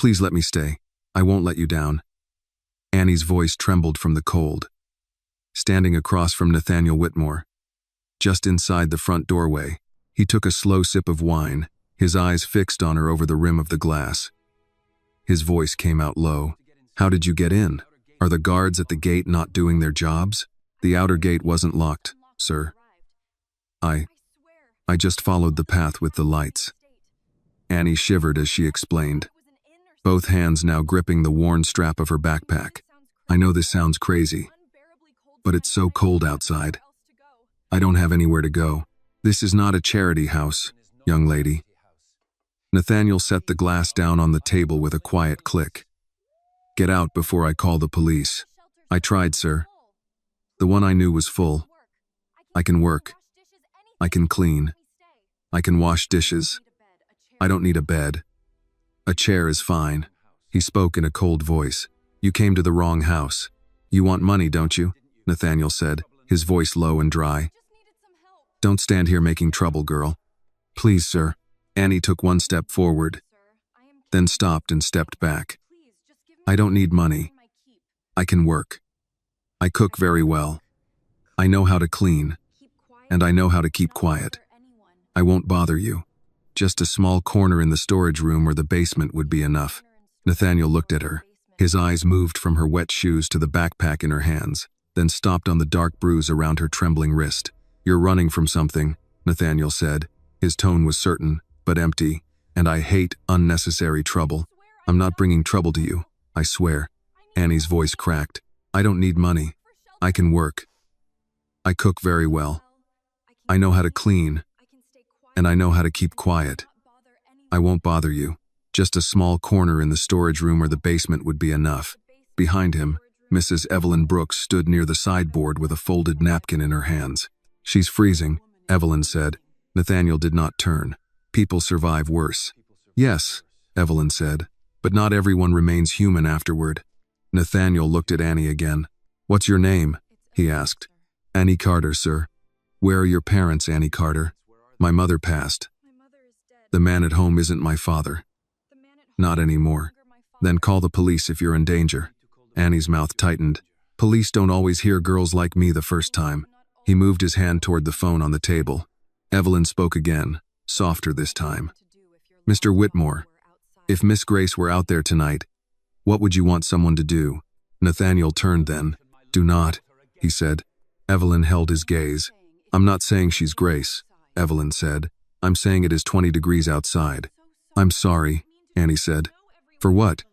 Please let me stay. I won't let you down." Annie's voice trembled from the cold. Standing across from Nathaniel Whitmore, just inside the front doorway, he took a slow sip of wine, his eyes fixed on her over the rim of the glass. His voice came out low. "How did you get in? Are the guards at the gate not doing their jobs?" "The outer gate wasn't locked, sir. I just followed the path with the lights." Annie shivered as she explained, both hands now gripping the worn strap of her backpack. "I know this sounds crazy, but it's so cold outside. I don't have anywhere to go. This is not a charity house, young lady." Nathaniel set the glass down on the table with a quiet click. "Get out before I call the police." "I tried, sir. The one I knew was full. I can work. I can clean. I can wash dishes. I don't need a bed. A chair is fine." He spoke in a cold voice. "You came to the wrong house. You want money, don't you?" Nathaniel said, his voice low and dry. "Don't stand here making trouble, girl." "Please, sir." Annie took one step forward, then stopped and stepped back. "I don't need money. I can work. I cook very well. I know how to clean, and I know how to keep quiet. I won't bother you. Just a small corner in the storage room or the basement would be enough." Nathaniel looked at her. His eyes moved from her wet shoes to the backpack in her hands, then stopped on the dark bruise around her trembling wrist. "You're running from something," Nathaniel said. His tone was certain, but empty. "And I hate unnecessary trouble. I'm not bringing trouble to you, I swear." Annie's voice cracked. "I don't need money. I can work. I cook very well. I know how to clean, and I know how to keep quiet. I won't bother you. Just a small corner in the storage room or the basement would be enough." Behind him, Mrs. Evelyn Brooks stood near the sideboard with a folded napkin in her hands. "She's freezing," Evelyn said. Nathaniel did not turn. "People survive worse." "Yes," Evelyn said, "but not everyone remains human afterward." Nathaniel looked at Annie again. "What's your name?" he asked. "Annie Carter, sir." "Where are your parents, Annie Carter?" "My mother passed." "The man at home isn't my father." "Not anymore." "Then call the police if you're in danger." Annie's mouth tightened. "Police don't always hear girls like me the first time." He moved his hand toward the phone on the table. Evelyn spoke again, softer this time. "Mr. Whitmore, if Miss Grace were out there tonight, what would you want someone to do?" Nathaniel turned then. "Do not," he said. Evelyn held his gaze. "I'm not saying she's Grace," Evelyn said. "I'm saying it is 20 degrees outside." "I'm sorry," Annie said. "For what?"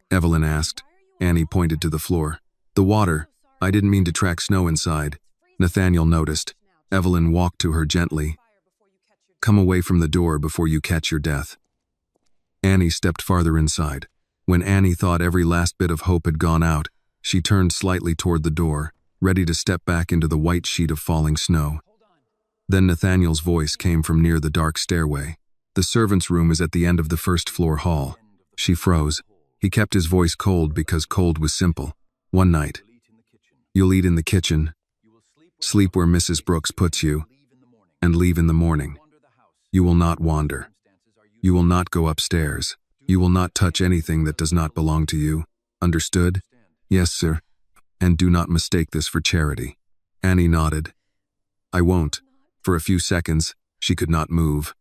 Evelyn asked. Annie pointed to the floor. "The water. I didn't mean to track snow inside." Nathaniel noticed. Evelyn walked to her gently. "Come away from the door before you catch your death." Annie stepped farther inside. When Annie thought every last bit of hope had gone out, she turned slightly toward the door, ready to step back into the white sheet of falling snow. Then Nathaniel's voice came from near the dark stairway. "The servants' room is at the end of the first-floor hall." She froze. He kept his voice cold because cold was simple. "One night. You'll eat in the kitchen, sleep where Mrs. Brooks puts you, and leave in the morning. You will not wander. You will not go upstairs. You will not touch anything that does not belong to you. Understood?" "Yes, sir." "And do not mistake this for charity." Annie nodded. "I won't." For a few seconds, she could not move.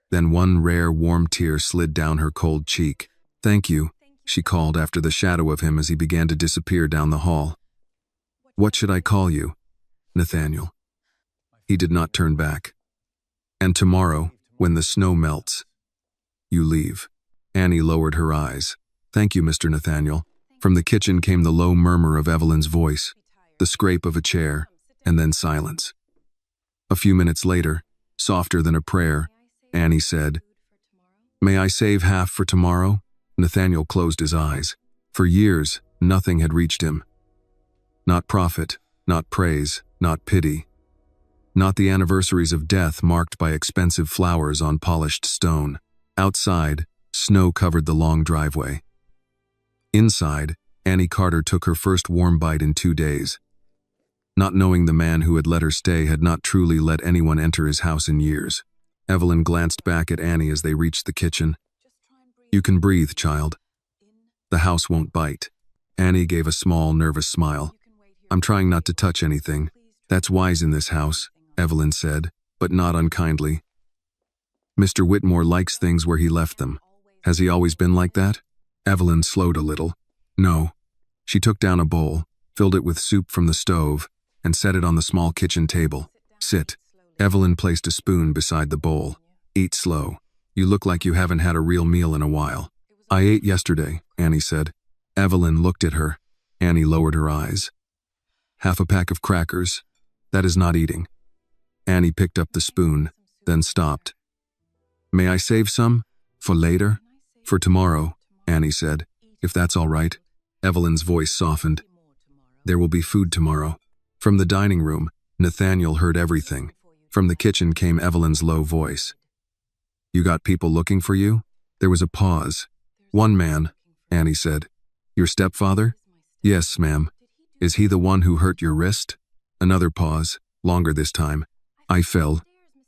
Then one rare warm tear slid down her cold cheek. "Thank you," she called after the shadow of him as he began to disappear down the hall. "What should I call you?" "Nathaniel." He did not turn back. "And tomorrow, when the snow melts, you leave." Annie lowered her eyes. "Thank you, Mr. Nathaniel." From the kitchen came the low murmur of Evelyn's voice, the scrape of a chair, and then silence. A few minutes later, softer than a prayer, Annie said, "May I save half for tomorrow?" Nathaniel closed his eyes. For years, nothing had reached him. Not profit, not praise, not pity. Not the anniversaries of death marked by expensive flowers on polished stone. Outside, snow covered the long driveway. Inside, Annie Carter took her first warm bite in 2 days. Not knowing the man who had let her stay had not truly let anyone enter his house in years. Evelyn glanced back at Annie as they reached the kitchen. You can breathe, child. The house won't bite. Annie gave a small, nervous smile. I'm trying not to touch anything. That's wise in this house, Evelyn said, but not unkindly. Mr. Whitmore likes things where he left them. Has he always been like that? Evelyn slowed a little. No. She took down a bowl, filled it with soup from the stove, and set it on the small kitchen table. Sit. Evelyn placed a spoon beside the bowl. Eat slow. You look like you haven't had a real meal in a while. I ate yesterday, Annie said. Evelyn looked at her. Annie lowered her eyes. Half a pack of crackers. That is not eating. Annie picked up the spoon, then stopped. May I save some? For later? For tomorrow, Annie said. If that's all right. Evelyn's voice softened. There will be food tomorrow. From the dining room, Nathaniel heard everything. From the kitchen came Evelyn's low voice. You got people looking for you? There was a pause. One man, Annie said. Your stepfather? Yes, ma'am. Is he the one who hurt your wrist? Another pause, longer this time. I fell.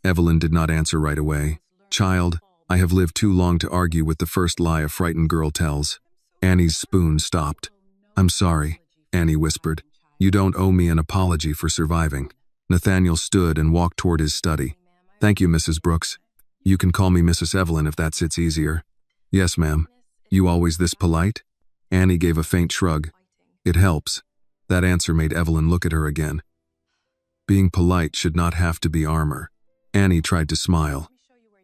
Evelyn did not answer right away. Child, I have lived too long to argue with the first lie a frightened girl tells. Annie's spoon stopped. I'm sorry, Annie whispered. You don't owe me an apology for surviving. Nathaniel stood and walked toward his study. Thank you, Mrs. Brooks. You can call me Mrs. Evelyn if that sits easier. Yes, ma'am. You always this polite? Annie gave a faint shrug. It helps. That answer made Evelyn look at her again. Being polite should not have to be armor. Annie tried to smile.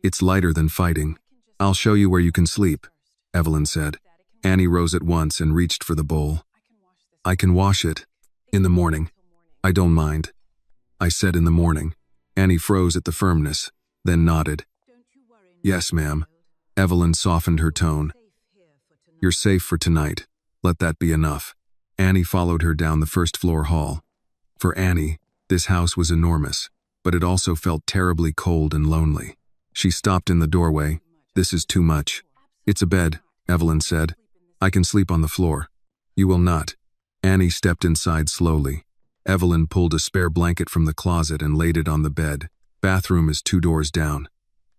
It's lighter than fighting. I'll show you where you can sleep, Evelyn said. Annie rose at once and reached for the bowl. I can wash it. In the morning. I don't mind. I said in the morning. Annie froze at the firmness, then nodded. Yes, ma'am. Evelyn softened her tone. You're safe for tonight. Let that be enough. Annie followed her down the first-floor hall. For Annie, this house was enormous, but it also felt terribly cold and lonely. She stopped in the doorway. This is too much. It's a bed, Evelyn said. I can sleep on the floor. You will not. Annie stepped inside slowly. Evelyn pulled a spare blanket from the closet and laid it on the bed. Bathroom is 2 doors down.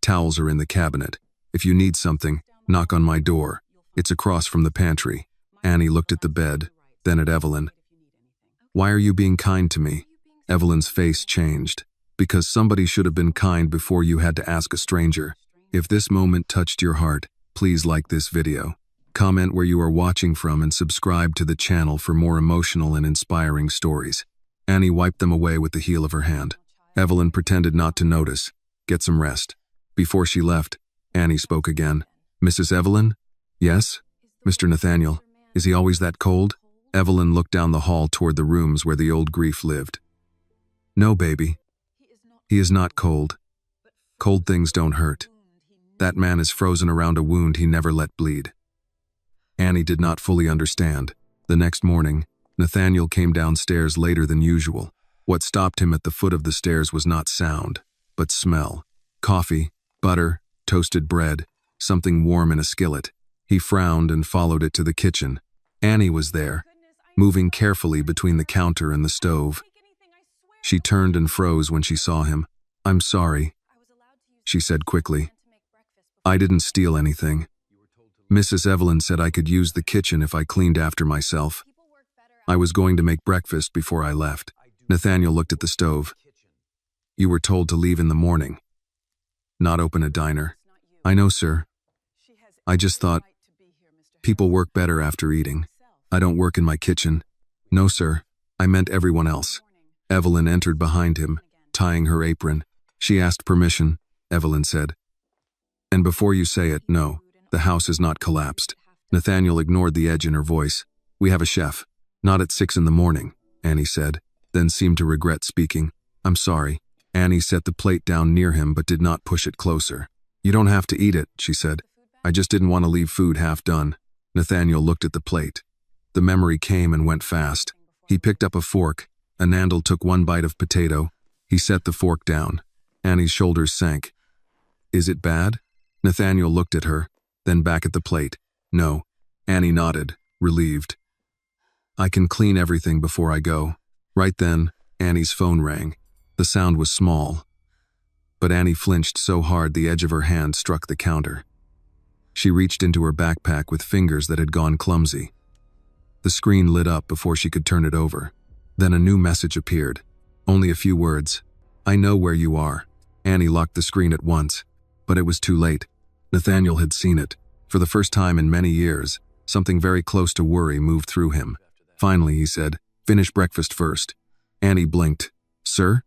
Towels are in the cabinet. If you need something, knock on my door. It's across from the pantry. Annie looked at the bed, then at Evelyn. Why are you being kind to me? Evelyn's face changed. Because somebody should have been kind before you had to ask a stranger. If this moment touched your heart, please like this video. Comment where you are watching from and subscribe to the channel for more emotional and inspiring stories. Annie wiped them away with the heel of her hand. Evelyn pretended not to notice. Get some rest. Before she left, Annie spoke again. Mrs. Evelyn? Yes? Mr. Nathaniel, is he always that cold? Evelyn looked down the hall toward the rooms where the old grief lived. No, baby. He is not cold. Cold things don't hurt. That man is frozen around a wound he never let bleed. Annie did not fully understand. The next morning, Nathaniel came downstairs later than usual. What stopped him at the foot of the stairs was not sound, but smell. Coffee, butter, toasted bread, something warm in a skillet. He frowned and followed it to the kitchen. Annie was there, moving carefully between the counter and the stove. She turned and froze when she saw him. I'm sorry, she said quickly. I didn't steal anything. Mrs. Evelyn said I could use the kitchen if I cleaned after myself. I was going to make breakfast before I left. Nathaniel looked at the stove. You were told to leave in the morning. Not open a diner. I know, sir. I just thought, people work better after eating. I don't work in my kitchen. No, sir. I meant everyone else. Evelyn entered behind him, tying her apron. She asked permission, Evelyn said. And before you say it, no, the house has not collapsed. Nathaniel ignored the edge in her voice. We have a chef. Not at 6 in the morning, Annie said, then seemed to regret speaking. I'm sorry. Annie set the plate down near him but did not push it closer. You don't have to eat it, she said. I just didn't want to leave food half done. Nathaniel looked at the plate. The memory came and went fast. He picked up a fork. Anandal took one bite of potato. He set the fork down. Annie's shoulders sank. Is it bad? Nathaniel looked at her, then back at the plate. No. Annie nodded, relieved. I can clean everything before I go. Right then, Annie's phone rang. The sound was small, but Annie flinched so hard the edge of her hand struck the counter. She reached into her backpack with fingers that had gone clumsy. The screen lit up before she could turn it over. Then a new message appeared. Only a few words. "I know where you are." Annie locked the screen at once, but it was too late. Nathaniel had seen it. For the first time in many years, something very close to worry moved through him. Finally, he said, "Finish breakfast first." Annie blinked. "Sir?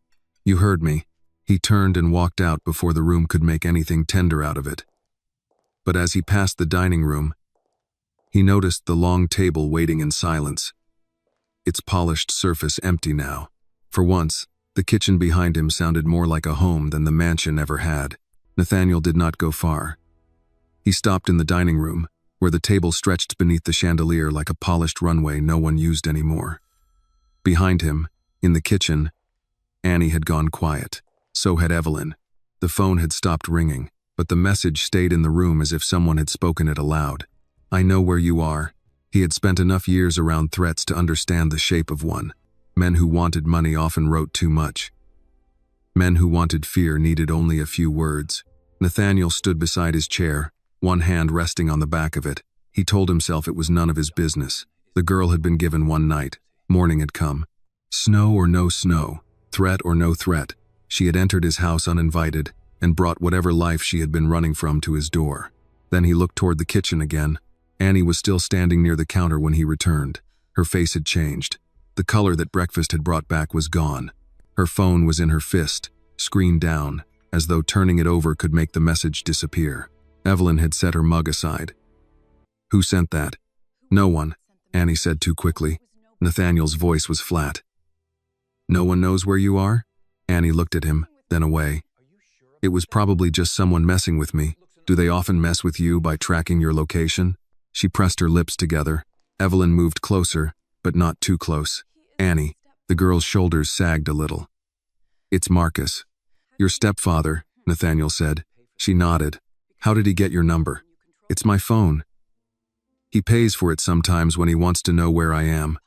You heard me." He turned and walked out before the room could make anything tender out of it. But as he passed the dining room, he noticed the long table waiting in silence, its polished surface empty now. For once, the kitchen behind him sounded more like a home than the mansion ever had. Nathaniel did not go far. He stopped in the dining room, where the table stretched beneath the chandelier like a polished runway no one used anymore. Behind him, in the kitchen, Annie had gone quiet. So had Evelyn. The phone had stopped ringing, but the message stayed in the room as if someone had spoken it aloud. "I know where you are." He had spent enough years around threats to understand the shape of one. Men who wanted money often wrote too much. Men who wanted fear needed only a few words. Nathaniel stood beside his chair, one hand resting on the back of it. He told himself it was none of his business. The girl had been given one night. Morning had come. Snow or no snow, threat or no threat, she had entered his house uninvited and brought whatever life she had been running from to his door. Then he looked toward the kitchen again. Annie was still standing near the counter when he returned. Her face had changed. The color that breakfast had brought back was gone. Her phone was in her fist, screen down, as though turning it over could make the message disappear. Evelyn had set her mug aside. "Who sent that?" "No one," Annie said too quickly. Nathaniel's voice was flat. "No one knows where you are?" Annie looked at him, then away. "It was probably just someone messing with me. Do they often mess with you by tracking your location?" She pressed her lips together. Evelyn moved closer, but not too close. "Annie," the girl's shoulders sagged a little. "It's Marcus." "Your stepfather," Nathaniel said. She nodded. "How did he get your number?" "It's my phone. He pays for it sometimes when he wants to know where I am.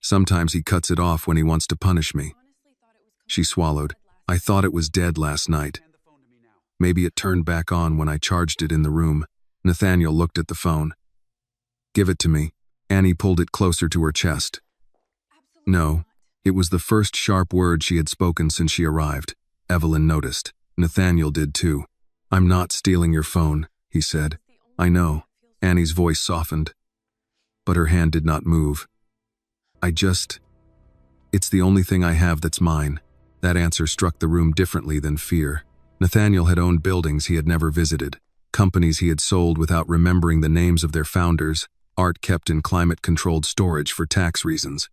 Sometimes he cuts it off when he wants to punish me." She swallowed. "I thought it was dead last night. Maybe it turned back on when I charged it in the room." Nathaniel looked at the phone. "Give it to me." Annie pulled it closer to her chest. "No." It was the first sharp word she had spoken since she arrived. Evelyn noticed. Nathaniel did too. "I'm not stealing your phone," he said. "I know." Annie's voice softened, but her hand did not move. It's the only thing I have that's mine." That answer struck the room differently than fear. Nathaniel had owned buildings he had never visited, companies he had sold without remembering the names of their founders, art kept in climate-controlled storage for tax reasons.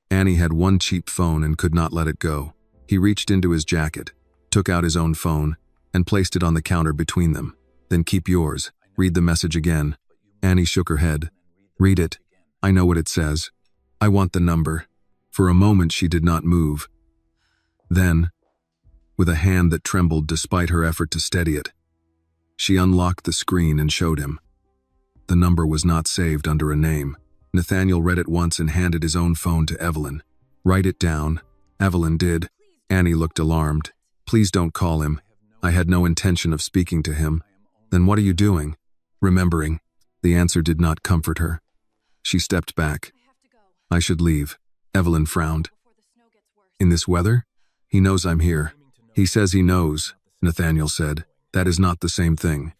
Annie had one cheap phone and could not let it go. He reached into his jacket, took out his own phone, and placed it on the counter between them. "Then keep yours. Read the message again." Annie shook her head. "Read it. I know what it says. I want the number." For a moment she did not move. Then, with a hand that trembled despite her effort to steady it, she unlocked the screen and showed him. The number was not saved under a name. Nathaniel read it once and handed his own phone to Evelyn. "Write it down." Evelyn did. Annie looked alarmed. "Please don't call him. I had no intention of speaking to him." "Then what are you doing?" "Remembering." The answer did not comfort her. She stepped back. "I should leave." Evelyn frowned. "In this weather? He knows I'm here." "He says he knows," Nathaniel said. "That is not the same thing."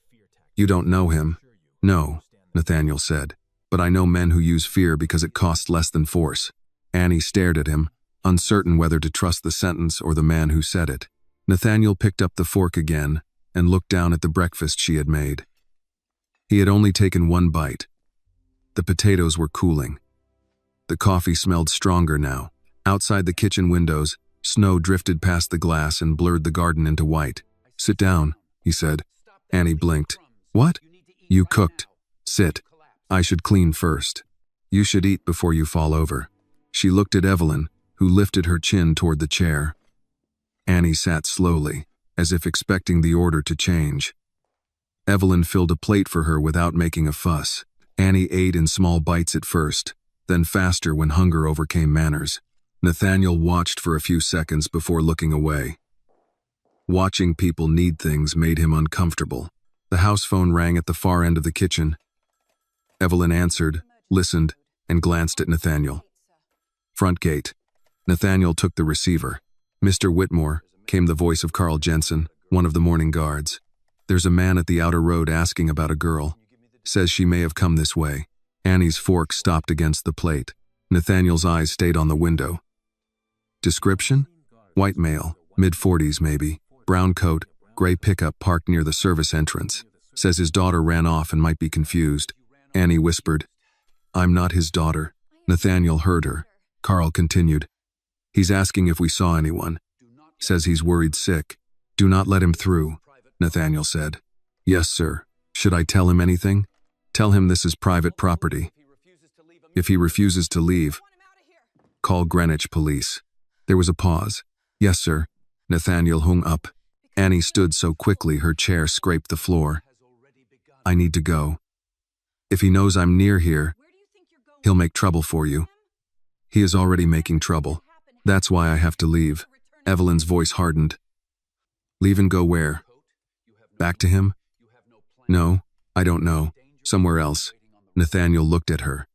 "You don't know him." "No," Nathaniel said. "But I know men who use fear because it costs less than force." Annie stared at him, uncertain whether to trust the sentence or the man who said it. Nathaniel picked up the fork again and looked down at the breakfast she had made. He had only taken one bite. The potatoes were cooling. The coffee smelled stronger now. Outside the kitchen windows, snow drifted past the glass and blurred the garden into white. "Sit down," he said. Annie blinked. "What?" "You cooked. Sit. I should clean first. You should eat before you fall over." She looked at Evelyn, who lifted her chin toward the chair. Annie sat slowly, as if expecting the order to change. Evelyn filled a plate for her without making a fuss. Annie ate in small bites at first, then faster when hunger overcame manners. Nathaniel watched for a few seconds before looking away. Watching people need things made him uncomfortable. The house phone rang at the far end of the kitchen. Evelyn answered, listened, and glanced at Nathaniel. Front gate. Nathaniel took the receiver. Mr. Whitmore, came the voice of Carl Jensen, one of the morning guards. There's a man at the outer road asking about a girl. Says she may have come this way. Annie's fork stopped against the plate. Nathaniel's eyes stayed on the window. Description? White male, mid-40s maybe, brown coat, gray pickup parked near the service entrance. Says his daughter ran off and might be confused. Annie whispered, I'm not his daughter. Nathaniel heard her. Carl continued, he's asking if we saw anyone. Says he's worried sick. Do not let him through, Nathaniel said. Yes, sir. Should I tell him anything? Tell him this is private property. If he refuses to leave, call Greenwich police. There was a pause. Yes, sir. Nathaniel hung up. Annie stood so quickly her chair scraped the floor. I need to go. If he knows I'm near here, he'll make trouble for you. He is already making trouble. That's why I have to leave. Evelyn's voice hardened. Leave and go where? Back to him? No, I don't know. Somewhere else. Nathaniel looked at her.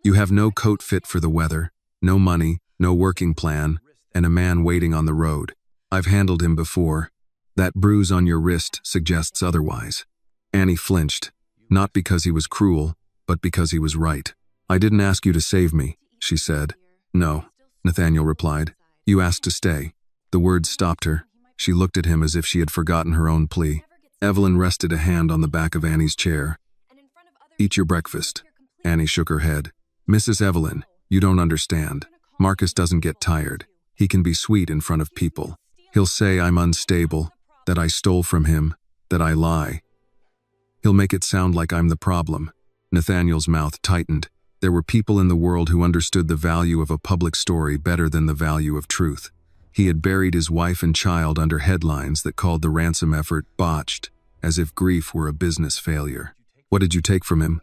You have no coat fit for the weather, no money, no working plan, and a man waiting on the road. I've handled him before. That bruise on your wrist suggests otherwise. Annie flinched, not because he was cruel, but because he was right. I didn't ask you to save me, she said. No, Nathaniel replied. You asked to stay. The words stopped her. She looked at him as if she had forgotten her own plea. Evelyn rested a hand on the back of Annie's chair. Eat your breakfast. Annie shook her head. Mrs. Evelyn, you don't understand. Marcus doesn't get tired. He can be sweet in front of people. He'll say I'm unstable, that I stole from him, that I lie. He'll make it sound like I'm the problem. Nathaniel's mouth tightened. There were people in the world who understood the value of a public story better than the value of truth. He had buried his wife and child under headlines that called the ransom effort botched, as if grief were a business failure. What did you take from him?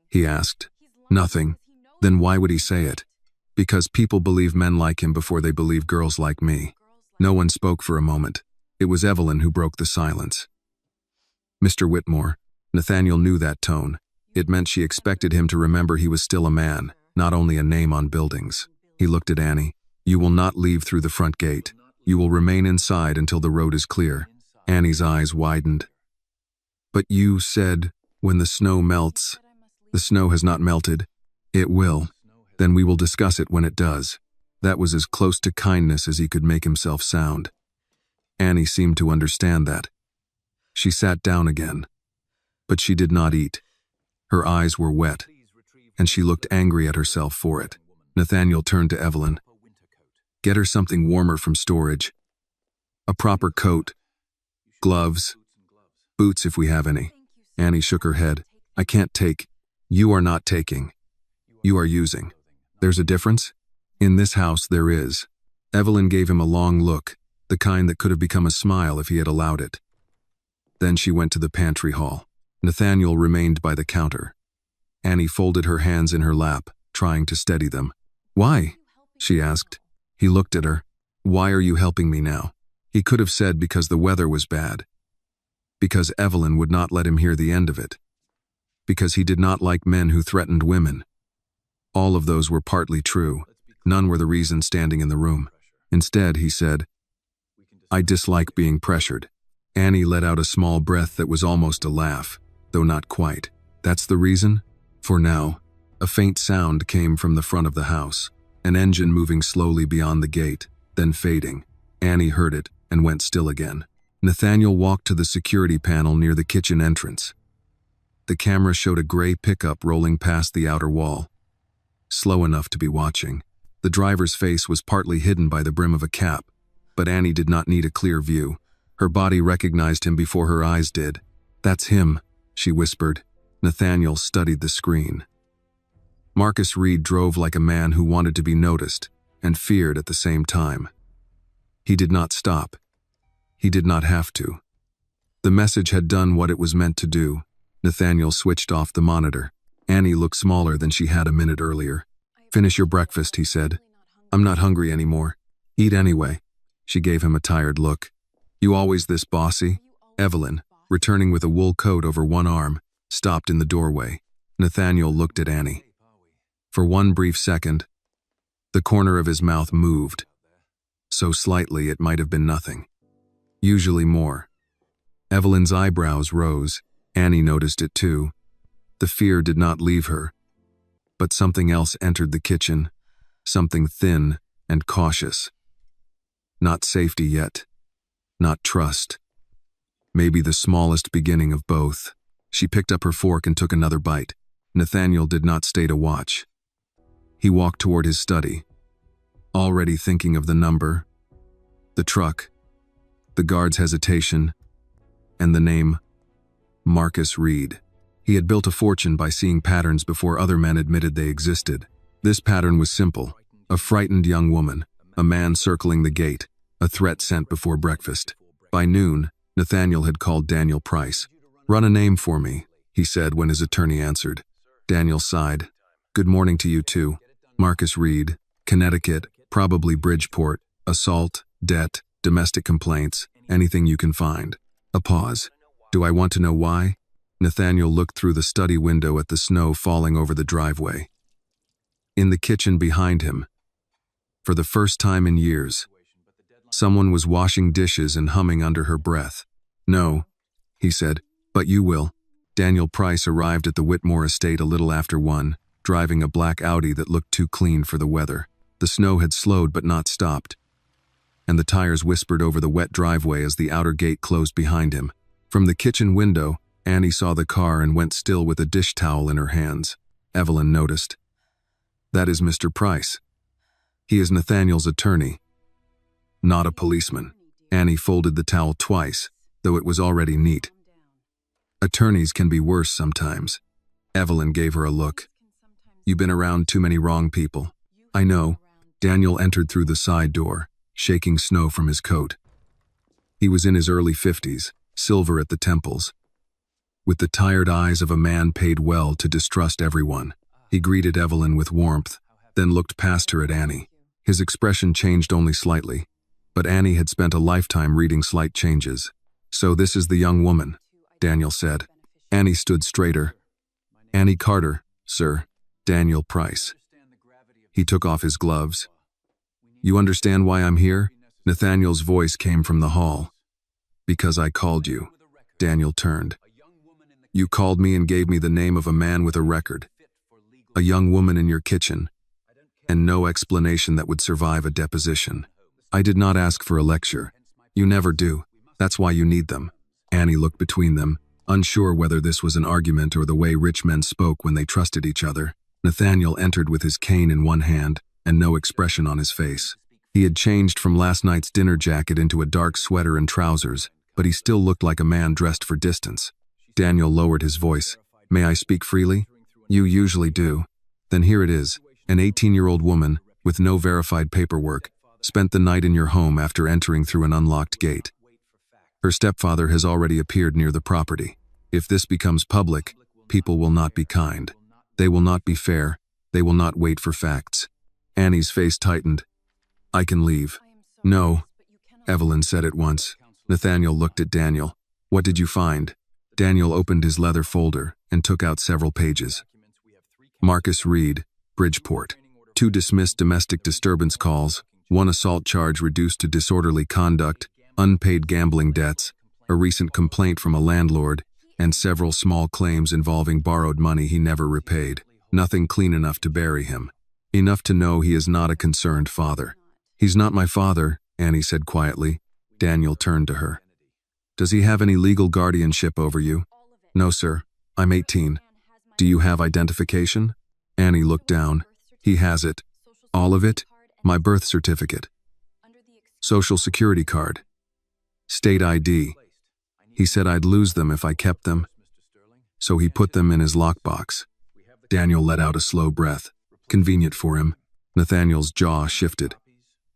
He asked. Nothing. Then why would he say it? Because people believe men like him before they believe girls like me. No one spoke for a moment. It was Evelyn who broke the silence. Mr. Whitmore. Nathaniel knew that tone. It meant she expected him to remember he was still a man, not only a name on buildings. He looked at Annie. You will not leave through the front gate. You will remain inside until the road is clear. Annie's eyes widened. But you said, when the snow melts. The snow has not melted. It will. Then we will discuss it when it does. That was as close to kindness as he could make himself sound. Annie seemed to understand that. She sat down again. But she did not eat. Her eyes were wet, and she looked angry at herself for it. Nathaniel turned to Evelyn. Get her something warmer from storage. A proper coat, gloves, boots if we have any. Annie shook her head. I can't take. You are not taking. You are using. There's a difference? In this house there is. Evelyn gave him a long look, the kind that could have become a smile if he had allowed it. Then she went to the pantry hall. Nathaniel remained by the counter. Annie folded her hands in her lap, trying to steady them. Why? She asked. He looked at her. Why are you helping me now? He could have said because the weather was bad. Because Evelyn would not let him hear the end of it. Because he did not like men who threatened women. All of those were partly true. None were the reason standing in the room. Instead, he said, I dislike being pressured. Annie let out a small breath that was almost a laugh, though not quite. That's the reason? For now. A faint sound came from the front of the house, an engine moving slowly beyond the gate, then fading. Annie heard it and went still again. Nathaniel walked to the security panel near the kitchen entrance. The camera showed a gray pickup rolling past the outer wall. Slow enough to be watching. The driver's face was partly hidden by the brim of a cap, but Annie did not need a clear view. Her body recognized him before her eyes did. That's him, she whispered. Nathaniel studied the screen. Marcus Reed drove like a man who wanted to be noticed and feared at the same time. He did not stop. He did not have to. The message had done what it was meant to do. Nathaniel switched off the monitor. Annie looked smaller than she had a minute earlier. Finish your breakfast, he said. I'm not hungry anymore. Eat anyway. She gave him a tired look. You always this bossy? Evelyn, returning with a wool coat over one arm, stopped in the doorway. Nathaniel looked at Annie. For one brief second, the corner of his mouth moved, so slightly it might have been nothing. Usually more. Evelyn's eyebrows rose. Annie noticed it too. The fear did not leave her. But something else entered the kitchen, something thin and cautious. Not safety yet. Not trust. Maybe the smallest beginning of both. She picked up her fork and took another bite. Nathaniel did not stay to watch. He walked toward his study, already thinking of the number, the truck, the guard's hesitation, and the name, Marcus Reed. He had built a fortune by seeing patterns before other men admitted they existed. This pattern was simple: a frightened young woman, a man circling the gate, a threat sent before breakfast. By noon, Nathaniel had called Daniel Price. "Run a name for me," he said when his attorney answered. Daniel sighed. "Good morning to you too. Marcus Reed, Connecticut, probably Bridgeport, assault, debt, domestic complaints, anything you can find." A pause. "Do I want to know why?" Nathaniel looked through the study window at the snow falling over the driveway. In the kitchen behind him, for the first time in years, someone was washing dishes and humming under her breath. "No," he said, "but you will." Daniel Price arrived at the Whitmore estate a little after 1, driving a black Audi that looked too clean for the weather. The snow had slowed but not stopped, and the tires whispered over the wet driveway as the outer gate closed behind him. From the kitchen window, Annie saw the car and went still with a dish towel in her hands. Evelyn noticed. "That is Mr. Price. He is Nathaniel's attorney, not a policeman." Annie folded the towel twice, though it was already neat. "Attorneys can be worse sometimes." Evelyn gave her a look. "You've been around too many wrong people." "I know." Daniel entered through the side door, shaking snow from his coat. He was in his early 50s, silver at the temples, with the tired eyes of a man paid well to distrust everyone. He greeted Evelyn with warmth, then looked past her at Annie. His expression changed only slightly, but Annie had spent a lifetime reading slight changes. "So this is the young woman," Daniel said. Annie stood straighter. "Annie Carter, sir. Daniel Price." He took off his gloves. "You understand why I'm here?" Nathaniel's voice came from the hall. "Because I called you." Daniel turned. "You called me and gave me the name of a man with a record. A young woman in your kitchen, and no explanation that would survive a deposition. I did not ask for a lecture. You never do. That's why you need them." Annie looked between them, unsure whether this was an argument or the way rich men spoke when they trusted each other. Nathaniel entered with his cane in one hand and no expression on his face. He had changed from last night's dinner jacket into a dark sweater and trousers, but he still looked like a man dressed for distance. Daniel lowered his voice. "May I speak freely?" "You usually do." "Then here it is. An 18-year-old woman, with no verified paperwork, spent the night in your home after entering through an unlocked gate. Her stepfather has already appeared near the property. If this becomes public, people will not be kind. They will not be fair. They will not wait for facts." Annie's face tightened. "I can leave." "No," Evelyn said at once. Nathaniel looked at Daniel. "What did you find?" Daniel opened his leather folder and took out several pages. Marcus Reed, Bridgeport. 2 dismissed domestic disturbance calls, 1 assault charge reduced to disorderly conduct, unpaid gambling debts, a recent complaint from a landlord, and several small claims involving borrowed money he never repaid. Nothing clean enough to bury him. Enough to know he is not a concerned father. "He's not my father," Annie said quietly. Daniel turned to her. "Does he have any legal guardianship over you?" "No, sir. I'm 18. "Do you have identification?" Annie looked down. "He has it." "All of it?" "My birth certificate. Social security card. State ID. He said I'd lose them if I kept them, so he put them in his lockbox." Daniel let out a slow breath. Convenient for him. Nathaniel's jaw shifted.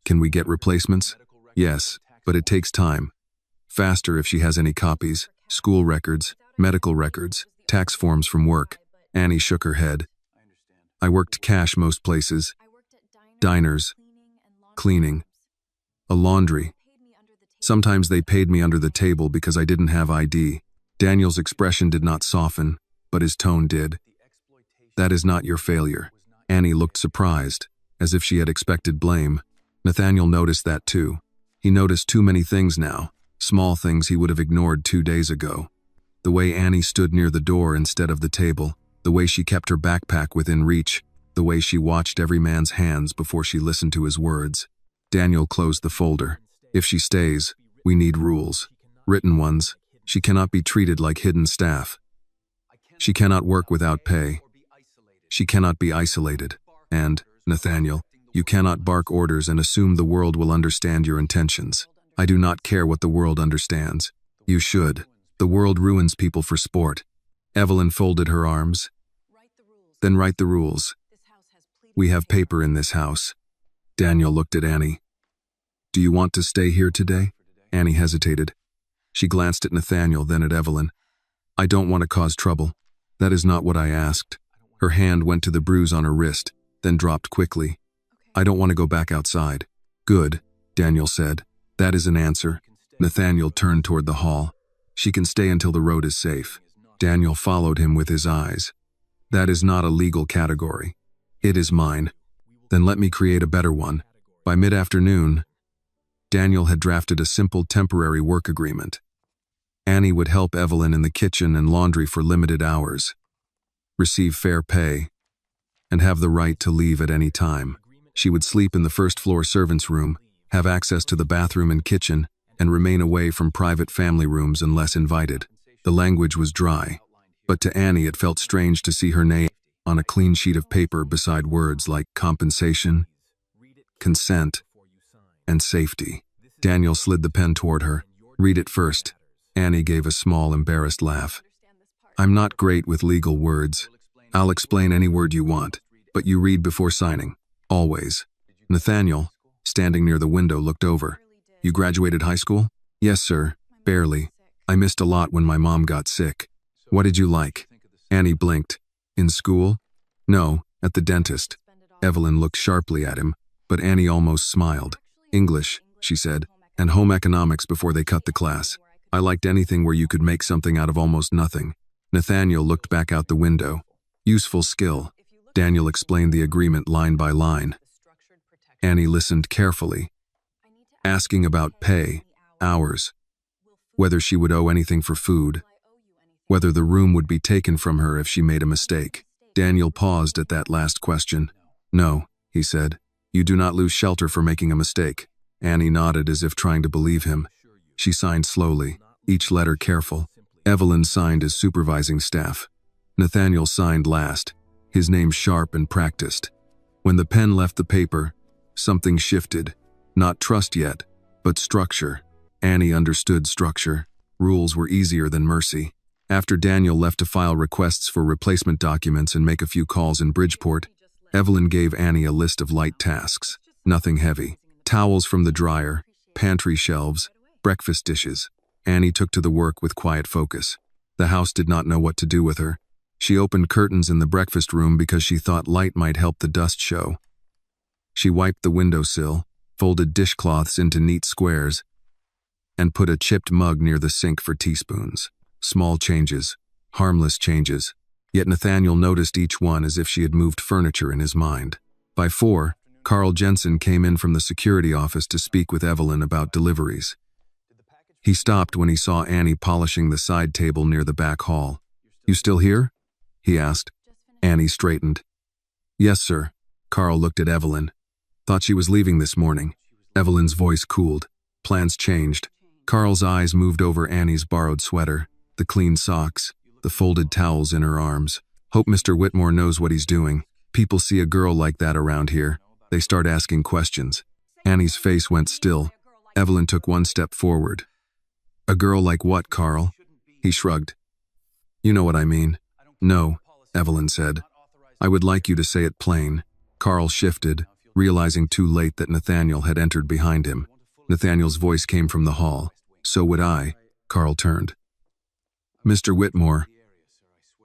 "Can we get replacements?" "Yes, but it takes time. Faster if she has any copies, school records, medical records, tax forms from work." Annie shook her head. "I worked cash most places. Diners, cleaning, a laundry. Sometimes they paid me under the table because I didn't have ID. Daniel's expression did not soften, but his tone did. That is not your failure. Annie looked surprised, as if she had expected blame. Nathaniel noticed that too. He noticed too many things now, small things he would have ignored 2 days ago. The way Annie stood near the door instead of the table, the way she kept her backpack within reach, the way she watched every man's hands before she listened to his words. Daniel closed the folder. If she stays, we need rules. Written ones. She cannot be treated like hidden staff. She cannot work without pay. She cannot be isolated. And, Nathaniel, you cannot bark orders and assume the world will understand your intentions. I do not care what the world understands. You should. The world ruins people for sport. Evelyn folded her arms. Then write the rules. We have paper in this house. Daniel looked at Annie. Do you want to stay here today? Annie hesitated. She glanced at Nathaniel, then at Evelyn. I don't want to cause trouble. That is not what I asked. Her hand went to the bruise on her wrist, then dropped quickly. I don't want to go back outside. Good, Daniel said. That is an answer. Nathaniel turned toward the hall. She can stay until the road is safe. Daniel followed him with his eyes. That is not a legal category. It is mine. Then let me create a better one. By mid-afternoon, Daniel had drafted a simple temporary work agreement. Annie would help Evelyn in the kitchen and laundry for limited hours, receive fair pay, and have the right to leave at any time. She would sleep in the first-floor servants' room, have access to the bathroom and kitchen, and remain away from private family rooms unless invited. The language was dry, but to Annie it felt strange to see her name on a clean sheet of paper beside words like compensation, consent, and safety. Daniel slid the pen toward her. Read it first. Annie gave a small, embarrassed laugh. I'm not great with legal words. I'll explain any word you want, but you read before signing. Always. Nathaniel, standing near the window, looked over. You graduated high school? Yes, sir. Barely. I missed a lot when my mom got sick. What did you like? Annie blinked. In school? No, at the dentist. Evelyn looked sharply at him, but Annie almost smiled. English, she said, and home economics before they cut the class. I liked anything where you could make something out of almost nothing. Nathaniel looked back out the window. Useful skill. Daniel explained the agreement line by line. Annie listened carefully, asking about pay, hours, whether she would owe anything for food, whether the room would be taken from her if she made a mistake. Daniel paused at that last question. No, he said. You do not lose shelter for making a mistake. Annie nodded as if trying to believe him. She signed slowly, each letter careful. Evelyn signed as supervising staff. Nathaniel signed last, his name sharp and practiced. When the pen left the paper, something shifted. Not trust yet, but structure. Annie understood structure. Rules were easier than mercy. After Daniel left to file requests for replacement documents and make a few calls in Bridgeport, Evelyn gave Annie a list of light tasks. Nothing heavy. Towels from the dryer, pantry shelves, breakfast dishes. Annie took to the work with quiet focus. The house did not know what to do with her. She opened curtains in the breakfast room because she thought light might help the dust show. She wiped the windowsill, folded dishcloths into neat squares, and put a chipped mug near the sink for teaspoons. Small changes, harmless changes. Yet Nathaniel noticed each one as if she had moved furniture in his mind. By 4, Carl Jensen came in from the security office to speak with Evelyn about deliveries. He stopped when he saw Annie polishing the side table near the back hall. You still here? He asked. Annie straightened. Yes, sir. Carl looked at Evelyn. Thought she was leaving this morning. Evelyn's voice cooled. Plans changed. Carl's eyes moved over Annie's borrowed sweater, the clean socks, the folded towels in her arms. Hope Mr. Whitmore knows what he's doing. People see a girl like that around here. They start asking questions. Annie's face went still. Evelyn took one step forward. A girl like what, Carl? He shrugged. You know what I mean. No, Evelyn said. I would like you to say it plain. Carl shifted, realizing too late that Nathaniel had entered behind him. Nathaniel's voice came from the hall. So would I. Carl turned. Mr. Whitmore,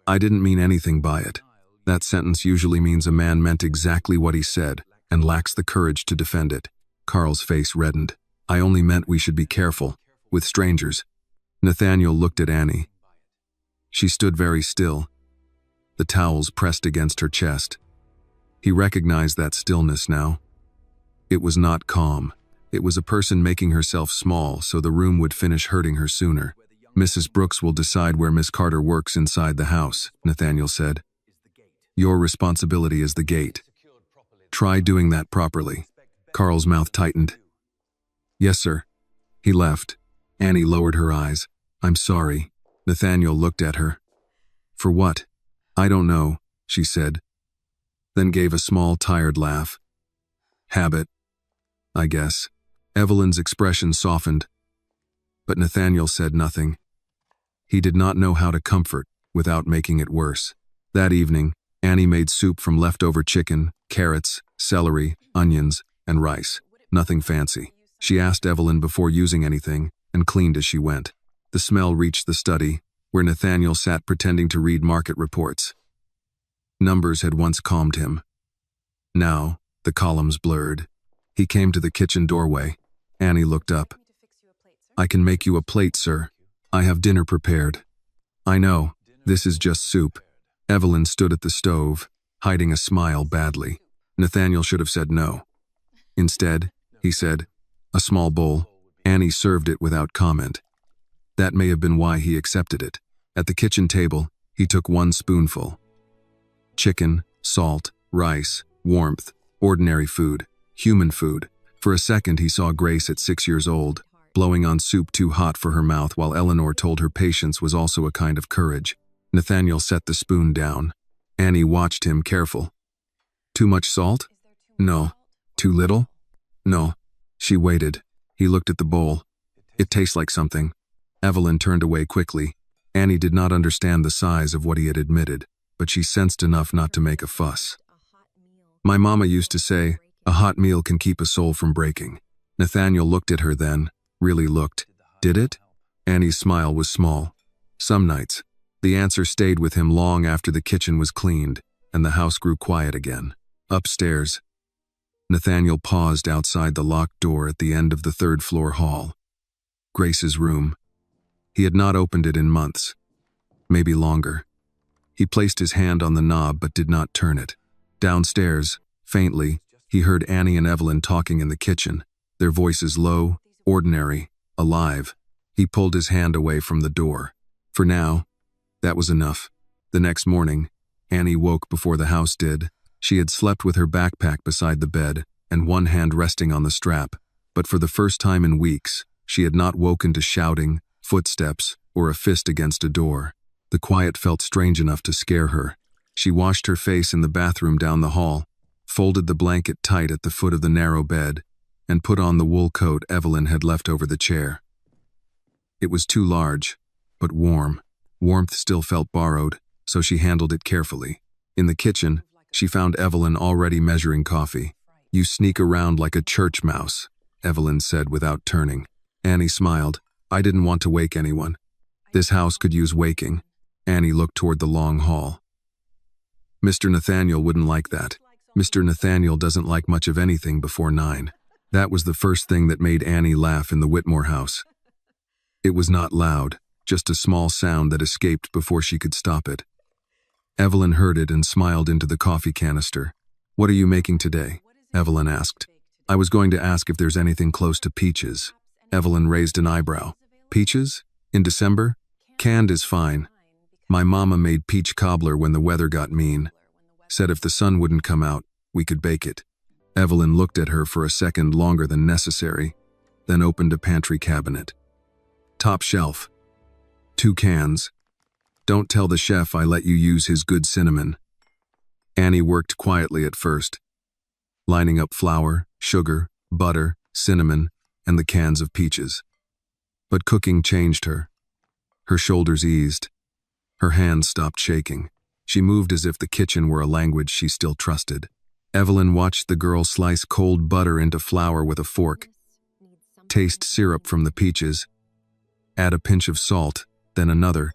I didn't mean anything by it. That sentence usually means a man meant exactly what he said and lacks the courage to defend it. Carl's face reddened. I only meant we should be careful. With strangers. Nathaniel looked at Annie. She stood very still, the towels pressed against her chest. He recognized that stillness now. It was not calm. It was a person making herself small so the room would finish hurting her sooner. Mrs. Brooks will decide where Miss Carter works inside the house, Nathaniel said. Your responsibility is the gate. Try doing that properly. Carl's mouth tightened. Yes, sir. He left. Annie lowered her eyes. I'm sorry. Nathaniel looked at her. For what? I don't know, she said, then gave a small, tired laugh. Habit, I guess. Evelyn's expression softened, but Nathaniel said nothing. He did not know how to comfort without making it worse. That evening, Annie made soup from leftover chicken, carrots, celery, onions, and rice. Nothing fancy. She asked Evelyn before using anything and cleaned as she went. The smell reached the study, where Nathaniel sat pretending to read market reports. Numbers had once calmed him. Now, the columns blurred. He came to the kitchen doorway. Annie looked up. I can make you a plate, sir. I have dinner prepared. I know, this is just soup. Evelyn stood at the stove, hiding a smile badly. Nathaniel should have said no. Instead, he said, a small bowl. Annie served it without comment. That may have been why he accepted it. At the kitchen table, he took one spoonful. Chicken, salt, rice, warmth, ordinary food, human food. For a second he saw Grace at 6 years old, blowing on soup too hot for her mouth while Eleanor told her patience was also a kind of courage. Nathaniel set the spoon down. Annie watched him careful. Too much salt? No. Too little? No. She waited. He looked at the bowl. It tastes like something. Evelyn turned away quickly. Annie did not understand the size of what he had admitted, but she sensed enough not to make a fuss. My mama used to say, a hot meal can keep a soul from breaking. Nathaniel looked at her then, really looked. Did it? Annie's smile was small. Some nights. The answer stayed with him long after the kitchen was cleaned, and the house grew quiet again. Upstairs. Nathaniel paused outside the locked door at the end of the third-floor hall. Grace's room. He had not opened it in months. Maybe longer. He placed his hand on the knob but did not turn it. Downstairs, faintly, he heard Annie and Evelyn talking in the kitchen, their voices low, ordinary, alive. He pulled his hand away from the door. For now, that was enough. The next morning, Annie woke before the house did. She had slept with her backpack beside the bed and one hand resting on the strap, but for the first time in weeks, she had not woken to shouting, footsteps, or a fist against a door. The quiet felt strange enough to scare her. She washed her face in the bathroom down the hall, folded the blanket tight at the foot of the narrow bed, and put on the wool coat Evelyn had left over the chair. It was too large, but warm. Warmth still felt borrowed, so she handled it carefully. In the kitchen, she found Evelyn already measuring coffee. You sneak around like a church mouse, Evelyn said without turning. Annie smiled. I didn't want to wake anyone. This house could use waking. Annie looked toward the long hall. Mr. Nathaniel wouldn't like that. Mr. Nathaniel doesn't like much of anything before 9. That was the first thing that made Annie laugh in the Whitmore house. It was not loud, just a small sound that escaped before she could stop it. Evelyn heard it and smiled into the coffee canister. What are you making today? Evelyn asked. I was going to ask if there's anything close to peaches. Evelyn raised an eyebrow. Peaches? In December? Canned is fine. My mama made peach cobbler when the weather got mean. Said if the sun wouldn't come out, we could bake it. Evelyn looked at her for a second longer than necessary, then opened a pantry cabinet. Top shelf. 2 cans. Don't tell the chef I let you use his good cinnamon. Annie worked quietly at first, lining up flour, sugar, butter, cinnamon, and the cans of peaches. But cooking changed her. Her shoulders eased. Her hands stopped shaking. She moved as if the kitchen were a language she still trusted. Evelyn watched the girl slice cold butter into flour with a fork, taste syrup from the peaches, add a pinch of salt, then another.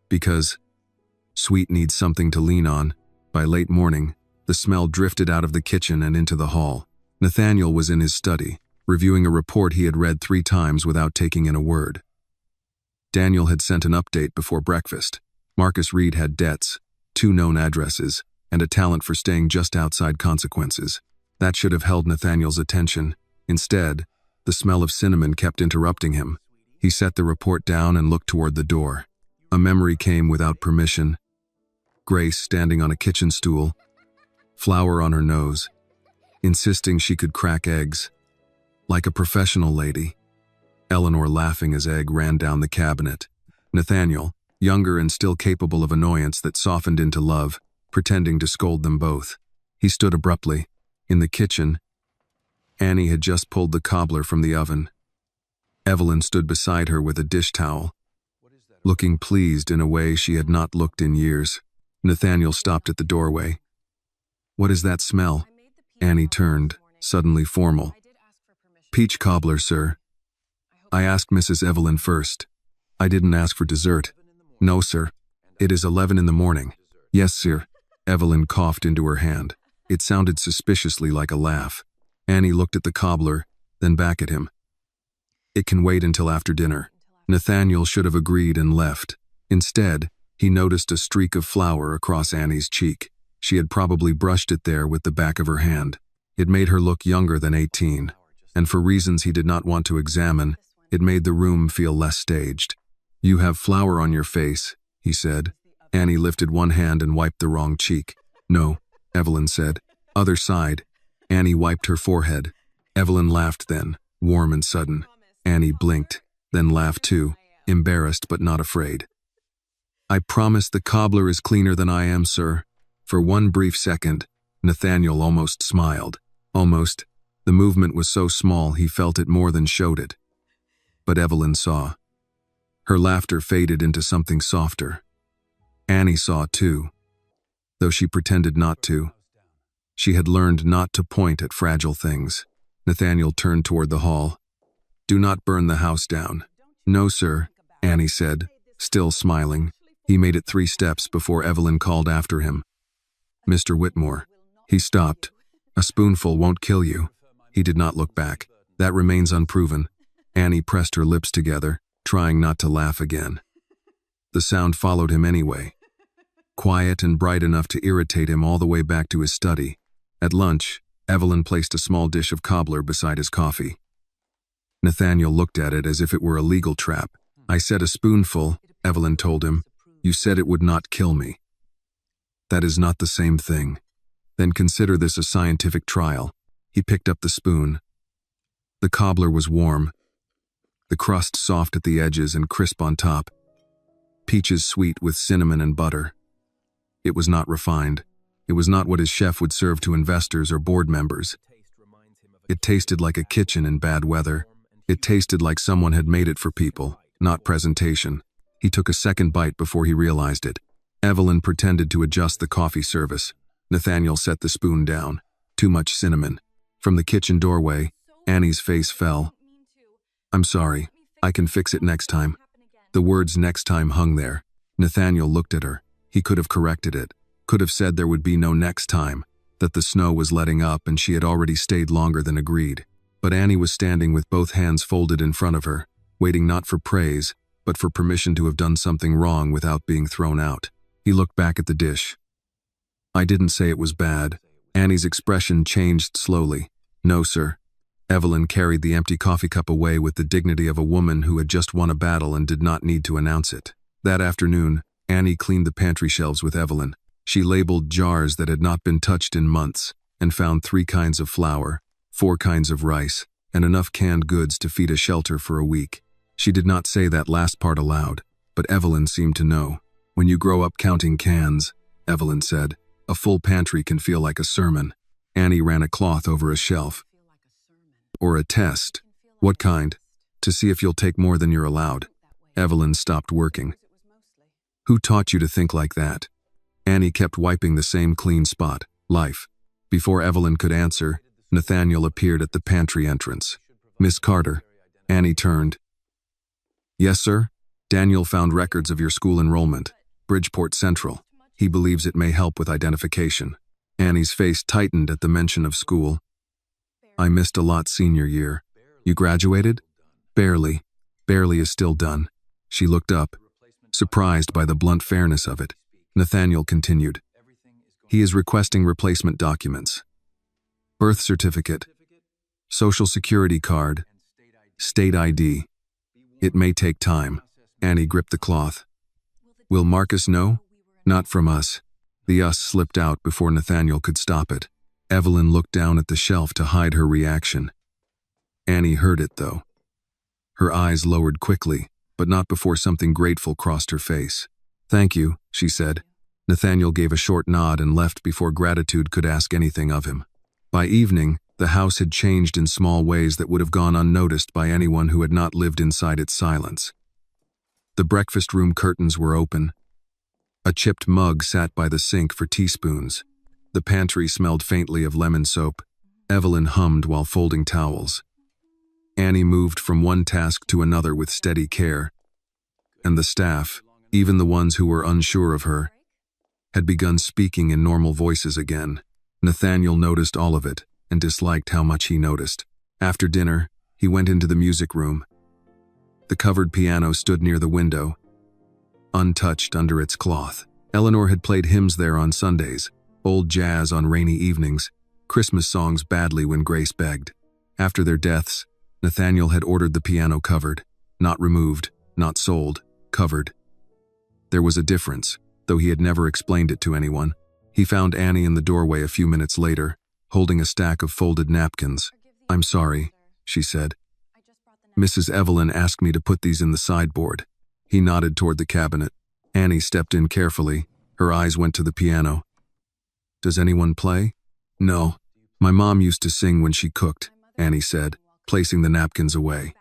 Because sweet needs something to lean on. By late morning, the smell drifted out of the kitchen and into the hall. Nathaniel was in his study, reviewing a report he had read 3 times without taking in a word. Daniel had sent an update before breakfast. Marcus Reed had debts, 2 known addresses, and a talent for staying just outside consequences. That should have held Nathaniel's attention. Instead, the smell of cinnamon kept interrupting him. He set the report down and looked toward the door. A memory came without permission. Grace standing on a kitchen stool, flour on her nose, insisting she could crack eggs. Like a professional lady. Eleanor laughing as egg ran down the cabinet. Nathaniel, younger and still capable of annoyance that softened into love, pretending to scold them both. He stood abruptly. In the kitchen, Annie had just pulled the cobbler from the oven. Evelyn stood beside her with a dish towel, looking pleased in a way she had not looked in years. Nathaniel stopped at the doorway. "What is that smell?" Annie turned, suddenly formal. "Peach cobbler, sir. I asked Mrs. Evelyn first. I didn't ask for dessert." "No, sir. It is 11 in the morning." "Yes, sir." Evelyn coughed into her hand. It sounded suspiciously like a laugh. Annie looked at the cobbler, then back at him. "It can wait until after dinner." Nathaniel should have agreed and left. Instead, he noticed a streak of flour across Annie's cheek. She had probably brushed it there with the back of her hand. It made her look younger than 18, and for reasons he did not want to examine, it made the room feel less staged. "You have flour on your face," he said. Annie lifted one hand and wiped the wrong cheek. "No," Evelyn said. "Other side." Annie wiped her forehead. Evelyn laughed then, warm and sudden. Annie blinked, then laughed too, embarrassed but not afraid. "I promise the cobbler is cleaner than I am, sir." For one brief second, Nathaniel almost smiled. Almost. The movement was so small he felt it more than showed it. But Evelyn saw. Her laughter faded into something softer. Annie saw too, though she pretended not to. She had learned not to point at fragile things. Nathaniel turned toward the hall. "Do not burn the house down." "No, sir," Annie said, still smiling. He made it 3 steps before Evelyn called after him. "Mr. Whitmore." He stopped. "A spoonful won't kill you." He did not look back. "That remains unproven." Annie pressed her lips together, trying not to laugh again. The sound followed him anyway. Quiet and bright enough to irritate him all the way back to his study. At lunch, Evelyn placed a small dish of cobbler beside his coffee. Nathaniel looked at it as if it were a legal trap. "I said a spoonful," Evelyn told him. "You said it would not kill me." "That is not the same thing." "Then consider this a scientific trial." He picked up the spoon. The cobbler was warm, the crust soft at the edges and crisp on top. Peaches sweet with cinnamon and butter. It was not refined. It was not what his chef would serve to investors or board members. It tasted like a kitchen in bad weather. It tasted like someone had made it for people, not presentation. He took a second bite before he realized it. Evelyn pretended to adjust the coffee service. Nathaniel set the spoon down. Too much cinnamon. From the kitchen doorway, Annie's face fell. "I'm sorry. I can fix it next time." The words "next time" hung there. Nathaniel looked at her. He could have corrected it. Could have said there would be no next time, that the snow was letting up and she had already stayed longer than agreed. But Annie was standing with both hands folded in front of her, waiting not for praise, but for permission to have done something wrong without being thrown out. He looked back at the dish. "I didn't say it was bad." Annie's expression changed slowly. "No, sir." Evelyn carried the empty coffee cup away with the dignity of a woman who had just won a battle and did not need to announce it. That afternoon, Annie cleaned the pantry shelves with Evelyn. She labeled jars that had not been touched in months and found 3 kinds of flour, 4 kinds of rice, and enough canned goods to feed a shelter for a week. She did not say that last part aloud, but Evelyn seemed to know. "When you grow up counting cans," Evelyn said, "a full pantry can feel like a sermon." Annie ran a cloth over a shelf. "Or a test." "What kind?" "To see if you'll take more than you're allowed." Evelyn stopped working. "Who taught you to think like that?" Annie kept wiping the same clean spot. "Life." Before Evelyn could answer, Nathaniel appeared at the pantry entrance. "Miss Carter." Annie turned. "Yes, sir? Daniel found records of your school enrollment. Bridgeport Central. He believes it may help with identification." Annie's face tightened at the mention of school. "I missed a lot senior year." "You graduated?" "Barely. Barely is still done." She looked up. Surprised by the blunt fairness of it, Nathaniel continued. He is requesting replacement documents. Birth certificate, social security card, state ID. It may take time. Annie gripped the cloth. Will Marcus know? Not from us. The us slipped out before Nathaniel could stop it. Evelyn looked down at the shelf to hide her reaction. Annie heard it, though. Her eyes lowered quickly, but not before something grateful crossed her face. Thank you, she said. Nathaniel gave a short nod and left before gratitude could ask anything of him. By evening, the house had changed in small ways that would have gone unnoticed by anyone who had not lived inside its silence. The breakfast room curtains were open. A chipped mug sat by the sink for teaspoons. The pantry smelled faintly of lemon soap. Evelyn hummed while folding towels. Annie moved from one task to another with steady care. And the staff, even the ones who were unsure of her, had begun speaking in normal voices again. Nathaniel noticed all of it and disliked how much he noticed. After dinner, he went into the music room. The covered piano stood near the window, untouched under its cloth. Eleanor had played hymns there on Sundays, old jazz on rainy evenings, Christmas songs badly when Grace begged. After their deaths, Nathaniel had ordered the piano covered, not removed, not sold, covered. There was a difference, though he had never explained it to anyone. He found Annie in the doorway a few minutes later, holding a stack of folded napkins. I'm sorry, she said. Mrs. Evelyn asked me to put these in the sideboard. He nodded toward the cabinet. Annie stepped in carefully. Her eyes went to the piano. Does anyone play? No. My mom used to sing when she cooked, Annie said, placing the napkins away.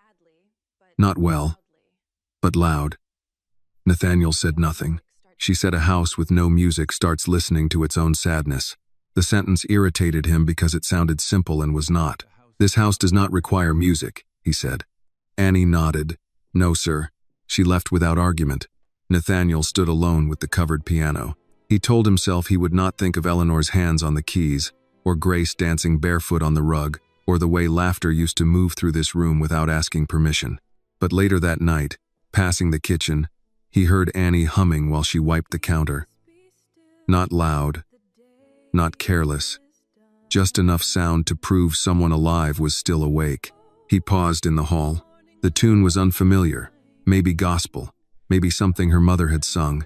Not well, but loud. Nathaniel said nothing. She said a house with no music starts listening to its own sadness. The sentence irritated him because it sounded simple and was not. This house does not require music, he said. Annie nodded. No, sir. She left without argument. Nathaniel stood alone with the covered piano. He told himself he would not think of Eleanor's hands on the keys, or Grace dancing barefoot on the rug, or the way laughter used to move through this room without asking permission. But later that night, passing the kitchen, he heard Annie humming while she wiped the counter. Not loud, not careless, just enough sound to prove someone alive was still awake. He paused in the hall. The tune was unfamiliar, maybe gospel, maybe something her mother had sung.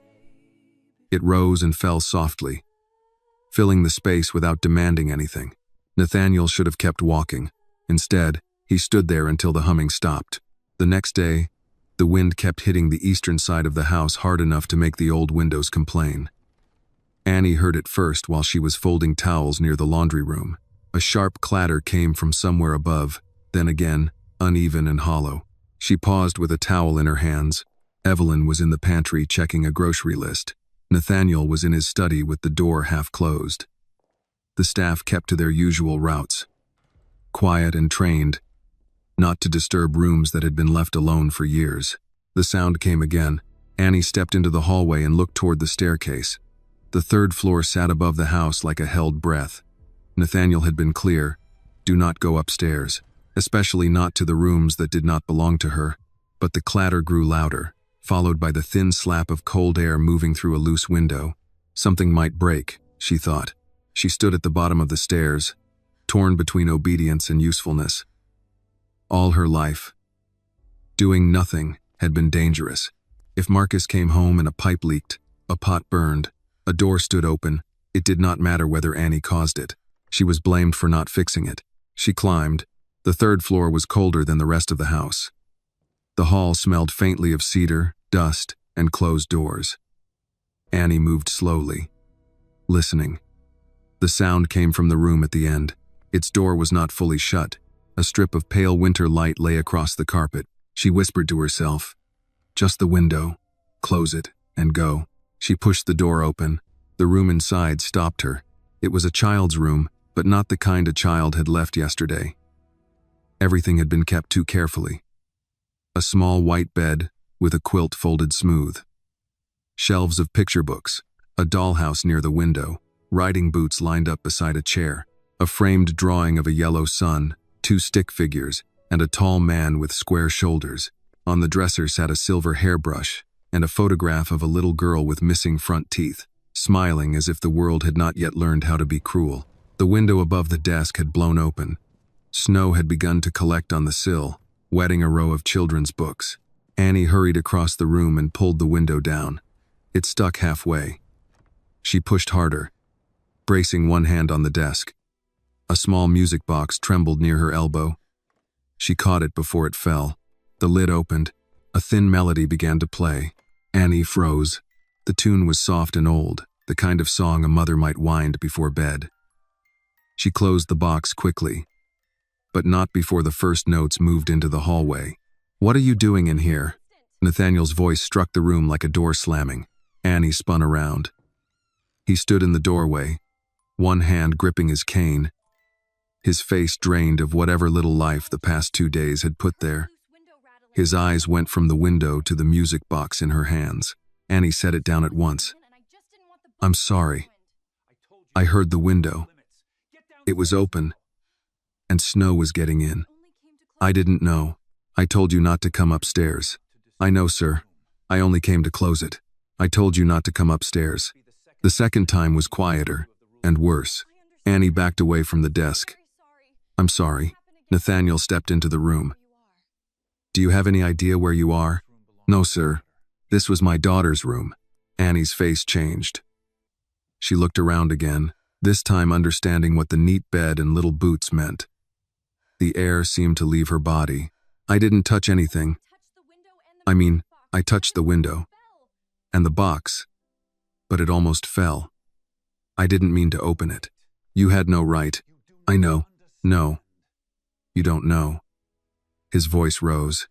It rose and fell softly, filling the space without demanding anything. Nathaniel should have kept walking. Instead, he stood there until the humming stopped. The next day, the wind kept hitting the eastern side of the house hard enough to make the old windows complain. Annie heard it first while she was folding towels near the laundry room. A sharp clatter came from somewhere above, then again, uneven and hollow. She paused with a towel in her hands. Evelyn was in the pantry checking a grocery list. Nathaniel was in his study with the door half closed. The staff kept to their usual routes, quiet and trained, not to disturb rooms that had been left alone for years. The sound came again. Annie stepped into the hallway and looked toward the staircase. The third floor sat above the house like a held breath. Nathaniel had been clear, do not go upstairs, especially not to the rooms that did not belong to her. But the clatter grew louder, followed by the thin slap of cold air moving through a loose window. Something might break, she thought. She stood at the bottom of the stairs, torn between obedience and usefulness. All her life, doing nothing had been dangerous. If Marcus came home and a pipe leaked, a pot burned, a door stood open, it did not matter whether Annie caused it. She was blamed for not fixing it. She climbed. The third floor was colder than the rest of the house. The hall smelled faintly of cedar, dust, and closed doors. Annie moved slowly, listening. The sound came from the room at the end. Its door was not fully shut. A strip of pale winter light lay across the carpet. She whispered to herself, just the window, close it, and go. She pushed the door open. The room inside stopped her. It was a child's room, but not the kind a child had left yesterday. Everything had been kept too carefully. A small white bed with a quilt folded smooth. Shelves of picture books, a dollhouse near the window, riding boots lined up beside a chair, a framed drawing of a yellow sun, 2 stick figures, and a tall man with square shoulders. On the dresser sat a silver hairbrush, and a photograph of a little girl with missing front teeth, smiling as if the world had not yet learned how to be cruel. The window above the desk had blown open. Snow had begun to collect on the sill, wetting a row of children's books. Annie hurried across the room and pulled the window down. It stuck halfway. She pushed harder, bracing one hand on the desk. A small music box trembled near her elbow. She caught it before it fell. The lid opened. A thin melody began to play. Annie froze. The tune was soft and old, the kind of song a mother might wind before bed. She closed the box quickly, but not before the first notes moved into the hallway. "What are you doing in here?" Nathaniel's voice struck the room like a door slamming. Annie spun around. He stood in the doorway, one hand gripping his cane, his face drained of whatever little life the past 2 days had put there. His eyes went from the window to the music box in her hands. Annie set it down at once. "I'm sorry. I heard the window. It was open, and snow was getting in. I didn't know. I told you not to come upstairs." "I know, sir. I only came to close it. I told you not to come upstairs." The second time was quieter and worse. Annie backed away from the desk. "I'm sorry." Nathaniel stepped into the room. "Do you have any idea where you are?" "No, sir. This was my daughter's room." Annie's face changed. She looked around again, this time understanding what the neat bed and little boots meant. The air seemed to leave her body. "I didn't touch anything. I touched the window. And the box. But it almost fell. I didn't mean to open it. You had no right." "I know." "No. You don't know." His voice rose.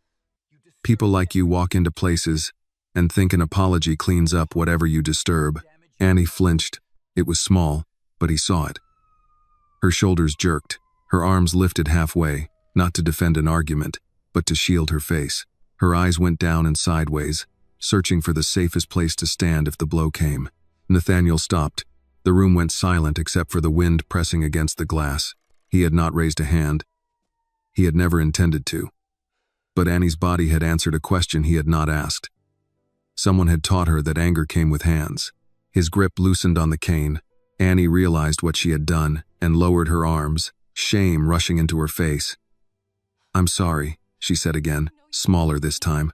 "People like you walk into places and think an apology cleans up whatever you disturb." Annie flinched. It was small, but he saw it. Her shoulders jerked, her arms lifted halfway, not to defend an argument, but to shield her face. Her eyes went down and sideways, searching for the safest place to stand if the blow came. Nathaniel stopped. The room went silent except for the wind pressing against the glass. He had not raised a hand. He had never intended to. But Annie's body had answered a question he had not asked. Someone had taught her that anger came with hands. His grip loosened on the cane. Annie realized what she had done and lowered her arms, shame rushing into her face. "I'm sorry," she said again, smaller this time.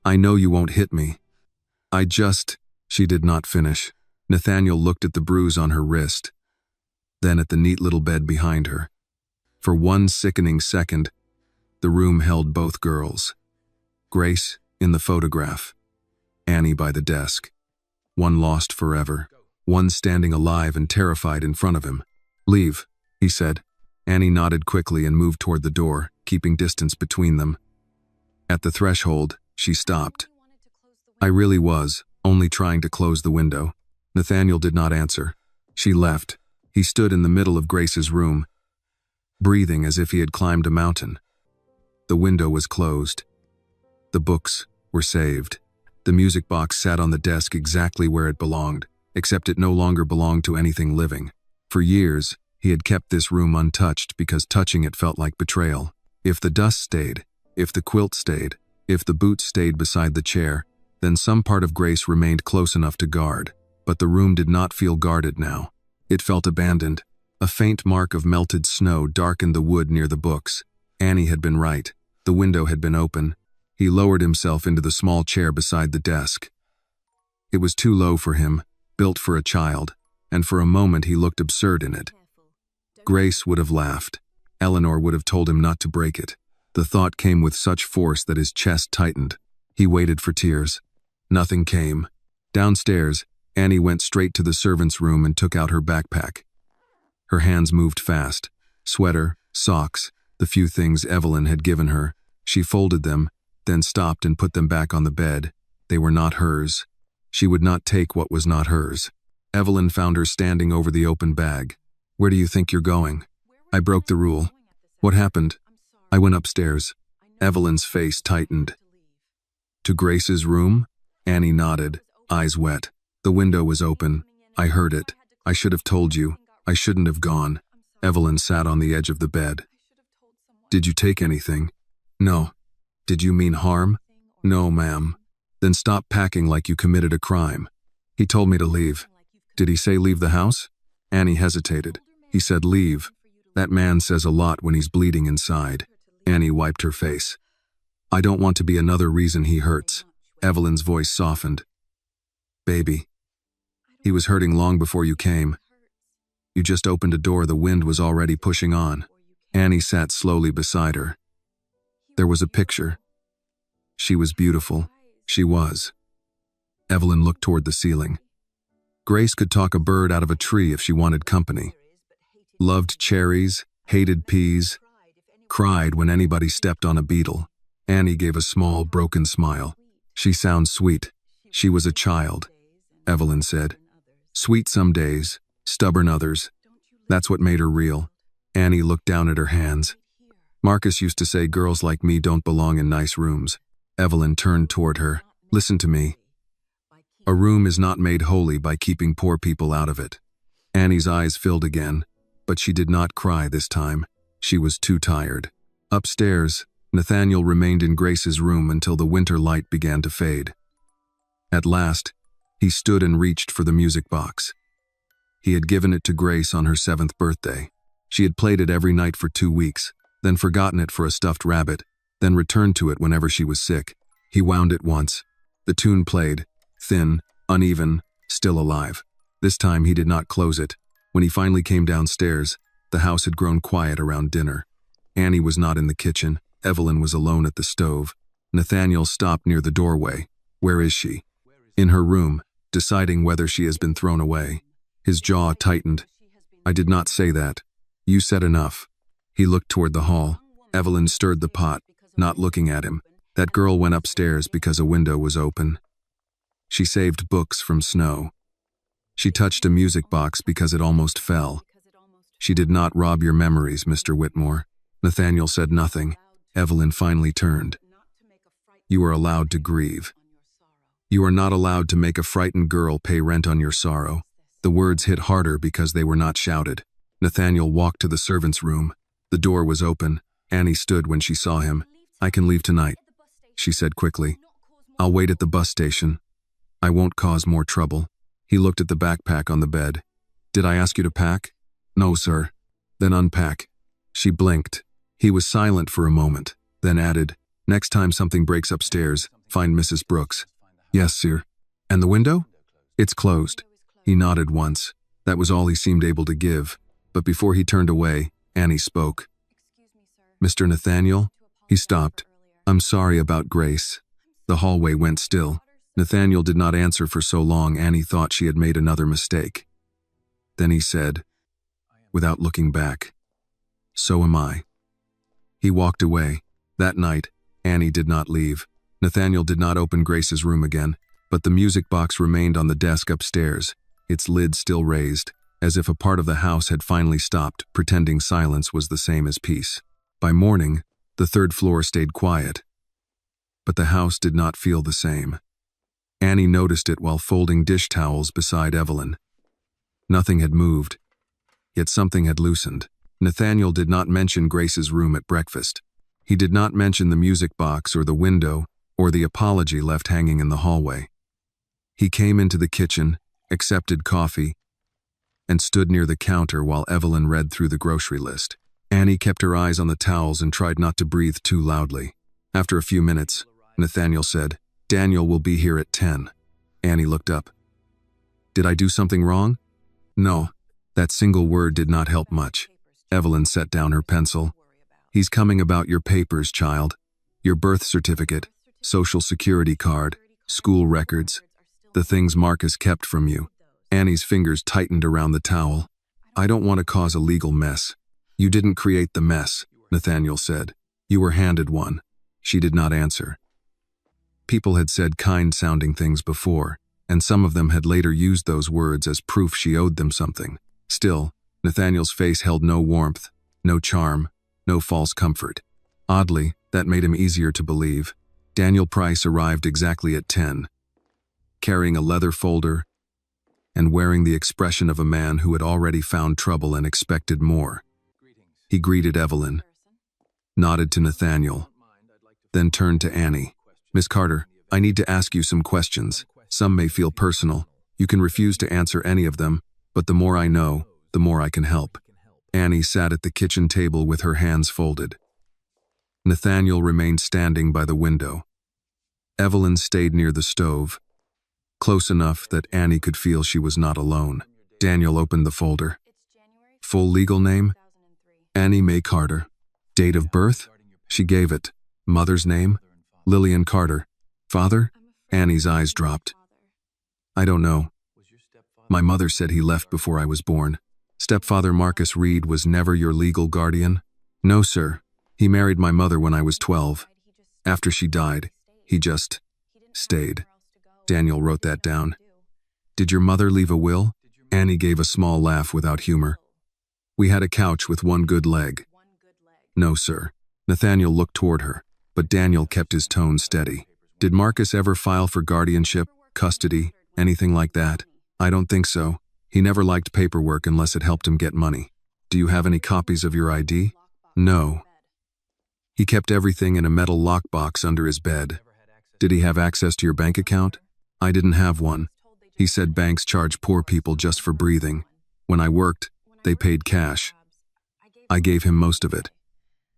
"I know you won't hit me. She did not finish. Nathaniel looked at the bruise on her wrist, then at the neat little bed behind her. For one sickening second, the room held both girls. Grace in the photograph, Annie by the desk. One lost forever, one standing alive and terrified in front of him. "Leave," he said. Annie nodded quickly and moved toward the door, keeping distance between them. At the threshold, she stopped. "I really was only trying to close the window." Nathaniel did not answer. She left. He stood in the middle of Grace's room, breathing as if he had climbed a mountain. The window was closed. The books were saved. The music box sat on the desk exactly where it belonged, except it no longer belonged to anything living. For years, he had kept this room untouched because touching it felt like betrayal. If the dust stayed, if the quilt stayed, if the boots stayed beside the chair, then some part of Grace remained close enough to guard. But the room did not feel guarded now. It felt abandoned. A faint mark of melted snow darkened the wood near the books. Annie had been right. The window had been open. He lowered himself into the small chair beside the desk. It was too low for him, built for a child, and for a moment he looked absurd in it. Grace would have laughed. Eleanor would have told him not to break it. The thought came with such force that his chest tightened. He waited for tears. Nothing came. Downstairs, Annie went straight to the servant's room and took out her backpack. Her hands moved fast. Sweater, socks, the few things Evelyn had given her. She folded them, then stopped and put them back on the bed. They were not hers. She would not take what was not hers. Evelyn found her standing over the open bag. "Where do you think you're going?" "I broke the rule." "What happened?" "I went upstairs." Evelyn's face tightened. "To Grace's room?" Annie nodded, eyes wet. "The window was open. I heard it. I should have told you. I shouldn't have gone." Evelyn sat on the edge of the bed. "Did you take anything?" "No." "Did you mean harm?" "No, ma'am. Then stop packing like you committed a crime. He told me to leave. Did he say leave the house? Annie hesitated. He said leave. That man says a lot when he's bleeding inside. Annie wiped her face. I don't want to be another reason he hurts. Evelyn's voice softened. Baby. He was hurting long before you came. You just opened a door the wind was already pushing on. Annie sat slowly beside her. There was a picture. She was beautiful. She was. Evelyn looked toward the ceiling. Grace could talk a bird out of a tree if she wanted company. Loved cherries, hated peas, cried when anybody stepped on a beetle. Annie gave a small, broken smile. She sounds sweet. She was a child, Evelyn said. Sweet some days, stubborn others. That's what made her real. Annie looked down at her hands. Marcus used to say girls like me don't belong in nice rooms. Evelyn turned toward her. Listen to me. A room is not made holy by keeping poor people out of it. Annie's eyes filled again, but she did not cry this time. She was too tired. Upstairs, Nathaniel remained in Grace's room until the winter light began to fade. At last, he stood and reached for the music box. He had given it to Grace on her 7th birthday. She had played it every night for 2 weeks, then forgotten it for a stuffed rabbit, then returned to it whenever she was sick. He wound it once. The tune played, thin, uneven, still alive. This time he did not close it. When he finally came downstairs, the house had grown quiet around dinner. Annie was not in the kitchen. Evelyn was alone at the stove. Nathaniel stopped near the doorway. Where is she? In her room, deciding whether she has been thrown away. His jaw tightened. I did not say that. You said enough. He looked toward the hall. Evelyn stirred the pot, not looking at him. That girl went upstairs because a window was open. She saved books from snow. She touched a music box because it almost fell. She did not rob your memories, Mr. Whitmore. Nathaniel said nothing. Evelyn finally turned. You are allowed to grieve. You are not allowed to make a frightened girl pay rent on your sorrow. The words hit harder because they were not shouted. Nathaniel walked to the servants' room. The door was open. Annie stood when she saw him. I can leave tonight, she said quickly. I'll wait at the bus station. I won't cause more trouble. He looked at the backpack on the bed. Did I ask you to pack? No, sir. Then unpack. She blinked. He was silent for a moment, then added, next time something breaks upstairs, find Mrs. Brooks. Yes, sir. And the window? It's closed. He nodded once. That was all he seemed able to give. But before he turned away, Annie spoke. Mr. Nathaniel? He stopped. I'm sorry about Grace. The hallway went still. Nathaniel did not answer for so long Annie thought she had made another mistake. Then he said, without looking back, so am I. He walked away. That night, Annie did not leave. Nathaniel did not open Grace's room again, but the music box remained on the desk upstairs, its lid still raised, as if a part of the house had finally stopped, pretending silence was the same as peace. By morning, the 3rd floor stayed quiet. But the house did not feel the same. Annie noticed it while folding dish towels beside Evelyn. Nothing had moved, yet something had loosened. Nathaniel did not mention Grace's room at breakfast. He did not mention the music box or the window or the apology left hanging in the hallway. He came into the kitchen, accepted coffee, and stood near the counter while Evelyn read through the grocery list. Annie kept her eyes on the towels and tried not to breathe too loudly. After a few minutes, Nathaniel said, Daniel will be here at 10. Annie looked up. Did I do something wrong? No. That single word did not help much. Evelyn set down her pencil. He's coming about your papers, child. Your birth certificate, social security card, school records, the things Marcus kept from you. Annie's fingers tightened around the towel. I don't want to cause a legal mess. You didn't create the mess, Nathaniel said. You were handed one. She did not answer. People had said kind-sounding things before, and some of them had later used those words as proof she owed them something. Still, Nathaniel's face held no warmth, no charm, no false comfort. Oddly, that made him easier to believe. Daniel Price arrived exactly at 10, carrying a leather folder and wearing the expression of a man who had already found trouble and expected more. He greeted Evelyn, nodded to Nathaniel, then turned to Annie. Miss Carter, I need to ask you some questions. Some may feel personal. You can refuse to answer any of them, but the more I know, the more I can help. Annie sat at the kitchen table with her hands folded. Nathaniel remained standing by the window. Evelyn stayed near the stove, close enough that Annie could feel she was not alone. Daniel opened the folder. Full legal name? Annie Mae Carter. Date of birth? She gave it. Mother's name? Lillian Carter. Father? Annie's eyes dropped. I don't know. My mother said he left before I was born. Stepfather Marcus Reed was never your legal guardian? No, sir. He married my mother when I was 12. After she died, he just stayed. Daniel wrote that down. Did your mother leave a will? Annie gave a small laugh without humor. We had a couch with one good leg. No, sir. Nathaniel looked toward her, but Daniel kept his tone steady. Did Marcus ever file for guardianship, custody, anything like that? I don't think so. He never liked paperwork unless it helped him get money. Do you have any copies of your ID? No. He kept everything in a metal lockbox under his bed. Did he have access to your bank account? I didn't have one. He said banks charge poor people just for breathing. When I worked, they paid cash. I gave him most of it.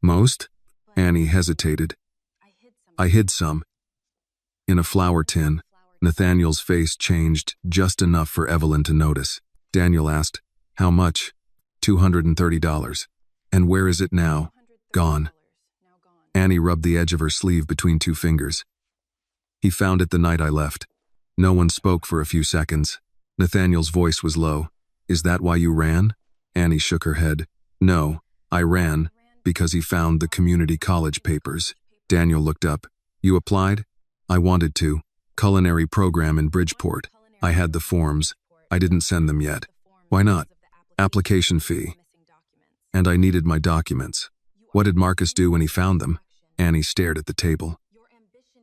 Most? Annie hesitated. I hid some. In a flour tin. Nathaniel's face changed just enough for Evelyn to notice. Daniel asked, how much? $230. And where is it now? Gone. Annie rubbed the edge of her sleeve between two fingers. He found it the night I left. No one spoke for a few seconds. Nathaniel's voice was low. Is that why you ran? Annie shook her head. No, I ran because he found the community college papers. Daniel looked up. You applied? I wanted to. Culinary program in Bridgeport. I had the forms. I didn't send them yet. Why not? Application fee. And I needed my documents. What did Marcus do when he found them? Annie stared at the table.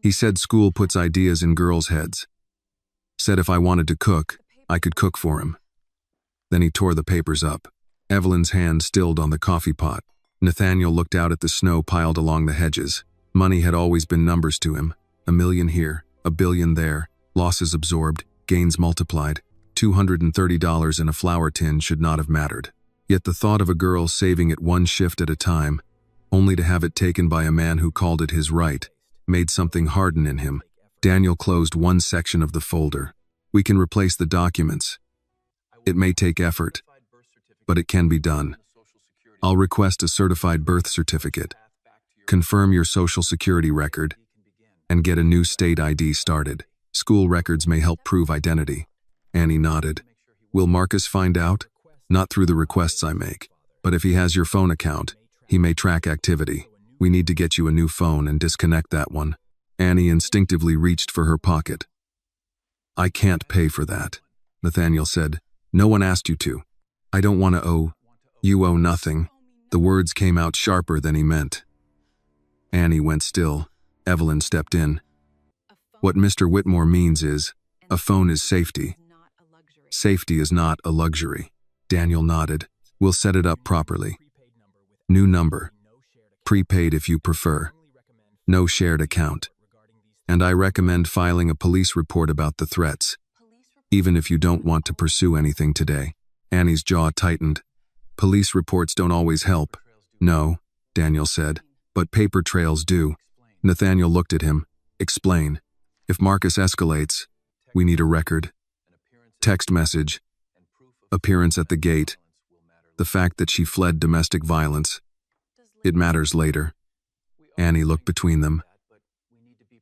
He said school puts ideas in girls' heads. Said if I wanted to cook, I could cook for him. Then he tore the papers up. Evelyn's hand stilled on the coffee pot. Nathaniel looked out at the snow piled along the hedges. Money had always been numbers to him. $1 million here, $1 billion there, losses absorbed, gains multiplied. $230 in a flour tin should not have mattered. Yet the thought of a girl saving it one shift at a time, only to have it taken by a man who called it his right, made something harden in him. Daniel closed one section of the folder. We can replace the documents. It may take effort, but it can be done. I'll request a certified birth certificate, confirm your social security record, and get a new state ID started. School records may help prove identity. Annie nodded. Will Marcus find out? Not through the requests I make, but if he has your phone account, he may track activity. We need to get you a new phone and disconnect that one. Annie instinctively reached for her pocket. I can't pay for that, Nathaniel said. No one asked you to. I don't want to owe. You owe nothing. The words came out sharper than he meant. Annie went still. Evelyn stepped in. What Mr. Whitmore means is, a phone is safety. Safety is not a luxury. Daniel nodded. We'll set it up properly. New number. Prepaid if you prefer. No shared account. And I recommend filing a police report about the threats, even if you don't want to pursue anything today. Annie's jaw tightened. Police reports don't always help. No, Daniel said, but paper trails do. Nathaniel looked at him. Explain. If Marcus escalates, we need a record. Text message. Appearance at the gate. The fact that she fled domestic violence. It matters later. Annie looked between them.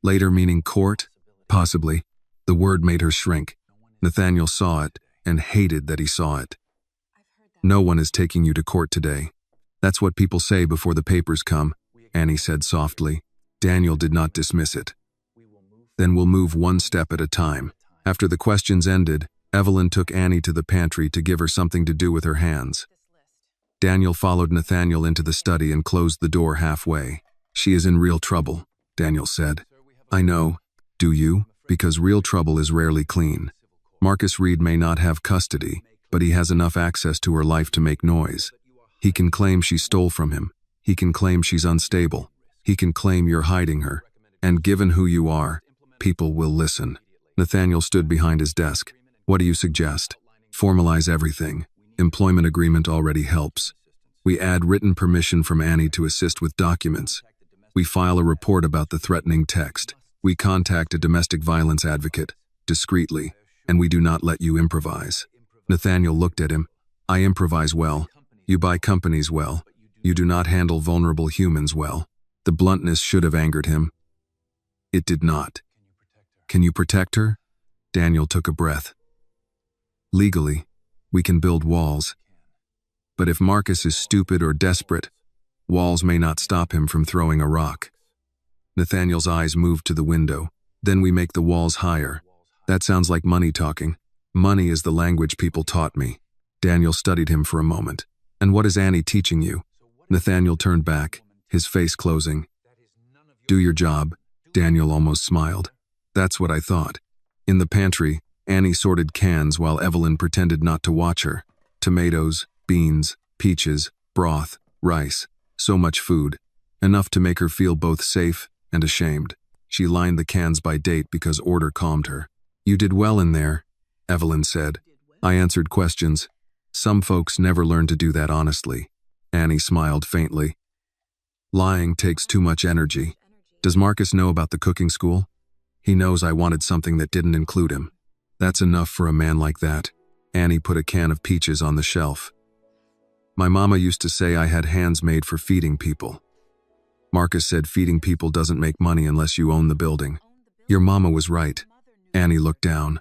Later meaning court? Possibly. The word made her shrink. Nathaniel saw it and hated that he saw it. No one is taking you to court today. That's what people say before the papers come, Annie said softly. Daniel did not dismiss it. Then we'll move one step at a time. After the questions ended, Evelyn took Annie to the pantry to give her something to do with her hands. Daniel followed Nathaniel into the study and closed the door halfway. She is in real trouble, Daniel said. I know. Do you? Because real trouble is rarely clean. Marcus Reed may not have custody, but he has enough access to her life to make noise. He can claim she stole from him. He can claim she's unstable. He can claim you're hiding her. And given who you are, People will listen. Nathaniel stood behind his desk. What do you suggest? Formalize everything. Employment agreement already helps. We add written permission from Annie to assist with documents. We file a report about the threatening text. We contact a domestic violence advocate, discreetly, and we do not let you improvise. Nathaniel looked at him. I improvise well. You buy companies well. You do not handle vulnerable humans well. The bluntness should have angered him. It did not. Can you protect her? Daniel took a breath. Legally, we can build walls. But if Marcus is stupid or desperate, walls may not stop him from throwing a rock. Nathaniel's eyes moved to the window. Then we make the walls higher. That sounds like money talking. Money is the language people taught me. Daniel studied him for a moment. And what is Annie teaching you? Nathaniel turned back, his face closing. Do your job. Daniel almost smiled. That's what I thought. In the pantry, Annie sorted cans while Evelyn pretended not to watch her. Tomatoes, beans, peaches, broth, rice. So much food. Enough to make her feel both safe and ashamed. She lined the cans by date because order calmed her. You did well in there, Evelyn said. I answered questions. Some folks never learn to do that honestly. Annie smiled faintly. Lying takes too much energy. Does Marcus know about the cooking school? He knows I wanted something that didn't include him. That's enough for a man like that. Annie put a can of peaches on the shelf. My mama used to say I had hands made for feeding people. Marcus said feeding people doesn't make money unless you own the building. Your mama was right. Annie looked down.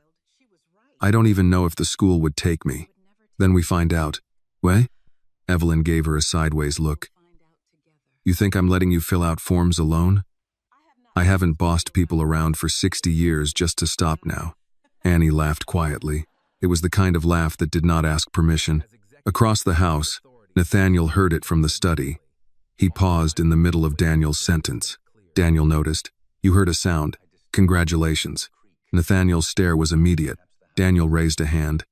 I don't even know if the school would take me. Then we find out. Way? Evelyn gave her a sideways look. You think I'm letting you fill out forms alone? I haven't bossed people around for 60 years just to stop now. Annie laughed quietly. It was the kind of laugh that did not ask permission. Across the house, Nathaniel heard it from the study. He paused in the middle of Daniel's sentence. Daniel noticed. You heard a sound. Congratulations. Nathaniel's stare was immediate. Daniel raised a hand.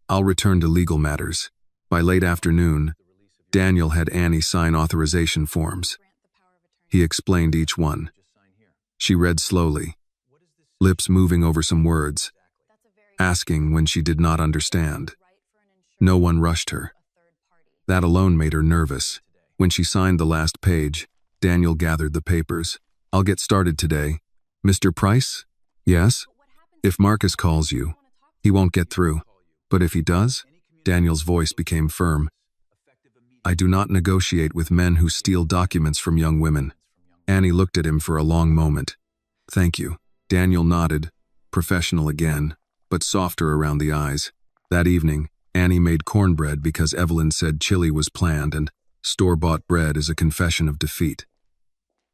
I'll return to legal matters. By late afternoon, Daniel had Annie sign authorization forms. He explained each one. She read slowly, lips moving over some words, asking when she did not understand. No one rushed her. That alone made her nervous. When she signed the last page, Daniel gathered the papers. I'll get started today. Mr. Price? Yes? If Marcus calls you, he won't get through. But if he does? Daniel's voice became firm. I do not negotiate with men who steal documents from young women. Annie looked at him for a long moment. Thank you. Daniel nodded, professional again, but softer around the eyes. That evening, Annie made cornbread because Evelyn said chili was planned and store-bought bread is a confession of defeat.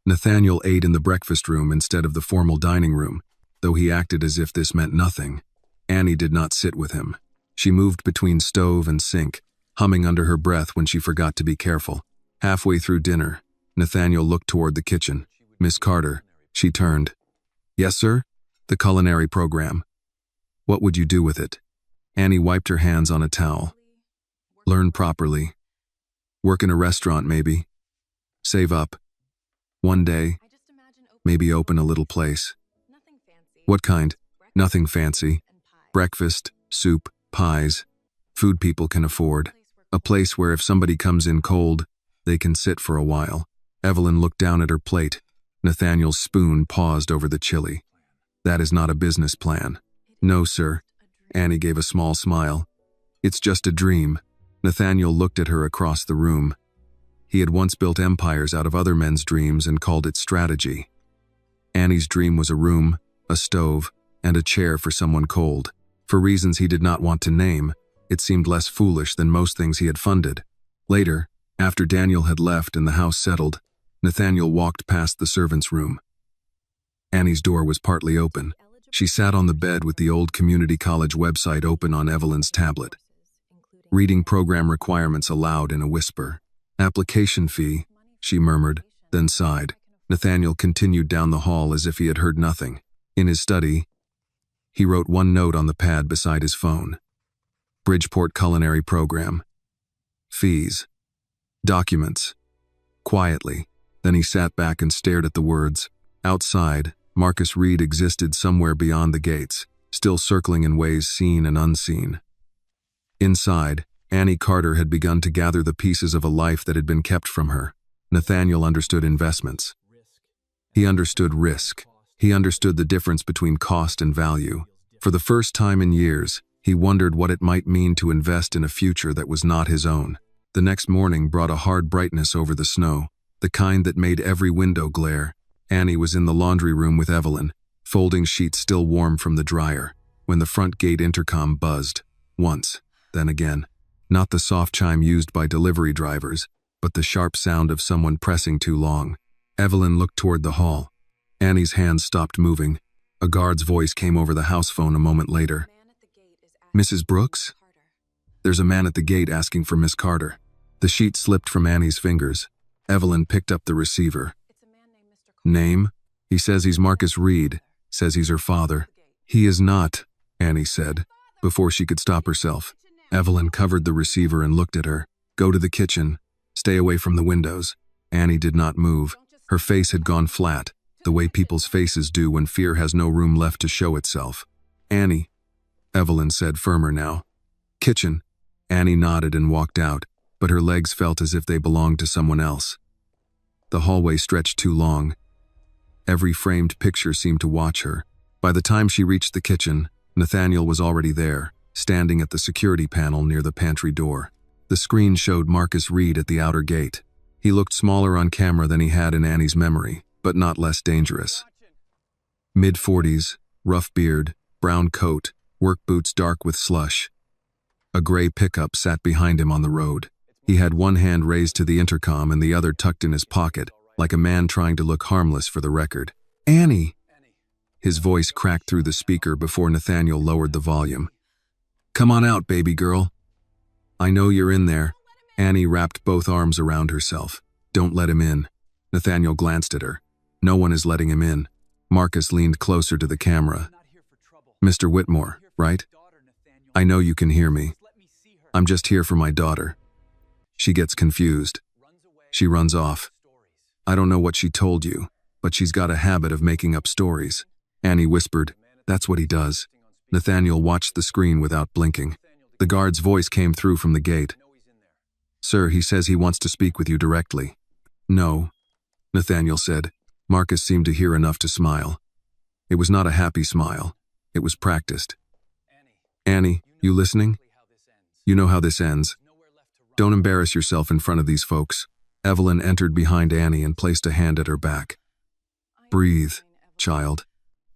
Nathaniel ate in the breakfast room instead of the formal dining room, though he acted as if this meant nothing. Annie did not sit with him. She moved between stove and sink, humming under her breath when she forgot to be careful. Halfway through dinner, Nathaniel looked toward the kitchen. Miss Carter. She turned. Yes, sir? The culinary program. What would you do with it? Annie wiped her hands on a towel. Learn properly. Work in a restaurant, maybe. Save up. One day, maybe open a little place. What kind? Nothing fancy. Breakfast, soup, pies. Food people can afford. A place where if somebody comes in cold, they can sit for a while. Evelyn looked down at her plate. Nathaniel's spoon paused over the chili. That is not a business plan. No, sir. Annie gave a small smile. It's just a dream. Nathaniel looked at her across the room. He had once built empires out of other men's dreams and called it strategy. Annie's dream was a room, a stove, and a chair for someone cold. For reasons he did not want to name, it seemed less foolish than most things he had funded. Later, after Daniel had left and the house settled, Nathaniel walked past the servants' room. Annie's door was partly open. She sat on the bed with the old community college website open on Evelyn's tablet, reading program requirements aloud in a whisper. Application fee, she murmured, then sighed. Nathaniel continued down the hall as if he had heard nothing. In his study, he wrote one note on the pad beside his phone. Bridgeport Culinary Program. Fees. Documents. Quietly, then he sat back and stared at the words. Outside, Marcus Reed existed somewhere beyond the gates, still circling in ways seen and unseen. Inside, Annie Carter had begun to gather the pieces of a life that had been kept from her. Nathaniel understood investments. He understood risk. He understood the difference between cost and value. For the first time in years, he wondered what it might mean to invest in a future that was not his own. The next morning brought a hard brightness over the snow, the kind that made every window glare. Annie was in the laundry room with Evelyn, folding sheets still warm from the dryer, when the front gate intercom buzzed. Once, then again. Not the soft chime used by delivery drivers, but the sharp sound of someone pressing too long. Evelyn looked toward the hall. Annie's hands stopped moving. A guard's voice came over the house phone a moment later. "Mrs. Brooks? There's a man at the gate asking for Miss Carter." The sheet slipped from Annie's fingers. Evelyn picked up the receiver. "Name? He says he's Marcus Reed, says he's her father." "He is not," Annie said, before she could stop herself. Evelyn covered the receiver and looked at her. "Go to the kitchen. Stay away from the windows." Annie did not move. Her face had gone flat, the way people's faces do when fear has no room left to show itself. "Annie," Evelyn said, firmer now. "Kitchen." Annie nodded and walked out, but her legs felt as if they belonged to someone else. The hallway stretched too long. Every framed picture seemed to watch her. By the time she reached the kitchen, Nathaniel was already there, standing at the security panel near the pantry door. The screen showed Marcus Reed at the outer gate. He looked smaller on camera than he had in Annie's memory, but not less dangerous. Mid-40s, rough beard, brown coat, work boots dark with slush. A gray pickup sat behind him on the road. He had one hand raised to the intercom and the other tucked in his pocket, like a man trying to look harmless for the record. "Annie!" His voice cracked through the speaker before Nathaniel lowered the volume. "Come on out, baby girl. I know you're in there." Annie wrapped both arms around herself. "Don't let him in." Nathaniel glanced at her. "No one is letting him in." Marcus leaned closer to the camera. "Mr. Whitmore, right? I know you can hear me. I'm just here for my daughter." She gets confused. She runs off. "I don't know what she told you, but she's got a habit of making up stories." Annie whispered, "That's what he does." Nathaniel watched the screen without blinking. The guard's voice came through from the gate. "Sir, he says he wants to speak with you directly." "No," Nathaniel said. Marcus seemed to hear enough to smile. It was not a happy smile. It was practiced. "Annie, you listening? You know how this ends. Don't embarrass yourself in front of these folks." Evelyn entered behind Annie and placed a hand at her back. "Breathe, child."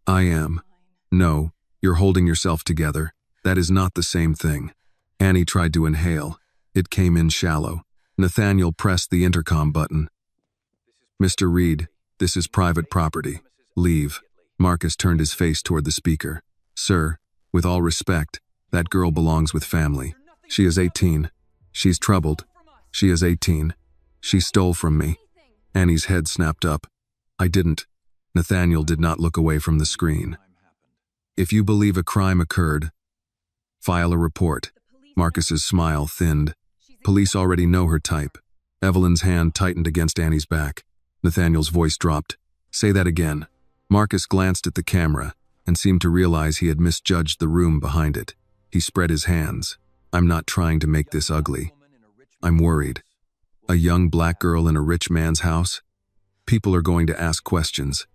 "I am." "No, you're holding yourself together. That is not the same thing." Annie tried to inhale. It came in shallow. Nathaniel pressed the intercom button. "Mr. Reed, this is private property. Leave." Marcus turned his face toward the speaker. "Sir, with all respect, that girl belongs with family. She is 18. She's troubled. She is 18. She stole from me." Annie's head snapped up. "I didn't." Nathaniel did not look away from the screen. "If you believe a crime occurred, file a report." Marcus's smile thinned. "Police already know her type." Evelyn's hand tightened against Annie's back. Nathaniel's voice dropped. "Say that again." Marcus glanced at the camera and seemed to realize he had misjudged the room behind it. He spread his hands. "I'm not trying to make this ugly. I'm worried. A young black girl in a rich man's house? People are going to ask questions.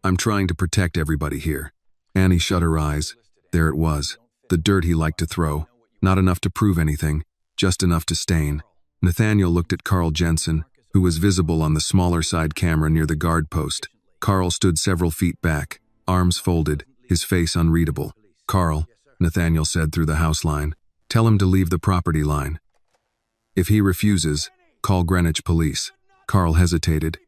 I'm trying to protect everybody here." Annie shut her eyes. There it was. The dirt he liked to throw. Not enough to prove anything, just enough to stain. Nathaniel looked at Carl Jensen, who was visible on the smaller side camera near the guard post. Carl stood several feet back, arms folded, his face unreadable. "Carl," Nathaniel said through the house line, "tell him to leave the property line. If he refuses, call Greenwich Police." Carl hesitated.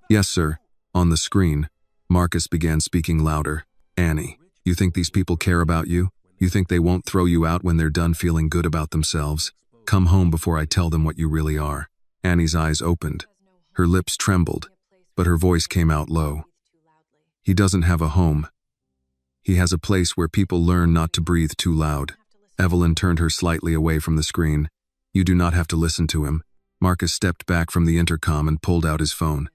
"Yes, sir." On the screen, Marcus began speaking louder. "Annie, you think these people care about you? You think they won't throw you out when they're done feeling good about themselves? Come home before I tell them what you really are." Annie's eyes opened. Her lips trembled, but her voice came out low. "He doesn't have a home. He has a place where people learn not to breathe too loud." Evelyn turned her slightly away from the screen. "You do not have to listen to him." Marcus stepped back from the intercom and pulled out his phone.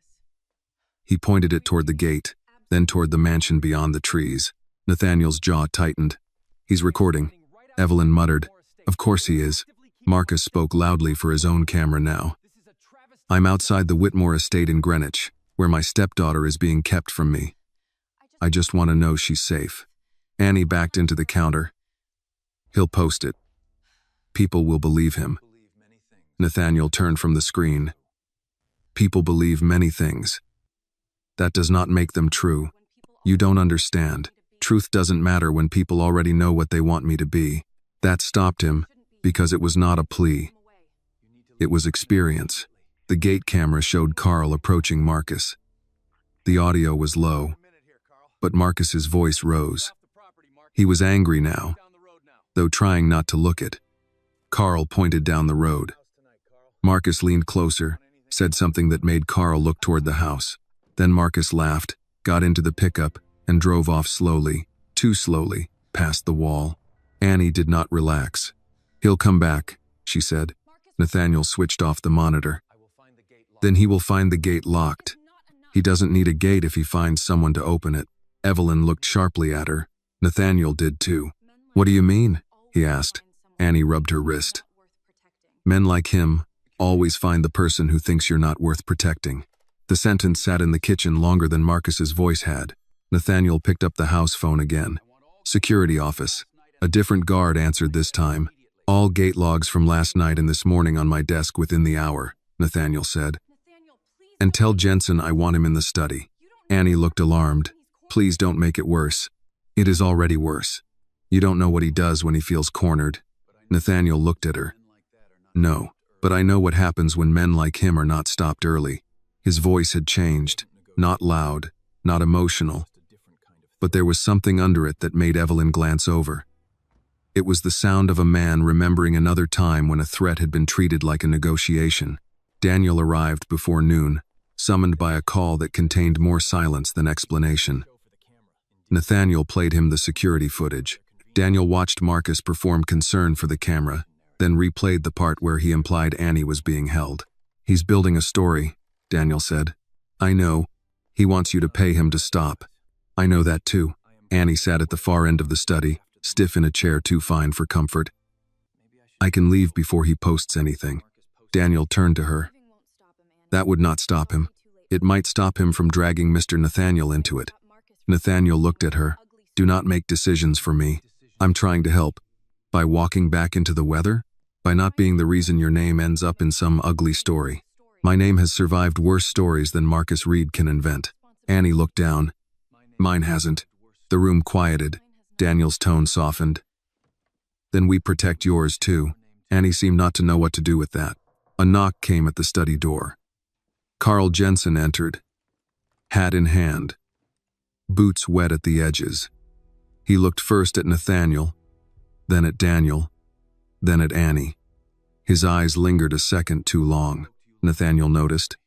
He pointed it toward the gate. then toward the mansion beyond the trees. Nathaniel's jaw tightened. "He's recording," Evelyn muttered. "Of course he is." Marcus spoke loudly for his own camera now. "I'm outside the Whitmore estate in Greenwich, where my stepdaughter is being kept from me. I just want to know she's safe." Annie backed into the counter. "He'll post it. People will believe him." Nathaniel turned from the screen. "People believe many things. That does not make them true. You don't understand. Truth doesn't matter when people already know what they want me to be." That stopped him, because it was not a plea. It was experience. The gate camera showed Carl approaching Marcus. The audio was low, but Marcus's voice rose. He was angry now, though trying not to look it. Carl pointed down the road. Marcus leaned closer, said something that made Carl look toward the house. Then Marcus laughed, got into the pickup, and drove off slowly, too slowly, past the wall. Annie did not relax. "He'll come back," she said. Nathaniel switched off the monitor. "Then he will find the gate locked. He doesn't need a gate if he finds someone to open it." Evelyn looked sharply at her. Nathaniel did too. "What do you mean?" he asked. Annie rubbed her wrist. "Men like him always find the person who thinks you're not worth protecting." The sentence sat in the kitchen longer than Marcus's voice had. Nathaniel picked up the house phone again. "Security office." A different guard answered this time. "All gate logs from last night and this morning on my desk within the hour," Nathaniel said. "And tell Jensen I want him in the study." Annie looked alarmed. "Please don't make it worse. It is already worse. You don't know what he does when he feels cornered." Nathaniel looked at her. "No, but I know what happens when men like him are not stopped early." His voice had changed, not loud, not emotional, but there was something under it that made Evelyn glance over. It was the sound of a man remembering another time when a threat had been treated like a negotiation. Daniel arrived before noon, summoned by a call that contained more silence than explanation. Nathaniel played him the security footage. Daniel watched Marcus perform concern for the camera, then replayed the part where he implied Annie was being held. "He's building a story," Daniel said. "I know. He wants you to pay him to stop." "I know that too." Annie sat at the far end of the study, stiff in a chair too fine for comfort. "I can leave before he posts anything." Daniel turned to her. "That would not stop him. It might stop him from dragging Mr. Nathaniel into it." Nathaniel looked at her. "Do not make decisions for me. I'm trying to help. By walking back into the weather? By not being the reason your name ends up in some ugly story. My name has survived worse stories than Marcus Reed can invent." Annie looked down. "Mine hasn't." The room quieted. Daniel's tone softened. "Then we protect yours too." Annie seemed not to know what to do with that. A knock came at the study door. Carl Jensen entered, hat in hand, boots wet at the edges. He looked first at Nathaniel, then at Daniel, then at Annie. His eyes lingered a second too long, Nathaniel noticed.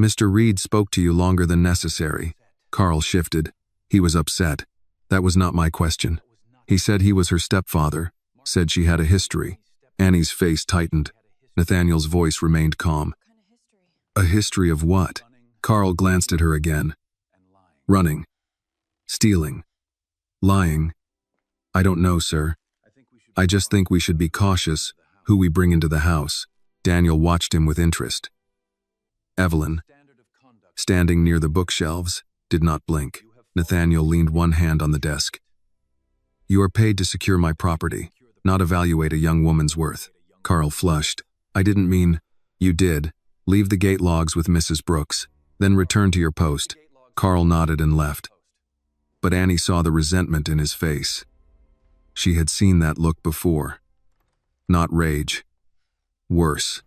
"Mr. Reed spoke to you longer than necessary." Carl shifted. He was upset. "That was not my question. He said he was her stepfather, said she had a history." Annie's face tightened. Nathaniel's voice remained calm. "A history of what?" Carl glanced at her again. "Running. Stealing. Lying. I don't know, sir. I just think we should be cautious who we bring into the house." Daniel watched him with interest. Evelyn, standing near the bookshelves, did not blink. Nathaniel leaned one hand on the desk. "You are paid to secure my property, not evaluate a young woman's worth." Carl flushed. "I didn't mean—" "You did. Leave the gate logs with Mrs. Brooks, then return to your post." Carl nodded and left. But Annie saw the resentment in his face. She had seen that look before. Not rage. Worse.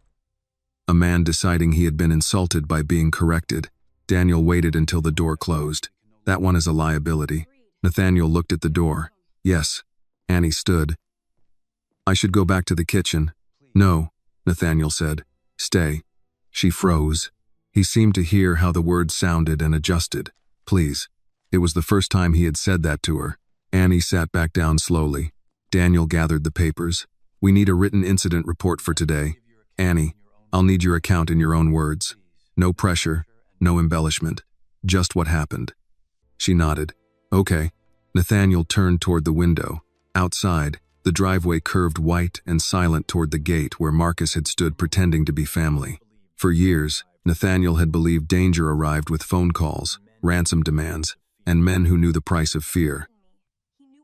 A man deciding he had been insulted by being corrected. Daniel waited until the door closed. "That one is a liability." Nathaniel looked at the door. "Yes." Annie stood. "I should go back to the kitchen." "No," Nathaniel said. "Stay." She froze. He seemed to hear how the words sounded and adjusted. "Please." It was the first time he had said that to her. Annie sat back down slowly. Daniel gathered the papers. "We need a written incident report for today. Annie, I'll need your account in your own words. No pressure, no embellishment. Just what happened." She nodded. Okay. Nathaniel turned toward the window. Outside, the driveway curved white and silent toward the gate where Marcus had stood pretending to be family. For years, Nathaniel had believed danger arrived with phone calls, ransom demands, and men who knew the price of fear.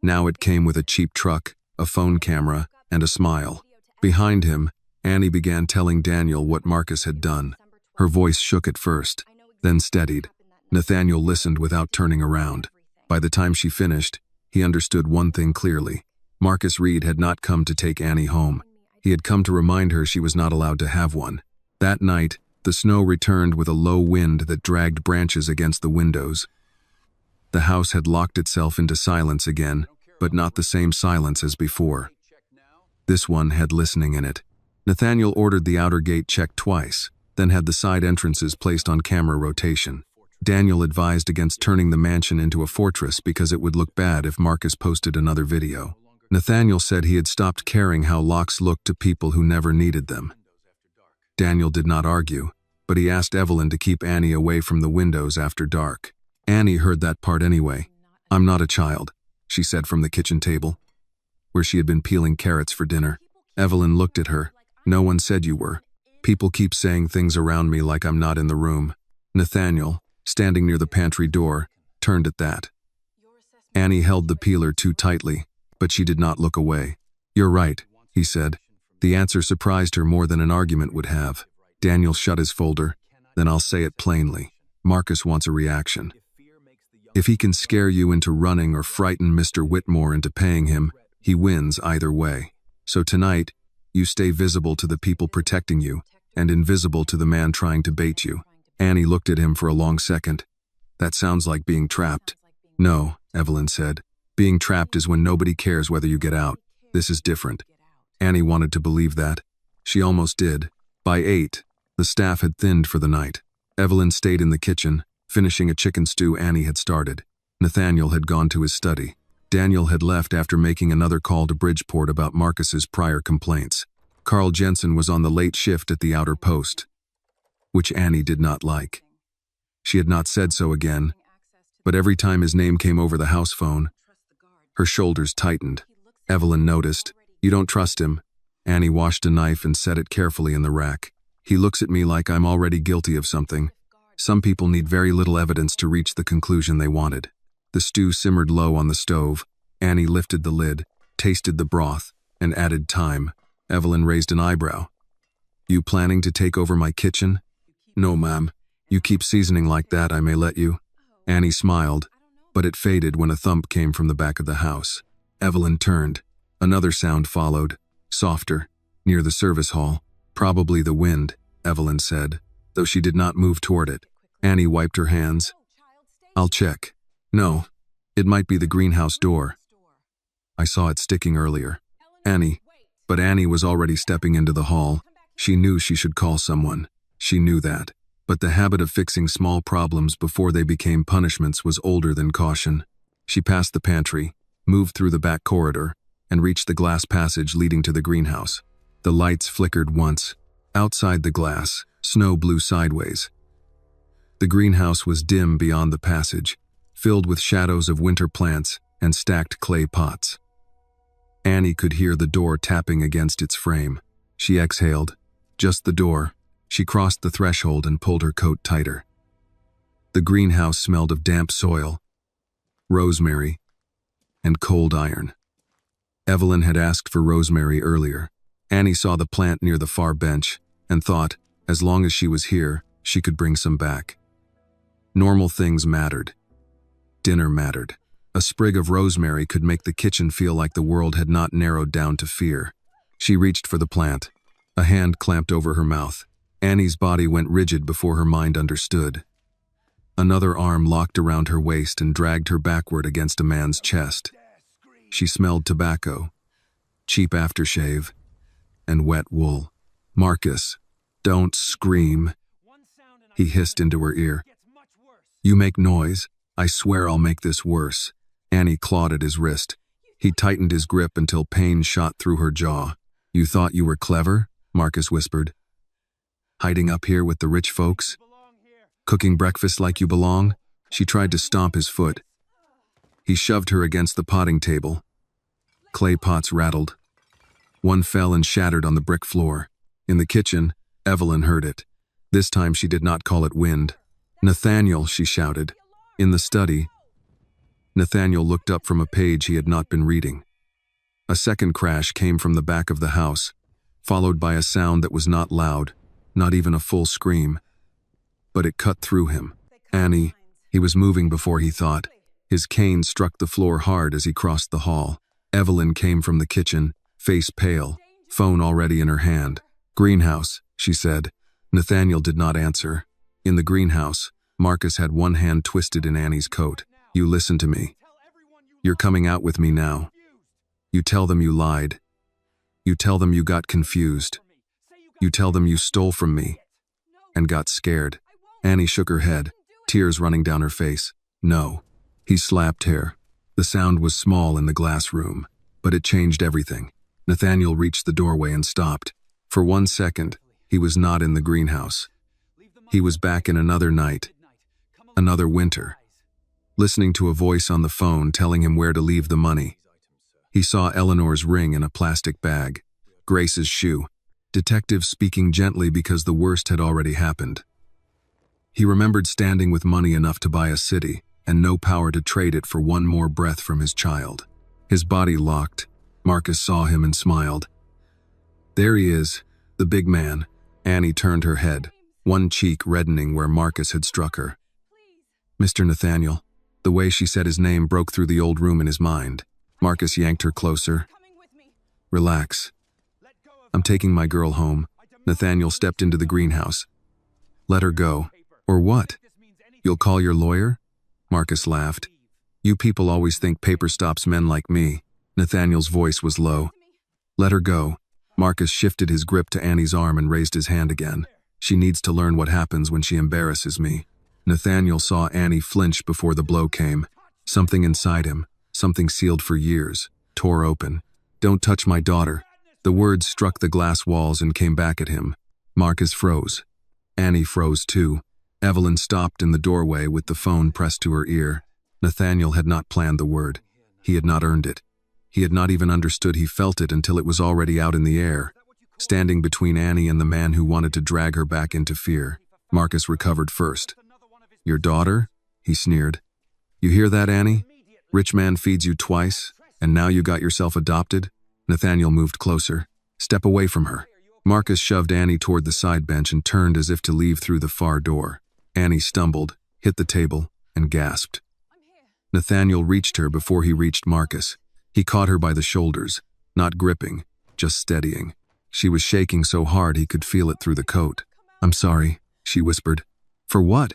Now it came with a cheap truck, a phone camera, and a smile. Behind him, Annie began telling Daniel what Marcus had done. Her voice shook at first, then steadied. Nathaniel listened without turning around. By the time she finished, he understood one thing clearly. Marcus Reed had not come to take Annie home. He had come to remind her she was not allowed to have one. That night, the snow returned with a low wind that dragged branches against the windows. The house had locked itself into silence again, but not the same silence as before. This one had listening in it. Nathaniel ordered the outer gate checked twice, then had the side entrances placed on camera rotation. Daniel advised against turning the mansion into a fortress because it would look bad if Marcus posted another video. Nathaniel said he had stopped caring how locks looked to people who never needed them. Daniel did not argue, but he asked Evelyn to keep Annie away from the windows after dark. Annie heard that part anyway. "I'm not a child," she said from the kitchen table, where she had been peeling carrots for dinner. Evelyn looked at her. "No one said you were. People keep saying things around me like I'm not in the room." Nathaniel, standing near the pantry door, turned at that. Annie held the peeler too tightly, but she did not look away. "You're right," he said. The answer surprised her more than an argument would have. Daniel shut his folder. "Then I'll say it plainly. Marcus wants a reaction. If he can scare you into running or frighten Mr. Whitmore into paying him, he wins either way. So tonight, you stay visible to the people protecting you, and invisible to the man trying to bait you." Annie looked at him for a long second. "That sounds like being trapped." "No," Evelyn said. "Being trapped is when nobody cares whether you get out. This is different." Annie wanted to believe that. She almost did. By 8, the staff had thinned for the night. Evelyn stayed in the kitchen, finishing a chicken stew Annie had started. Nathaniel had gone to his study. Daniel had left after making another call to Bridgeport about Marcus's prior complaints. Carl Jensen was on the late shift at the outer post, which Annie did not like. She had not said so again, but every time his name came over the house phone, her shoulders tightened. Evelyn noticed. "You don't trust him." Annie washed a knife and set it carefully in the rack. "He looks at me like I'm already guilty of something." Some people need very little evidence to reach the conclusion they wanted. The stew simmered low on the stove. Annie lifted the lid, tasted the broth, and added thyme. Evelyn raised an eyebrow. "You planning to take over my kitchen?" "No, ma'am. You keep seasoning like that, I may let you." Annie smiled, but it faded when a thump came from the back of the house. Evelyn turned. Another sound followed, softer, near the service hall. "Probably the wind," Evelyn said, though she did not move toward it. Annie wiped her hands. "I'll check." "No, it might be the greenhouse door. I saw it sticking earlier." "Annie." But Annie was already stepping into the hall. She knew she should call someone. She knew that. But the habit of fixing small problems before they became punishments was older than caution. She passed the pantry, moved through the back corridor, and reached the glass passage leading to the greenhouse. The lights flickered once. Outside the glass, snow blew sideways. The greenhouse was dim beyond the passage, filled with shadows of winter plants and stacked clay pots. Annie could hear the door tapping against its frame. She exhaled. Just the door. She crossed the threshold and pulled her coat tighter. The greenhouse smelled of damp soil, rosemary, and cold iron. Evelyn had asked for rosemary earlier. Annie saw the plant near the far bench and thought, as long as she was here, she could bring some back. Normal things mattered. Dinner mattered. A sprig of rosemary could make the kitchen feel like the world had not narrowed down to fear. She reached for the plant. A hand clamped over her mouth. Annie's body went rigid before her mind understood. Another arm locked around her waist and dragged her backward against a man's chest. She smelled tobacco, cheap aftershave, and wet wool. "Marcus, don't scream," he hissed into her ear. "You make noise. I swear I'll make this worse." Annie clawed at his wrist. He tightened his grip until pain shot through her jaw. "You thought you were clever?" Marcus whispered. "Hiding up here with the rich folks? Cooking breakfast like you belong?" She tried to stomp his foot. He shoved her against the potting table. Clay pots rattled. One fell and shattered on the brick floor. In the kitchen, Evelyn heard it. This time she did not call it wind. "Nathaniel," she shouted. In the study, Nathaniel looked up from a page he had not been reading. A second crash came from the back of the house, followed by a sound that was not loud, not even a full scream. But it cut through him. Annie, he was moving before he thought. His cane struck the floor hard as he crossed the hall. Evelyn came from the kitchen, face pale, phone already in her hand. "Greenhouse," she said. Nathaniel did not answer. In the greenhouse, Marcus had one hand twisted in Annie's coat. "You listen to me. You're coming out with me now. You tell them you lied. You tell them you got confused. You tell them you stole from me and got scared." Annie shook her head, tears running down her face. "No." He slapped her. The sound was small in the glass room, but it changed everything. Nathaniel reached the doorway and stopped. For 1 second, he was not in the greenhouse. He was back in another night, another winter, listening to a voice on the phone telling him where to leave the money. He saw Eleanor's ring in a plastic bag, Grace's shoe, detectives speaking gently because the worst had already happened. He remembered standing with money enough to buy a city and no power to trade it for one more breath from his child. His body locked. Marcus saw him and smiled. "There he is, the big man." Annie turned her head, one cheek reddening where Marcus had struck her. "Mr. Nathaniel." The way she said his name broke through the old room in his mind. Marcus yanked her closer. "Relax. I'm taking my girl home." Nathaniel stepped into the greenhouse. "Let her go." "Or what? You'll call your lawyer?" Marcus laughed. "You people always think paper stops men like me." Nathaniel's voice was low. "Let her go." Marcus shifted his grip to Annie's arm and raised his hand again. "She needs to learn what happens when she embarrasses me." Nathaniel saw Annie flinch before the blow came. Something inside him, something sealed for years, tore open. "Don't touch my daughter." The words struck the glass walls and came back at him. Marcus froze. Annie froze too. Evelyn stopped in the doorway with the phone pressed to her ear. Nathaniel had not planned the word. He had not earned it. He had not even understood he felt it until it was already out in the air, standing between Annie and the man who wanted to drag her back into fear. Marcus recovered first. "Your daughter?" he sneered. "You hear that, Annie? Rich man feeds you twice, and now you got yourself adopted?" Nathaniel moved closer. "Step away from her." Marcus shoved Annie toward the side bench and turned as if to leave through the far door. Annie stumbled, hit the table, and gasped. Nathaniel reached her before he reached Marcus. He caught her by the shoulders, not gripping, just steadying. She was shaking so hard he could feel it through the coat. "I'm sorry," she whispered. "For what?"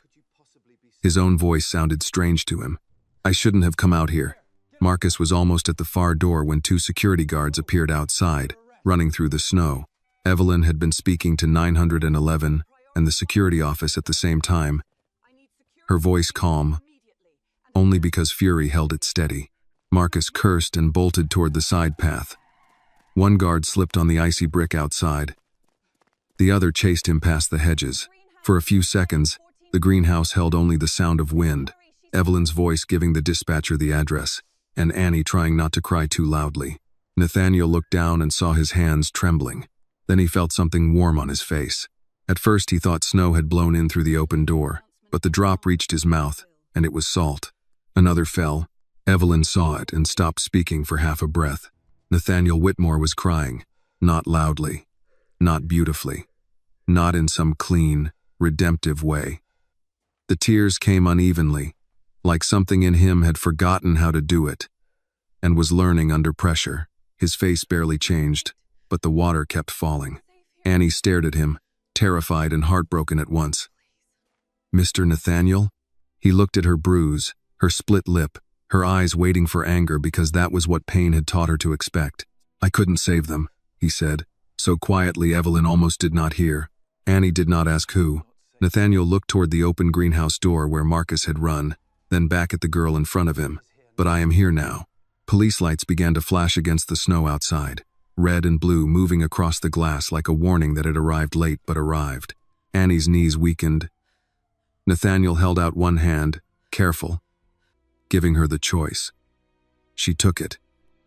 His own voice sounded strange to him. "I shouldn't have come out here." Marcus was almost at the far door when 2 security guards appeared outside, running through the snow. Evelyn had been speaking to 911 and the security office at the same time, her voice calm, only because fury held it steady. Marcus cursed and bolted toward the side path. One guard slipped on the icy brick outside. The other chased him past the hedges. For a few seconds, the greenhouse held only the sound of wind, Evelyn's voice giving the dispatcher the address, and Annie trying not to cry too loudly. Nathaniel looked down and saw his hands trembling. Then he felt something warm on his face. At first he thought snow had blown in through the open door, but the drop reached his mouth, and it was salt. Another fell. Evelyn saw it and stopped speaking for half a breath. Nathaniel Whitmore was crying, not loudly, not beautifully, not in some clean, redemptive way. The tears came unevenly, like something in him had forgotten how to do it, and was learning under pressure. His face barely changed, but the water kept falling. Annie stared at him, terrified and heartbroken at once. "Mr. Nathaniel?" He looked at her bruise, her split lip, her eyes waiting for anger because that was what pain had taught her to expect. "I couldn't save them," he said, so quietly Evelyn almost did not hear. Annie did not ask who. Nathaniel looked toward the open greenhouse door where Marcus had run, then back at the girl in front of him. "But I am here now." Police lights began to flash against the snow outside, red and blue moving across the glass like a warning that had arrived late but arrived. Annie's knees weakened. Nathaniel held out one hand, careful, giving her the choice. She took it.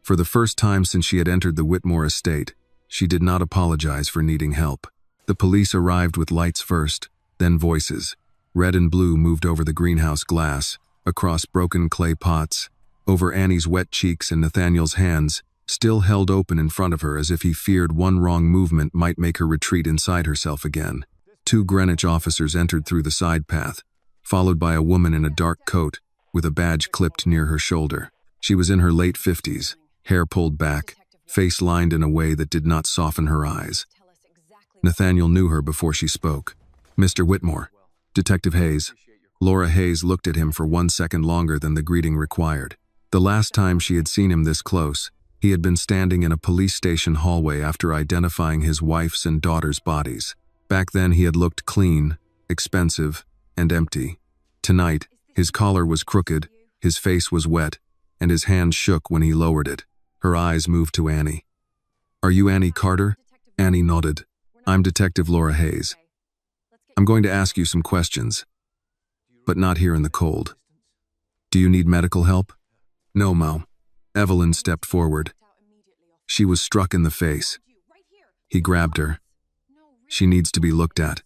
For the first time since she had entered the Whitmore estate, she did not apologize for needing help. The police arrived with lights first, then voices. Red and blue moved over the greenhouse glass, across broken clay pots, over Annie's wet cheeks and Nathaniel's hands, still held open in front of her as if he feared one wrong movement might make her retreat inside herself again. 2 Greenwich officers entered through the side path, followed by a woman in a dark coat, with a badge clipped near her shoulder. She was in her late 50s, hair pulled back, face lined in a way that did not soften her eyes. Nathaniel knew her before she spoke. "Mr. Whitmore, Detective Hayes." Laura Hayes looked at him for 1 second longer than the greeting required. The last time she had seen him this close, he had been standing in a police station hallway after identifying his wife's and daughter's bodies. Back then he had looked clean, expensive, and empty. Tonight, his collar was crooked, his face was wet, and his hand shook when he lowered it. Her eyes moved to Annie. "Are you Annie Carter?" Annie nodded. "I'm Detective Laura Hayes. I'm going to ask you some questions, but not here in the cold. Do you need medical help?" "No, Mo." Evelyn stepped forward. She was struck in the face. He grabbed her. "She needs to be looked at."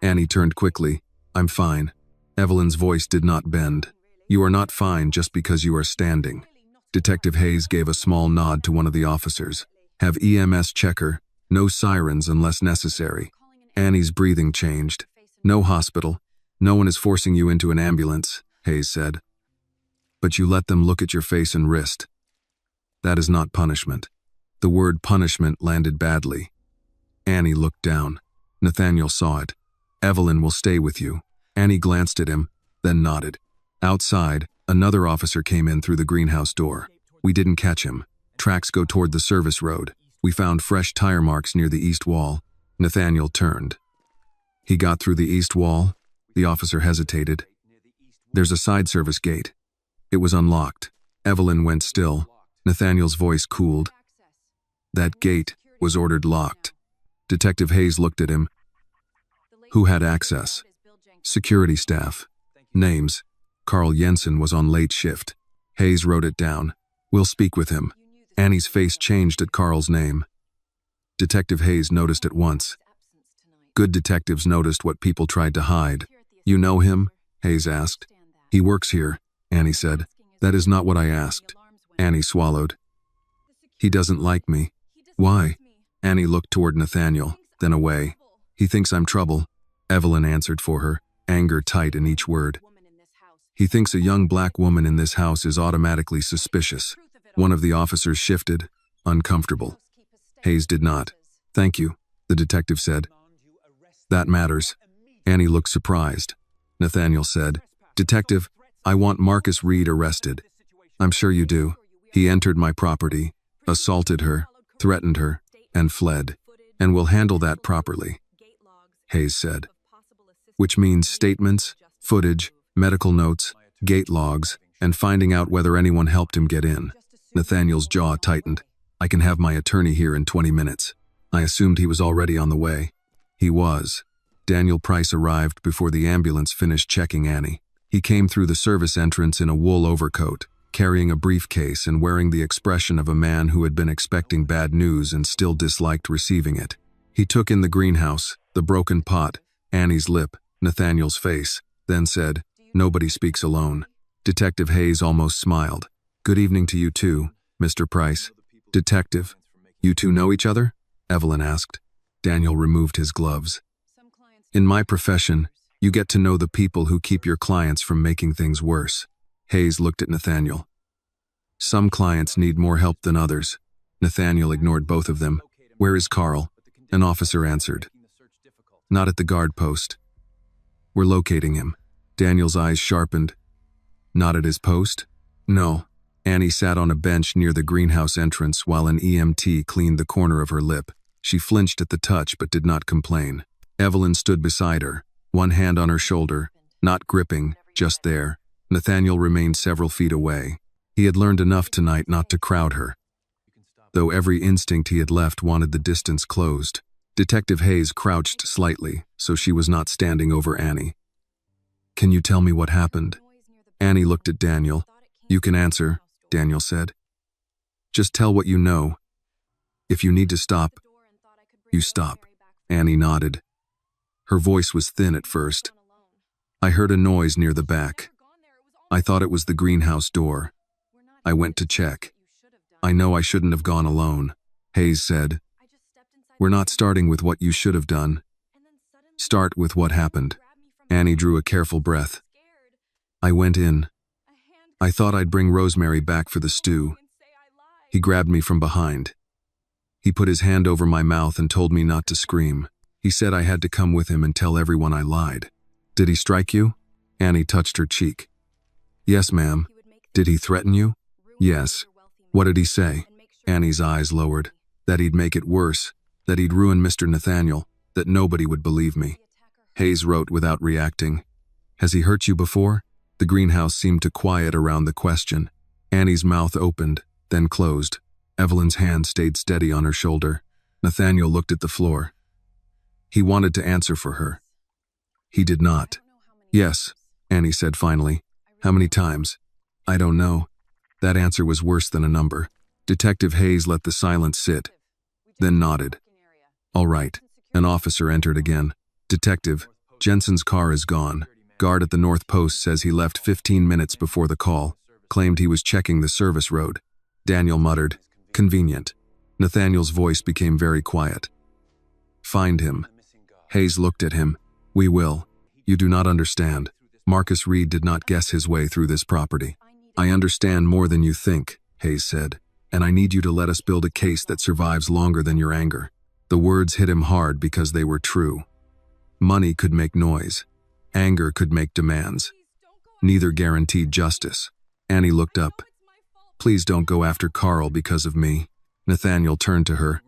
Annie turned quickly. "I'm fine." Evelyn's voice did not bend. "You are not fine just because you are standing." Detective Hayes gave a small nod to one of the officers. "Have EMS check her. No sirens unless necessary." Annie's breathing changed. "No hospital. No one is forcing you into an ambulance," Hayes said. "But you let them look at your face and wrist. That is not punishment." The word punishment landed badly. Annie looked down. Nathaniel saw it. "Evelyn will stay with you." Annie glanced at him, then nodded. Outside, another officer came in through the greenhouse door. "We didn't catch him. Tracks go toward the service road. We found fresh tire marks near the east wall." Nathaniel turned. "He got through the east wall?" The officer hesitated. "There's a side service gate." It was unlocked. Evelyn went still. Nathaniel's voice cooled. "That gate was ordered locked." Detective Hayes looked at him. "Who had access?" "Security staff." "Names." Carl Jensen was on late shift. Hayes wrote it down. "We'll speak with him." Annie's face changed at Carl's name. Detective Hayes noticed at once. Good detectives noticed what people tried to hide. "You know him?" Hayes asked. "He works here," Annie said. "That is not what I asked." Annie swallowed. "He doesn't like me." "Why?" Annie looked toward Nathaniel, then away. "He thinks I'm trouble," Evelyn answered for her, anger tight in each word. "He thinks a young black woman in this house is automatically suspicious." One of the officers shifted, uncomfortable. Hayes did not. "Thank you," the detective said. "That matters." Annie looked surprised. Nathaniel said, "Detective, I want Marcus Reed arrested." "I'm sure you do. He entered my property, assaulted her, threatened her, and fled, and we'll handle that properly," Hayes said. "Which means statements, footage, medical notes, gate logs, and finding out whether anyone helped him get in." Nathaniel's jaw tightened. "I can have my attorney here in 20 minutes. I assumed he was already on the way." He was. Daniel Price arrived before the ambulance finished checking Annie. He came through the service entrance in a wool overcoat, carrying a briefcase and wearing the expression of a man who had been expecting bad news and still disliked receiving it. He took in the greenhouse, the broken pot, Annie's lip, Nathaniel's face, then said, "Nobody speaks alone." Detective Hayes almost smiled. "Good evening to you too, Mr. Price." "Detective, you two know each other?" Evelyn asked. Daniel removed his gloves. "In my profession, you get to know the people who keep your clients from making things worse." Hayes looked at Nathaniel. "Some clients need more help than others." Nathaniel ignored both of them. "Where is Carl?" An officer answered. "Not at the guard post. We're locating him." Daniel's eyes sharpened. "Not at his post?" "No." Annie sat on a bench near the greenhouse entrance while an EMT cleaned the corner of her lip. She flinched at the touch but did not complain. Evelyn stood beside her, one hand on her shoulder, not gripping, just there. Nathaniel remained several feet away. He had learned enough tonight not to crowd her, though every instinct he had left wanted the distance closed. Detective Hayes crouched slightly, so she was not standing over Annie. "Can you tell me what happened?" Annie looked at Daniel. You can answer, Daniel said. Just tell what you know. If you need to stop, you stop. Annie nodded. Her voice was thin at first. I heard a noise near the back. I thought it was the greenhouse door. I went to check. I know I shouldn't have gone alone, Hayes said. We're not starting with what you should have done. Start with what happened. Annie drew a careful breath. I went in. I thought I'd bring Rosemary back for the stew. He grabbed me from behind. He put his hand over my mouth and told me not to scream. He said I had to come with him and tell everyone I lied. Did he strike you? Annie touched her cheek. Yes, ma'am. Did he threaten you? Yes. What did he say? Annie's eyes lowered. That he'd make it worse, that he'd ruin Mr. Nathaniel, that nobody would believe me. Hayes wrote without reacting. Has he hurt you before? The greenhouse seemed to quiet around the question. Annie's mouth opened, then closed. Evelyn's hand stayed steady on her shoulder. Nathaniel looked at the floor. He wanted to answer for her. He did not. Yes, Annie said finally. How many times? I don't know. That answer was worse than a number. Detective Hayes let the silence sit, then nodded. All right. An officer entered again. Detective, Jensen's car is gone. Guard at the North Post says he left 15 minutes before the call. Claimed he was checking the service road. Daniel muttered, convenient. Nathaniel's voice became very quiet. Find him. Hayes looked at him. We will. You do not understand. Marcus Reed did not guess his way through this property. I understand more than you think, Hayes said, and I need you to let us build a case that survives longer than your anger. The words hit him hard because they were true. Money could make noise. Anger could make demands. Neither guaranteed justice. Annie looked up. Please don't go after Carl because of me. Nathaniel turned to her.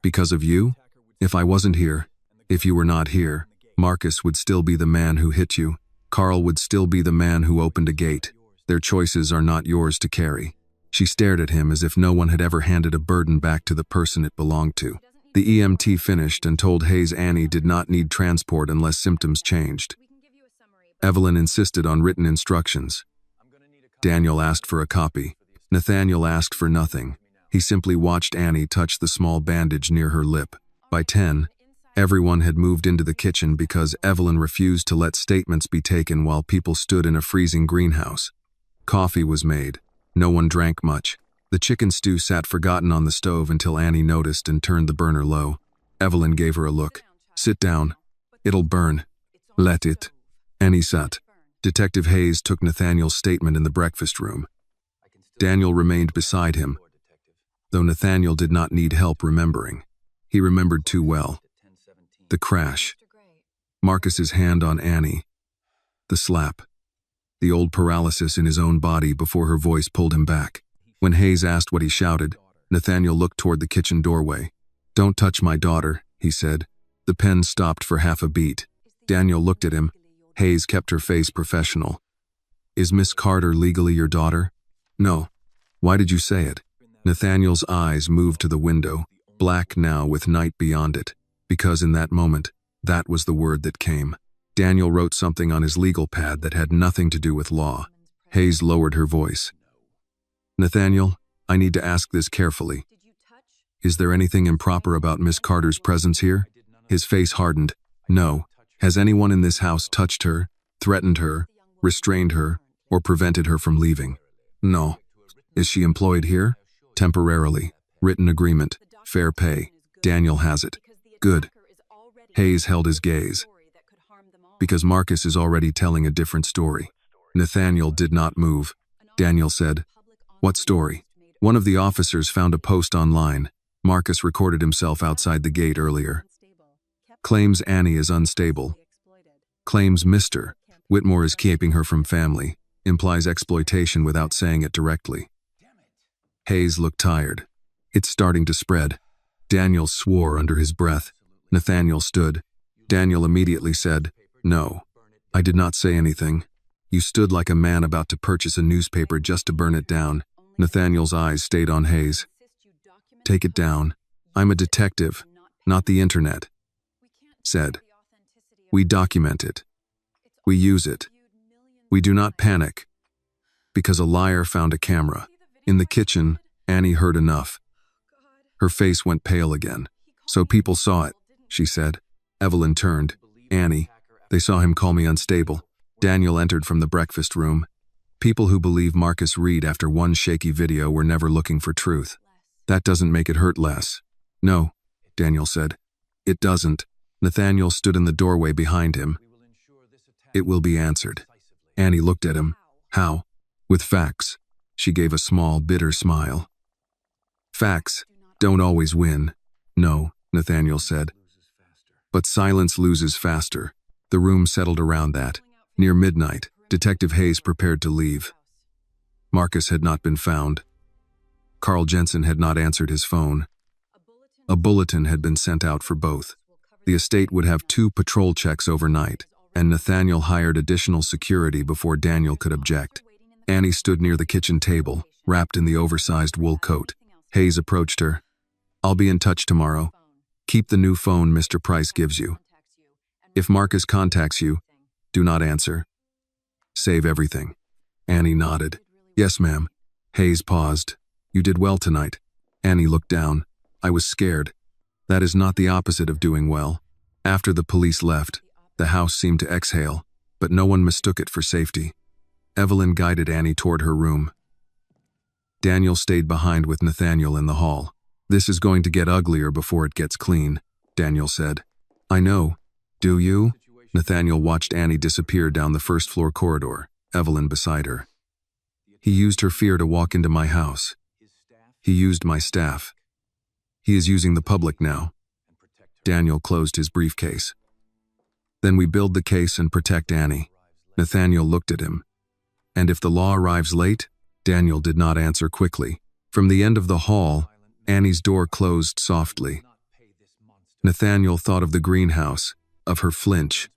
Because of you? If I wasn't here, if you were not here, Marcus would still be the man who hit you. Carl would still be the man who opened a gate. Their choices are not yours to carry. She stared at him as if no one had ever handed a burden back to the person it belonged to. The EMT finished and told Hayes Annie did not need transport unless symptoms changed. Evelyn insisted on written instructions. Daniel asked for a copy. Nathaniel asked for nothing. He simply watched Annie touch the small bandage near her lip. By 10, everyone had moved into the kitchen because Evelyn refused to let statements be taken while people stood in a freezing greenhouse. Coffee was made. No one drank much. The chicken stew sat forgotten on the stove until Annie noticed and turned the burner low. Evelyn gave her a look. Sit down. It'll burn. Let it. Annie sat. Detective Hayes took Nathaniel's statement in the breakfast room. Daniel remained beside him, though Nathaniel did not need help remembering. He remembered too well. The crash. Marcus's hand on Annie. The slap. The old paralysis in his own body before her voice pulled him back. When Hayes asked what he shouted, Nathaniel looked toward the kitchen doorway. Don't touch my daughter, he said. The pen stopped for half a beat. Daniel looked at him. Hayes kept her face professional. Is Miss Carter legally your daughter? No. Why did you say it? Nathaniel's eyes moved to the window, black now with night beyond it, because in that moment, that was the word that came. Daniel wrote something on his legal pad that had nothing to do with law. Hayes lowered her voice. Nathaniel, I need to ask this carefully. Is there anything improper about Miss Carter's presence here? His face hardened. No. Has anyone in this house touched her, threatened her, restrained her, or prevented her from leaving? No. Is she employed here? Temporarily. Written agreement. Fair pay. Daniel has it. Good. Hayes held his gaze. Because Marcus is already telling a different story. Nathaniel did not move. Daniel said, What story? One of the officers found a post online. Marcus recorded himself outside the gate earlier. Claims Annie is unstable. Claims Mr. Whitmore is keeping her from family. Implies exploitation without saying it directly. Hayes looked tired. It's starting to spread. Daniel swore under his breath. Nathaniel stood. Daniel immediately said, No. I did not say anything. You stood like a man about to purchase a newspaper just to burn it down. Nathaniel's eyes stayed on Hayes. Take it down. I'm a detective, not the internet. Said. We document it. We use it. We do not panic. Because a liar found a camera. In the kitchen, Annie heard enough. Her face went pale again. So people saw it, she said. Evelyn turned. Annie, they saw him call me unstable. Daniel entered from the breakfast room. People who believe Marcus Reed after one shaky video were never looking for truth. That doesn't make it hurt less. No, Daniel said. It doesn't. Nathaniel stood in the doorway behind him. It will be answered. Annie looked at him. How? With facts. She gave a small, bitter smile. Facts don't always win. No, Nathaniel said. But silence loses faster. The room settled around that. Near midnight, Detective Hayes prepared to leave. Marcus had not been found. Carl Jensen had not answered his phone. A bulletin had been sent out for both. The estate would have 2 patrol checks overnight, and Nathaniel hired additional security before Daniel could object. Annie stood near the kitchen table, wrapped in the oversized wool coat. Hayes approached her. I'll be in touch tomorrow. Keep the new phone Mr. Price gives you. If Marcus contacts you, do not answer. Save everything. Annie nodded. Yes, ma'am. Hayes paused. You did well tonight. Annie looked down. I was scared. That is not the opposite of doing well. After the police left, the house seemed to exhale, but no one mistook it for safety. Evelyn guided Annie toward her room. Daniel stayed behind with Nathaniel in the hall. This is going to get uglier before it gets clean, Daniel said. I know. Do you? Nathaniel watched Annie disappear down the first-floor corridor, Evelyn beside her. He used her fear to walk into my house. He used my staff. He is using the public now. Daniel closed his briefcase. Then we build the case and protect Annie. Nathaniel looked at him. And if the law arrives late? Daniel did not answer quickly. From the end of the hall, Annie's door closed softly. Nathaniel thought of the greenhouse, of her flinch,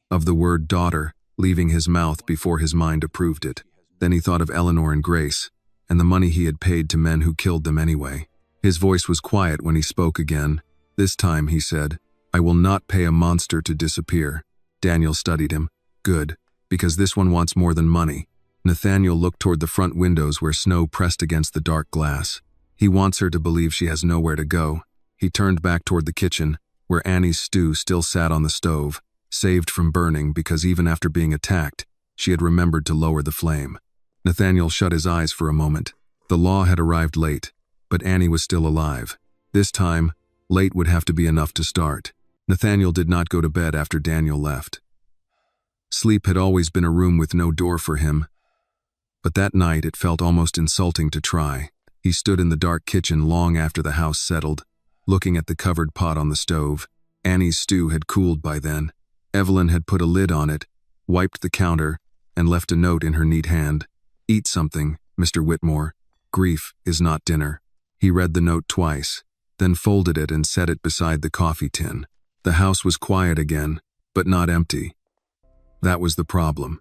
of the word daughter leaving his mouth before his mind approved it. Then he thought of Eleanor and Grace, and the money he had paid to men who killed them anyway. His voice was quiet when he spoke again. This time, he said, I will not pay a monster to disappear. Daniel studied him. Good, because this one wants more than money. Nathaniel looked toward the front windows where snow pressed against the dark glass. He wants her to believe she has nowhere to go. He turned back toward the kitchen, where Annie's stew still sat on the stove, saved from burning because even after being attacked, she had remembered to lower the flame. Nathaniel shut his eyes for a moment. The law had arrived late, but Annie was still alive. This time, late would have to be enough to start. Nathaniel did not go to bed after Daniel left. Sleep had always been a room with no door for him, but that night it felt almost insulting to try. He stood in the dark kitchen long after the house settled, looking at the covered pot on the stove. Annie's stew had cooled by then. Evelyn had put a lid on it, wiped the counter, and left a note in her neat hand. Eat something, Mr. Whitmore. Grief is not dinner. He read the note twice, then folded it and set it beside the coffee tin. The house was quiet again, but not empty. That was the problem.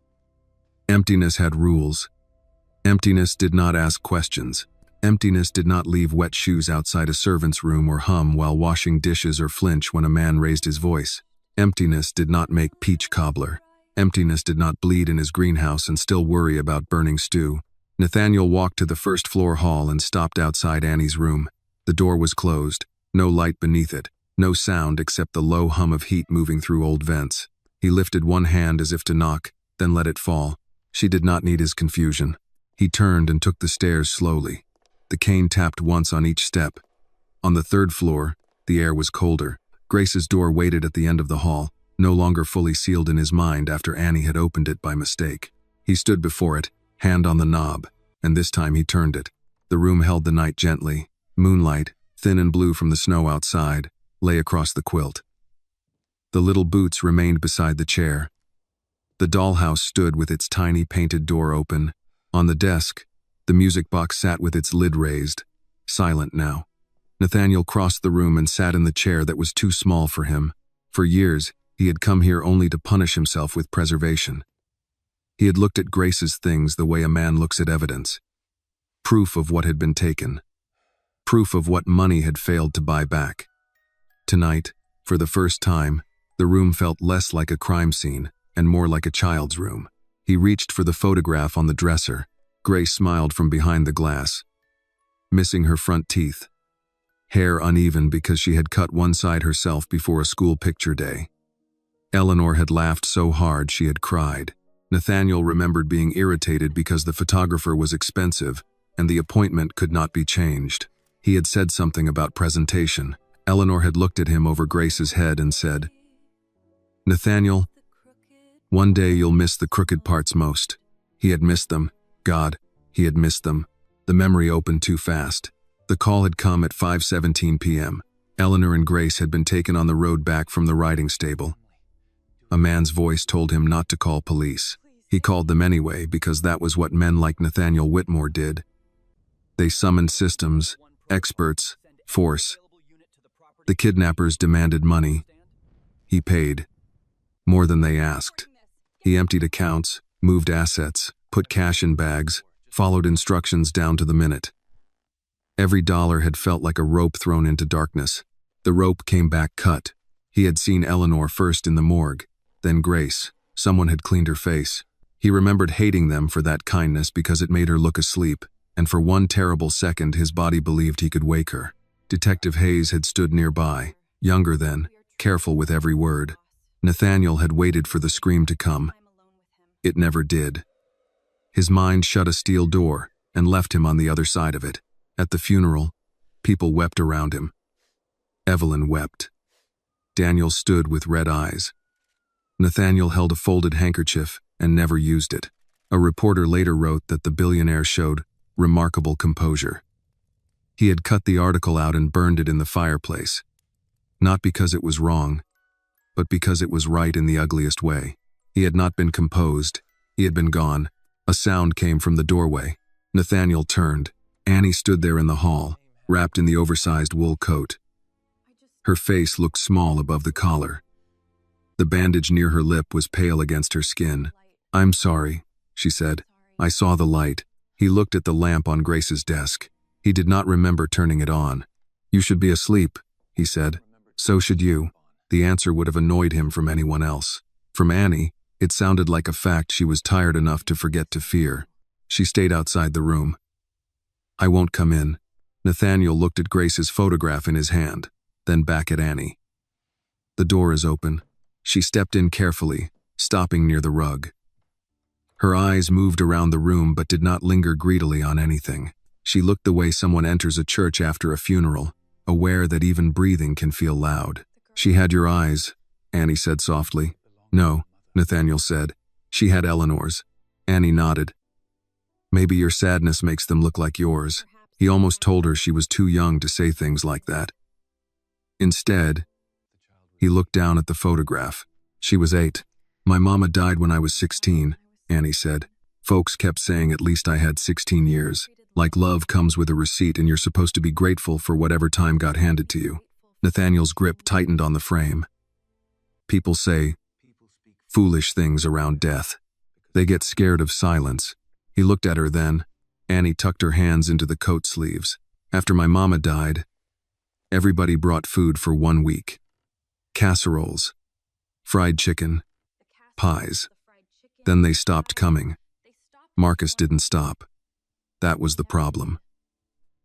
Emptiness had rules. Emptiness did not ask questions. Emptiness did not leave wet shoes outside a servant's room or hum while washing dishes or flinch when a man raised his voice. Emptiness did not make peach cobbler. Emptiness did not bleed in his greenhouse and still worry about burning stew. Nathaniel walked to the first-floor hall and stopped outside Annie's room. The door was closed, no light beneath it, no sound except the low hum of heat moving through old vents. He lifted one hand as if to knock, then let it fall. She did not need his confusion. He turned and took the stairs slowly. The cane tapped once on each step. On the 3rd floor, the air was colder. Grace's door waited at the end of the hall, no longer fully sealed in his mind after Annie had opened it by mistake. He stood before it, hand on the knob, and this time he turned it. The room held the night gently. Moonlight, thin and blue from the snow outside, lay across the quilt. The little boots remained beside the chair. The dollhouse stood with its tiny painted door open. On the desk, the music box sat with its lid raised, silent now. Nathaniel crossed the room and sat in the chair that was too small for him. For years, he had come here only to punish himself with preservation. He had looked at Grace's things the way a man looks at evidence. Proof of what had been taken. Proof of what money had failed to buy back. Tonight, for the first time, the room felt less like a crime scene and more like a child's room. He reached for the photograph on the dresser, Grace smiled from behind the glass, missing her front teeth. Hair uneven because she had cut one side herself before a school picture day. Eleanor had laughed so hard she had cried. Nathaniel remembered being irritated because the photographer was expensive and the appointment could not be changed. He had said something about presentation. Eleanor had looked at him over Grace's head and said, "Nathaniel, one day you'll miss the crooked parts most." He had missed them. God, he had missed them. The memory opened too fast. The call had come at 5:17 p.m. Eleanor and Grace had been taken on the road back from the riding stable. A man's voice told him not to call police. He called them anyway because that was what men like Nathaniel Whitmore did. They summoned systems, experts, force. The kidnappers demanded money. He paid. More than they asked. He emptied accounts, moved assets, put cash in bags, followed instructions down to the minute. Every dollar had felt like a rope thrown into darkness. The rope came back cut. He had seen Eleanor first in the morgue, then Grace. Someone had cleaned her face. He remembered hating them for that kindness because it made her look asleep, and for one terrible second his body believed he could wake her. Detective Hayes had stood nearby, younger then, careful with every word. Nathaniel had waited for the scream to come. It never did. His mind shut a steel door and left him on the other side of it. At the funeral, people wept around him. Evelyn wept. Daniel stood with red eyes. Nathaniel held a folded handkerchief and never used it. A reporter later wrote that the billionaire showed remarkable composure. He had cut the article out and burned it in the fireplace. Not because it was wrong, but because it was right in the ugliest way. He had not been composed. He had been gone. A sound came from the doorway. Nathaniel turned. Annie stood there in the hall, wrapped in the oversized wool coat. Her face looked small above the collar. The bandage near her lip was pale against her skin. "I'm sorry," she said. "I saw the light." He looked at the lamp on Grace's desk. He did not remember turning it on. "You should be asleep," he said. "So should you." The answer would have annoyed him from anyone else. From Annie, it sounded like a fact she was tired enough to forget to fear. She stayed outside the room. "I won't come in." Nathaniel looked at Grace's photograph in his hand, then back at Annie. "The door is open." She stepped in carefully, stopping near the rug. Her eyes moved around the room but did not linger greedily on anything. She looked the way someone enters a church after a funeral, aware that even breathing can feel loud. "She had your eyes," Annie said softly. "No," Nathaniel said. "She had Eleanor's." Annie nodded. "Maybe your sadness makes them look like yours." He almost told her she was too young to say things like that. Instead, he looked down at the photograph. She was 8. "My mama died when I was 16, Annie said. "Folks kept saying at least I had 16 years. Like love comes with a receipt and you're supposed to be grateful for whatever time got handed to you." Nathaniel's grip tightened on the frame. People say foolish things around death. They get scared of silence. He looked at her then. Annie tucked her hands into the coat sleeves. "After my mama died, everybody brought food for 1 week. Casseroles, fried chicken, pies. Then they stopped coming. Marcus didn't stop. That was the problem."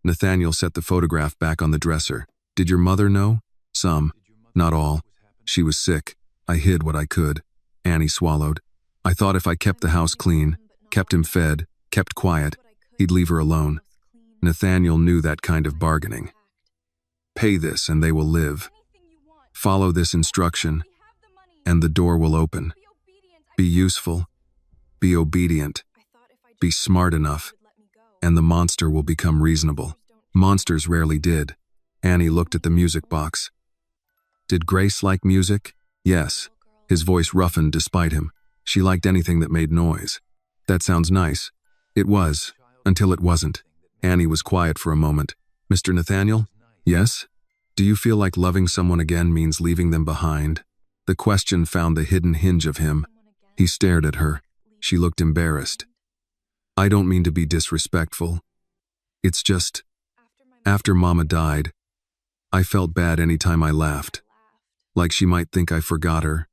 Nathaniel set the photograph back on the dresser. "Did your mother know?" "Some. Not all. She was sick. I hid what I could." Annie swallowed. "I thought if I kept the house clean, kept him fed, kept quiet, he'd leave her alone." Nathaniel knew that kind of bargaining. "Pay this and they will live. Follow this instruction, and the door will open. Be useful, be obedient, be smart enough, and the monster will become reasonable." Monsters rarely did. Annie looked at the music box. Did Grace like music? Yes. His voice roughened despite him. She liked anything that made noise. "That sounds nice." It was, until it wasn't. Annie was quiet for a moment. "Mr. Nathaniel?" "Yes?" "Do you feel like loving someone again means leaving them behind?" The question found the hidden hinge of him. He stared at her. She looked embarrassed. "I don't mean to be disrespectful. It's just, after Mama died, I felt bad any time I laughed. Like she might think I forgot her.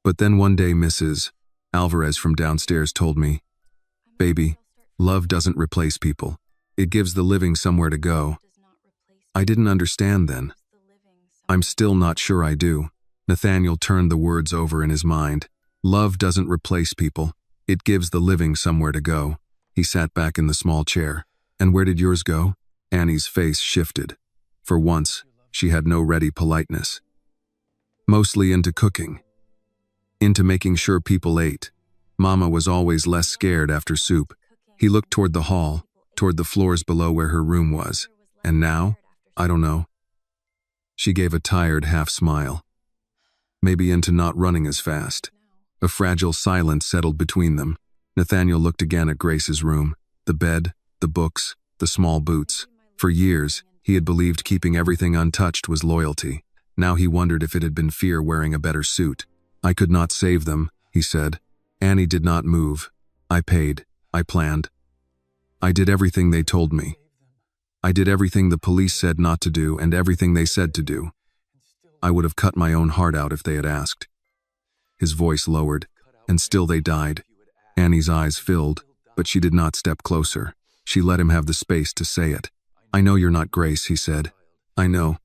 But then one day Mrs. Alvarez from downstairs told me, 'Baby, Love doesn't replace people. It gives the living somewhere to go. I didn't understand then. I'm still not sure I do. Nathaniel turned the words over in his mind. Love doesn't replace people. It gives the living somewhere to go. He sat back in the small chair. And where did yours go? Annie's face shifted. For once, she had no ready politeness. Mostly into cooking. Into making sure people ate. Mama was always less scared after soup. He looked toward the hall, toward the floors below where her room was. And now? I don't know. She gave a tired half smile. Maybe into not running as fast. A fragile silence settled between them. Nathaniel looked again at Grace's room. The bed, the books, the small boots. For years, he had believed keeping everything untouched was loyalty. Now he wondered if it had been fear wearing a better suit. I could not save them, he said. Annie did not move. I paid. I planned. I did everything they told me. I did everything the police said not to do and everything they said to do. I would have cut my own heart out if they had asked. His voice lowered, and still they died. Annie's eyes filled, but she did not step closer. She let him have the space to say it. I know you're not Grace, he said. I know,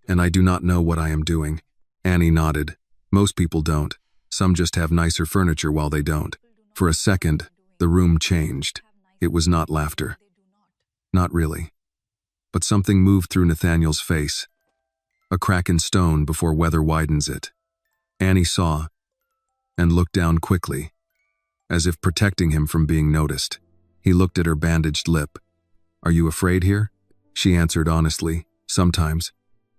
and I do not know what I am doing. Annie nodded. Most people don't. Some just have nicer furniture while they don't. For a second, the room changed. It was not laughter. Not really. But something moved through Nathaniel's face. A crack in stone before weather widens it. Annie saw, and looked down quickly, as if protecting him from being noticed. He looked at her bandaged lip. Are you afraid here? She answered honestly, sometimes.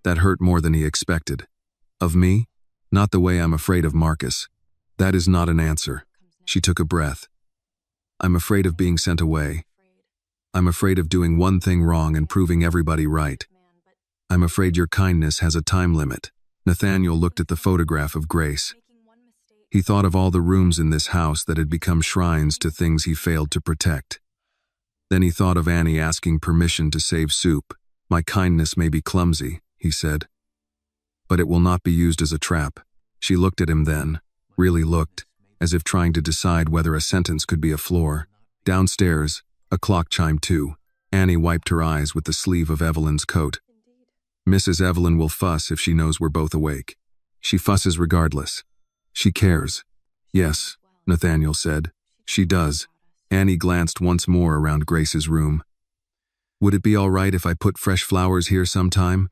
That hurt more than he expected. Of me? Not the way I'm afraid of Marcus. That is not an answer. She took a breath. I'm afraid of being sent away. I'm afraid of doing one thing wrong and proving everybody right. I'm afraid your kindness has a time limit. Nathaniel looked at the photograph of Grace. He thought of all the rooms in this house that had become shrines to things he failed to protect. Then he thought of Annie asking permission to save soup. My kindness may be clumsy, he said, but it will not be used as a trap. She looked at him then, really looked, as if trying to decide whether a sentence could be a floor. Downstairs, a clock chimed 2. Annie wiped her eyes with the sleeve of Evelyn's coat. Mrs. Evelyn will fuss if she knows we're both awake. She fusses regardless. She cares. Yes, Nathaniel said. She does. Annie glanced once more around Grace's room. Would it be all right if I put fresh flowers here sometime?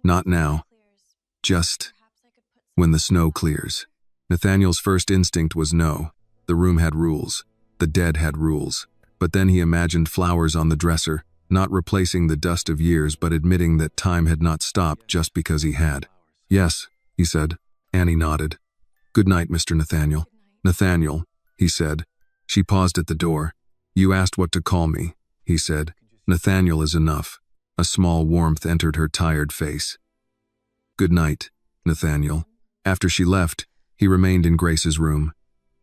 Not now. Just when the snow clears. Nathaniel's first instinct was no. The room had rules. The dead had rules. But then he imagined flowers on the dresser, not replacing the dust of years but admitting that time had not stopped just because he had. Yes, he said. Annie nodded. Good night, Mr. Nathaniel. Nathaniel, he said. She paused at the door. You asked what to call me, he said. Nathaniel is enough. A small warmth entered her tired face. Good night, Nathaniel. After she left, he remained in Grace's room.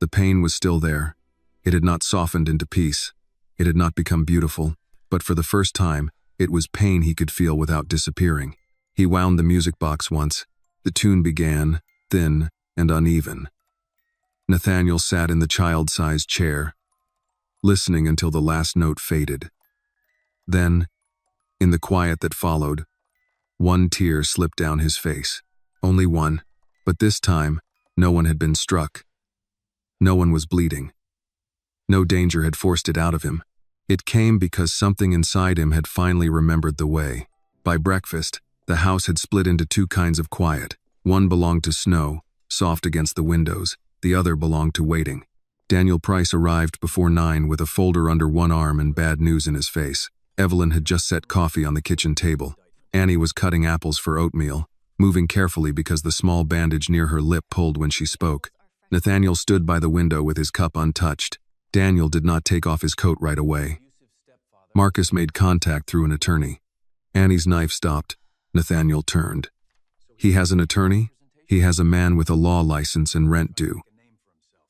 The pain was still there. It had not softened into peace. It had not become beautiful, but for the first time, it was pain he could feel without disappearing. He wound the music box once. The tune began, thin and uneven. Nathaniel sat in the child-sized chair, listening until the last note faded. Then, in the quiet that followed, one tear slipped down his face. Only one, but this time, no one had been struck. No one was bleeding. No danger had forced it out of him. It came because something inside him had finally remembered the way. By breakfast, the house had split into two kinds of quiet. One belonged to snow, soft against the windows. The other belonged to waiting. Daniel Price arrived before 9 with a folder under one arm and bad news in his face. Evelyn had just set coffee on the kitchen table. Annie was cutting apples for oatmeal, moving carefully because the small bandage near her lip pulled when she spoke. Nathaniel stood by the window with his cup untouched. Daniel did not take off his coat right away. Marcus made contact through an attorney. Annie's knife stopped. Nathaniel turned. He has an attorney? He has a man with a law license and rent due.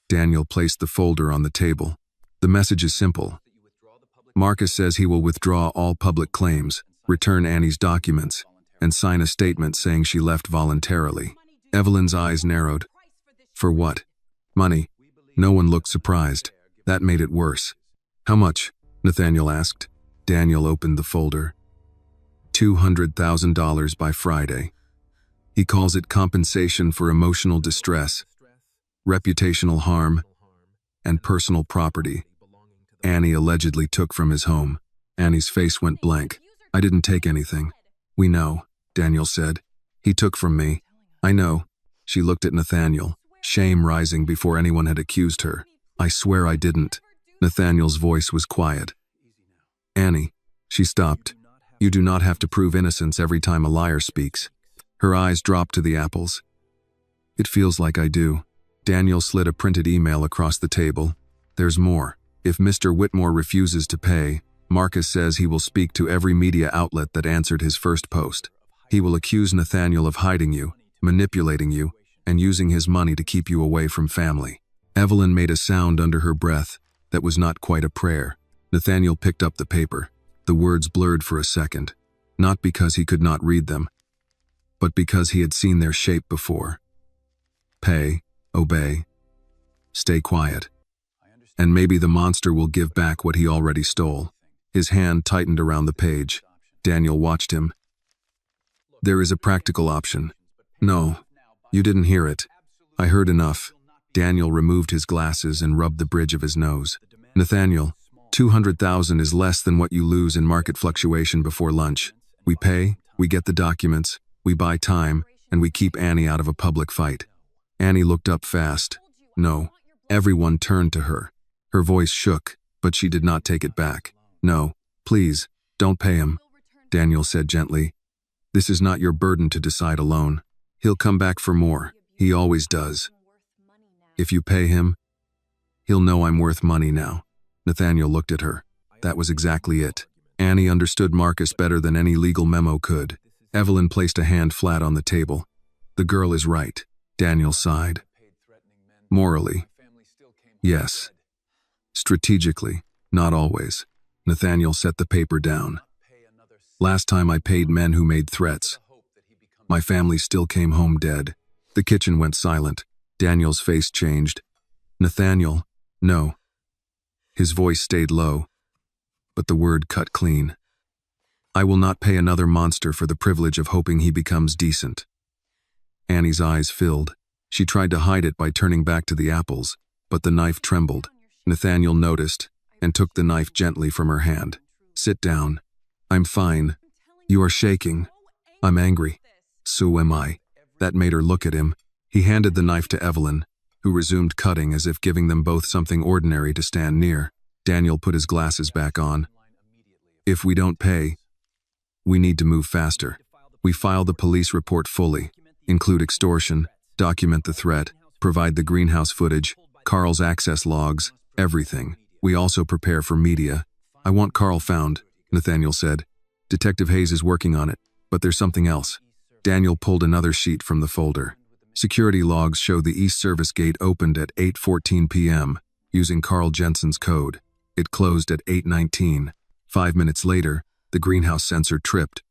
Daniel placed the folder on the table. The message is simple. Marcus says he will withdraw all public claims, return Annie's documents, and sign a statement saying she left voluntarily. Evelyn's eyes narrowed. For what? Money. No one looked surprised. That made it worse. How much? Nathaniel asked. Daniel opened the folder. $200,000 by Friday. He calls it compensation for emotional distress, reputational harm, and personal property Annie allegedly took from his home. Annie's face went blank. I didn't take anything. We know, Daniel said. He took from me. I know. She looked at Nathaniel, shame rising before anyone had accused her. I swear I didn't. Nathaniel's voice was quiet. Annie, she stopped. You do not have to prove innocence every time a liar speaks. Her eyes dropped to the apples. It feels like I do. Daniel slid a printed email across the table. There's more. If Mr. Whitmore refuses to pay, Marcus says he will speak to every media outlet that answered his first post. He will accuse Nathaniel of hiding you, manipulating you, and using his money to keep you away from family. Evelyn made a sound under her breath that was not quite a prayer. Nathaniel picked up the paper. The words blurred for a second, not because he could not read them, but because he had seen their shape before. Pay, obey, stay quiet. And maybe the monster will give back what he already stole. His hand tightened around the page. Daniel watched him. There is a practical option. No, you didn't hear it. I heard enough. Daniel removed his glasses and rubbed the bridge of his nose. Nathaniel, 200,000 is less than what you lose in market fluctuation before lunch. We pay, we get the documents, we buy time, and we keep Annie out of a public fight. Annie looked up fast. No. Everyone turned to her. Her voice shook, but she did not take it back. No, please, don't pay him, Daniel said gently. This is not your burden to decide alone. He'll come back for more. He always does. If you pay him, he'll know I'm worth money now. Nathaniel looked at her. That was exactly it. Annie understood Marcus better than any legal memo could. Evelyn placed a hand flat on the table. The girl is right, Daniel sighed. Morally, yes. Strategically, not always. Nathaniel set the paper down. Last time I paid men who made threats. My family still came home dead. The kitchen went silent. Daniel's face changed. Nathaniel, no. His voice stayed low, but the word cut clean. I will not pay another monster for the privilege of hoping he becomes decent. Annie's eyes filled. She tried to hide it by turning back to the apples, but the knife trembled. Nathaniel noticed and took the knife gently from her hand. Sit down. I'm fine. You are shaking. I'm angry. So am I. That made her look at him. He handed the knife to Evelyn, who resumed cutting as if giving them both something ordinary to stand near. Daniel put his glasses back on. If we don't pay, we need to move faster. We file the police report fully, include extortion, document the threat, provide the greenhouse footage, Carl's access logs, everything. We also prepare for media. I want Carl found, Nathaniel said. Detective Hayes is working on it, but there's something else. Daniel pulled another sheet from the folder. Security logs show the East Service Gate opened at 8:14 p.m. using Carl Jensen's code. It closed at 8:19. 5 minutes later, the greenhouse sensor tripped.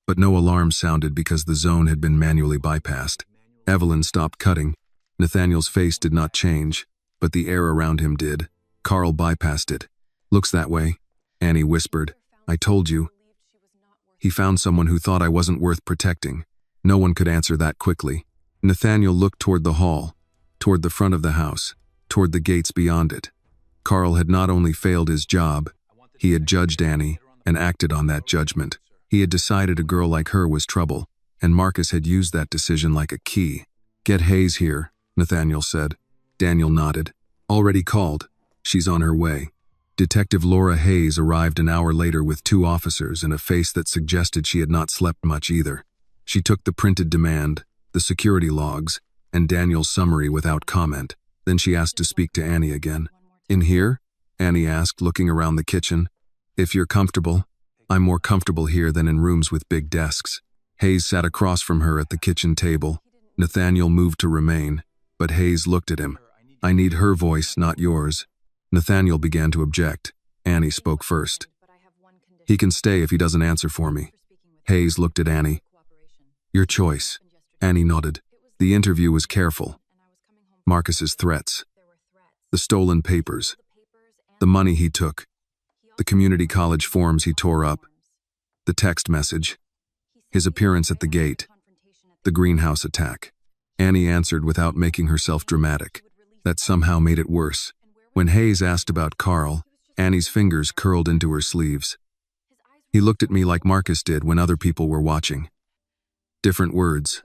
But no alarm sounded because the zone had been manually bypassed. Evelyn stopped cutting. Nathaniel's face did not change, but the air around him did. Carl bypassed it. Looks that way, Annie whispered. I told you. He found someone who thought I wasn't worth protecting. No one could answer that quickly. Nathaniel looked toward the hall, toward the front of the house, toward the gates beyond it. Carl had not only failed his job, he had judged Annie and acted on that judgment. He had decided a girl like her was trouble, and Marcus had used that decision like a key. Get Hayes here, Nathaniel said. Daniel nodded. Already called. She's on her way. Detective Laura Hayes arrived an hour later with 2 officers and a face that suggested she had not slept much either. She took the printed demand, the security logs, and Daniel's summary without comment. Then she asked to speak to Annie again. In here? Annie asked, looking around the kitchen. If you're comfortable. I'm more comfortable here than in rooms with big desks. Hayes sat across from her at the kitchen table. Nathaniel moved to remain, but Hayes looked at him. I need her voice, not yours. Nathaniel began to object. Annie spoke first. He can stay if he doesn't answer for me. Hayes looked at Annie. Your choice. Annie nodded. The interview was careful. Marcus's threats. The stolen papers. The money he took. The The community college forms he tore up, the text message, his appearance at the gate, the greenhouse attack. Annie answered without making herself dramatic. That somehow made it worse. When Hayes asked about Carl, Annie's fingers curled into her sleeves. He looked at me like Marcus did when other people were watching. Different words,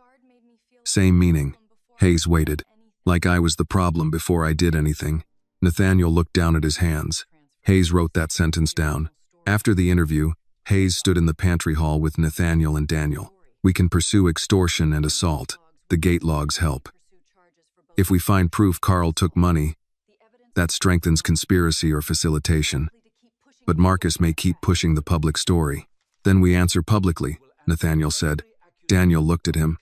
same meaning. Hayes waited, like I was the problem before I did anything. Nathaniel looked down at his hands. Hayes wrote that sentence down. After the interview, Hayes stood in the pantry hall with Nathaniel and Daniel. We can pursue extortion and assault. The gate logs help. If we find proof Carl took money, that strengthens conspiracy or facilitation. But Marcus may keep pushing the public story. Then we answer publicly, Nathaniel said. Daniel looked at him.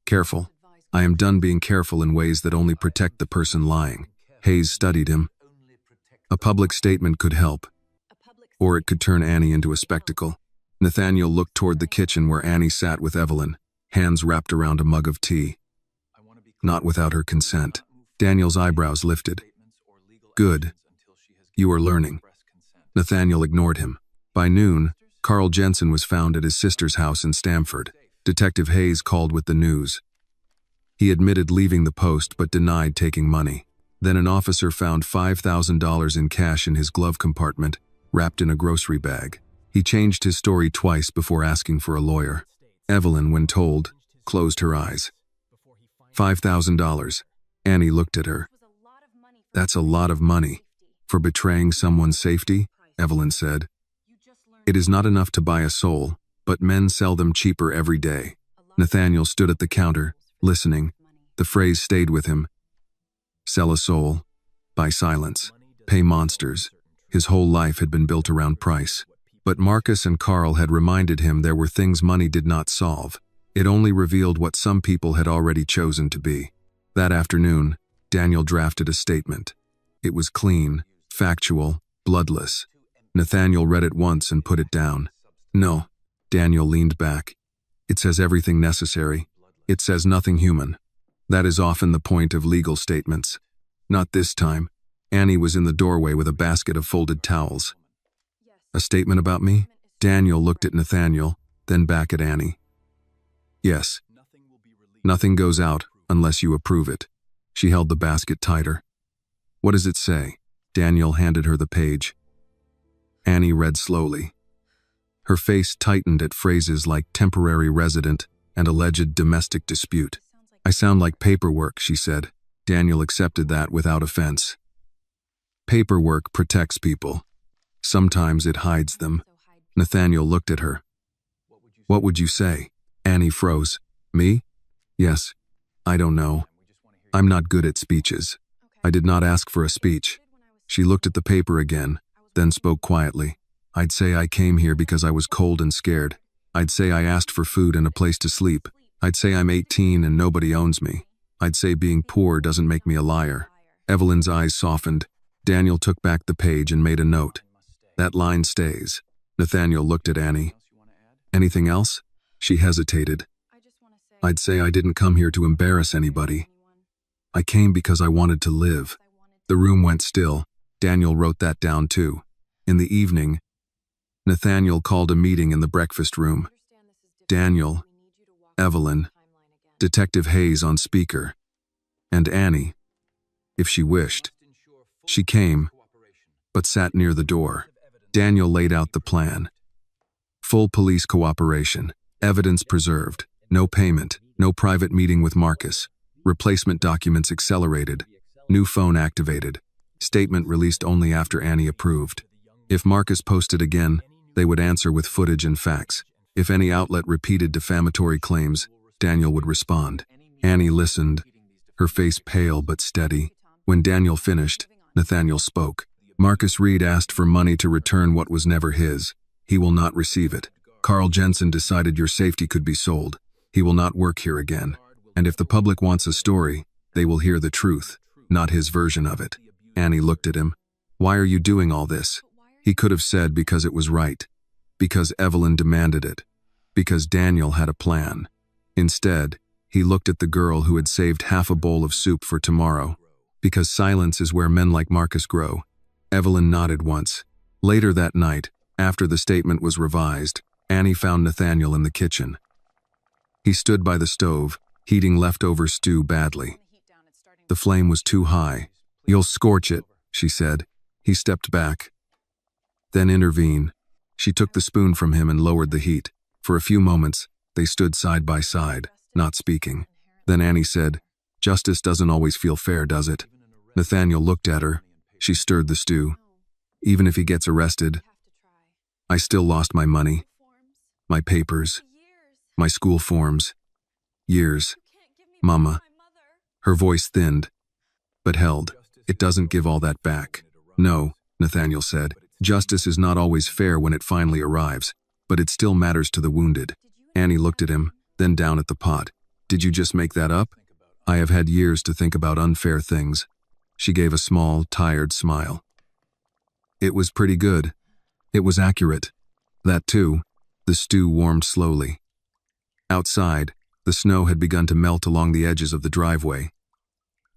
Careful. I am done being careful in ways that only protect the person lying. Hayes studied him. A public statement could help, or it could turn Annie into a spectacle. Nathaniel looked toward the kitchen where Annie sat with Evelyn, hands wrapped around a mug of tea. Not without her consent. Daniel's eyebrows lifted. Good. You are learning. Nathaniel ignored him. By noon, Carl Jensen was found at his sister's house in Stamford. Detective Hayes called with the news. He admitted leaving the post but denied taking money. Then an officer found $5,000 in cash in his glove compartment, wrapped in a grocery bag. He changed his story twice before asking for a lawyer. Evelyn, when told, closed her eyes. $5,000. Annie looked at her. That's a lot of money. For betraying someone's safety, Evelyn said. It is not enough to buy a soul, but men sell them cheaper every day. Nathaniel stood at the counter, listening. The phrase stayed with him. Sell a soul. Buy silence. Pay monsters. His whole life had been built around price. But Marcus and Carl had reminded him there were things money did not solve. It only revealed what some people had already chosen to be. That afternoon, Daniel drafted a statement. It was clean, factual, bloodless. Nathaniel read it once and put it down. No. Daniel leaned back. It says everything necessary. It says nothing human. That is often the point of legal statements. Not this time. Annie was in the doorway with a basket of folded towels. A statement about me? Daniel looked at Nathaniel, then back at Annie. Yes. Nothing goes out unless you approve it. She held the basket tighter. What does it say? Daniel handed her the page. Annie read slowly. Her face tightened at phrases like temporary resident and alleged domestic dispute. I sound like paperwork, she said. Daniel accepted that without offense. Paperwork protects people. Sometimes it hides them. Nathaniel looked at her. What would you say? Annie froze. Me? Yes. I don't know. I'm not good at speeches. I did not ask for a speech. She looked at the paper again, then spoke quietly. I'd say I came here because I was cold and scared. I'd say I asked for food and a place to sleep. I'd say I'm 18 and nobody owns me. I'd say being poor doesn't make me a liar. Evelyn's eyes softened. Daniel took back the page and made a note. That line stays. Nathaniel looked at Annie. Anything else? She hesitated. I'd say I didn't come here to embarrass anybody. I came because I wanted to live. The room went still. Daniel wrote that down too. In the evening, Nathaniel called a meeting in the breakfast room. Daniel, Evelyn, Detective Hayes on speaker, and Annie, if she wished. She came, but sat near the door. Daniel laid out the plan. Full police cooperation, evidence preserved, no payment, no private meeting with Marcus, replacement documents accelerated, new phone activated, statement released only after Annie approved. If Marcus posted again, they would answer with footage and facts. If any outlet repeated defamatory claims, Daniel would respond. Annie listened, her face pale but steady. When Daniel finished, Nathaniel spoke. Marcus Reed asked for money to return what was never his. He will not receive it. Carl Jensen decided your safety could be sold. He will not work here again. And if the public wants a story, they will hear the truth, not his version of it. Annie looked at him. Why are you doing all this? He could have said because it was right. Because Evelyn demanded it. Because Daniel had a plan. Instead, he looked at the girl who had saved half a bowl of soup for tomorrow. Because silence is where men like Marcus grow. Evelyn nodded once. Later that night, after the statement was revised, Annie found Nathaniel in the kitchen. He stood by the stove, heating leftover stew badly. The flame was too high. "You'll scorch it," she said. He stepped back. "Then intervene." She took the spoon from him and lowered the heat. For a few moments, they stood side by side, not speaking. Then Annie said, "Justice doesn't always feel fair, does it?" Nathaniel looked at her. She stirred the stew. "Even if he gets arrested, I still lost my money, my papers, my school forms. Years. Mama." Her voice thinned, but held. "It doesn't give all that back." "No," Nathaniel said. "Justice is not always fair when it finally arrives, but it still matters to the wounded." Annie looked at him, then down at the pot. "Did you just make that up?" "I have had years to think about unfair things." She gave a small, tired smile. "It was pretty good. It was accurate." That too. The stew warmed slowly. Outside, the snow had begun to melt along the edges of the driveway,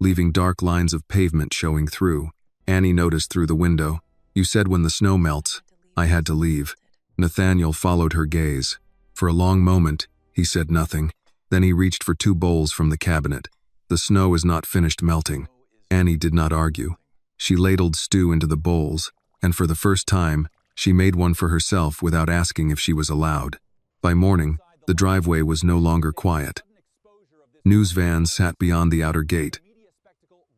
leaving dark lines of pavement showing through. Annie noticed through the window. "You said when the snow melts, I had to leave." Nathaniel followed her gaze. For a long moment, he said nothing. Then he reached for 2 bowls from the cabinet. "The snow is not finished melting." Annie did not argue. She ladled stew into the bowls, and for the first time, she made one for herself without asking if she was allowed. By morning, the driveway was no longer quiet. News vans sat beyond the outer gate,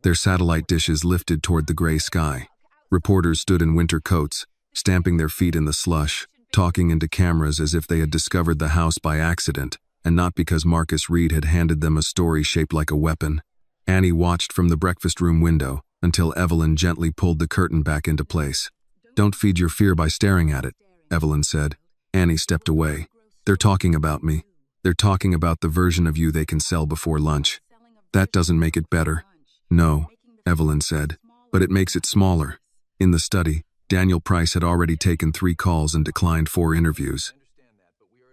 their satellite dishes lifted toward the gray sky. Reporters stood in winter coats, stamping their feet in the slush, talking into cameras as if they had discovered the house by accident, and not because Marcus Reed had handed them a story shaped like a weapon. Annie watched from the breakfast room window until Evelyn gently pulled the curtain back into place. "Don't feed your fear by staring at it," Evelyn said. Annie stepped away. "They're talking about me. They're talking about the version of you they can sell before lunch. That doesn't make it better." "No," Evelyn said, "but it makes it smaller." In the study, Daniel Price had already taken 3 calls and declined 4 interviews.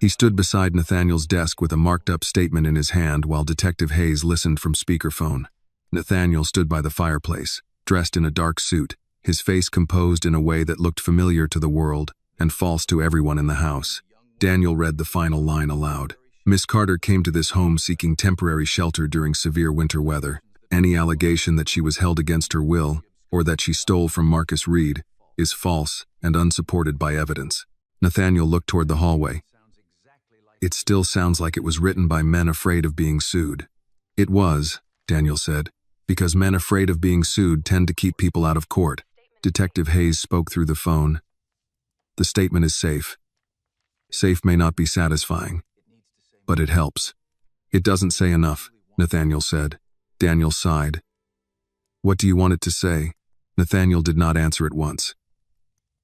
He stood beside Nathaniel's desk with a marked-up statement in his hand while Detective Hayes listened from speakerphone. Nathaniel stood by the fireplace, dressed in a dark suit, his face composed in a way that looked familiar to the world and false to everyone in the house. Daniel read the final line aloud. "Miss Carter came to this home seeking temporary shelter during severe winter weather. Any allegation that she was held against her will, or that she stole from Marcus Reed, is false and unsupported by evidence." Nathaniel looked toward the hallway. "It still sounds like it was written by men afraid of being sued." "It was," Daniel said, "because men afraid of being sued tend to keep people out of court." Detective Hayes spoke through the phone. "The statement is safe. Safe may not be satisfying, but it helps." "It doesn't say enough," Nathaniel said. Daniel sighed. "What do you want it to say?" Nathaniel did not answer at once.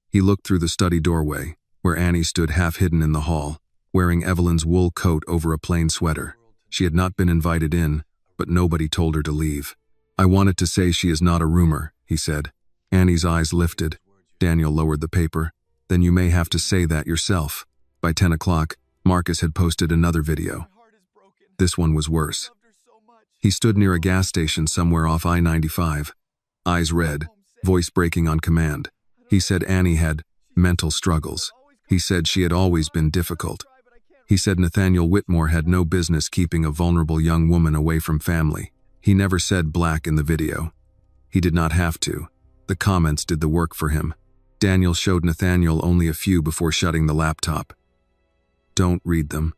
He looked through the study doorway, where Annie stood half hidden in the hall, wearing Evelyn's wool coat over a plain sweater. She had not been invited in, but nobody told her to leave. "I wanted to say she is not a rumor," he said. Annie's eyes lifted. Daniel lowered the paper. "Then you may have to say that yourself." By 10 o'clock, Marcus had posted another video. This one was worse. He stood near a gas station somewhere off I-95, eyes red, voice breaking on command. He said Annie had mental struggles. He said she had always been difficult. He said Nathaniel Whitmore had no business keeping a vulnerable young woman away from family. He never said black in the video. He did not have to. The comments did the work for him. Daniel showed Nathaniel only a few before shutting the laptop. "Don't read them.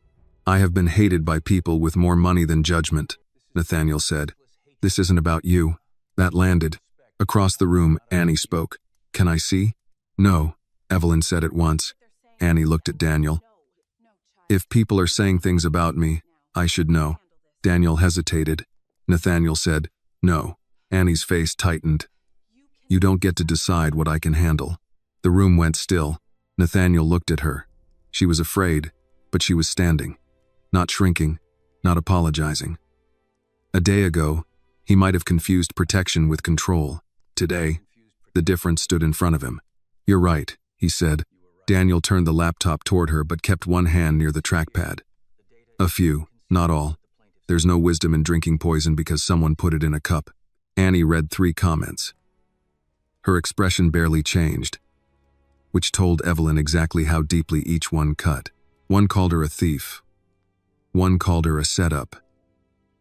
I have been hated by people with more money than judgment," Nathaniel said. "This isn't about you." That landed. Across the room, Annie spoke. "Can I see?" "No," Evelyn said at once. Annie looked at Daniel. "If people are saying things about me, I should know." Daniel hesitated. Nathaniel said, "No." Annie's face tightened. "You don't get to decide what I can handle." The room went still. Nathaniel looked at her. She was afraid, but she was standing. Not shrinking, not apologizing. A day ago, he might have confused protection with control. Today, the difference stood in front of him. "You're right," he said. Daniel turned the laptop toward her but kept one hand near the trackpad. "A few, not all. There's no wisdom in drinking poison because someone put it in a cup." Annie read 3 comments. Her expression barely changed. which told Evelyn exactly how deeply each one cut. One called her a thief. One called her a setup.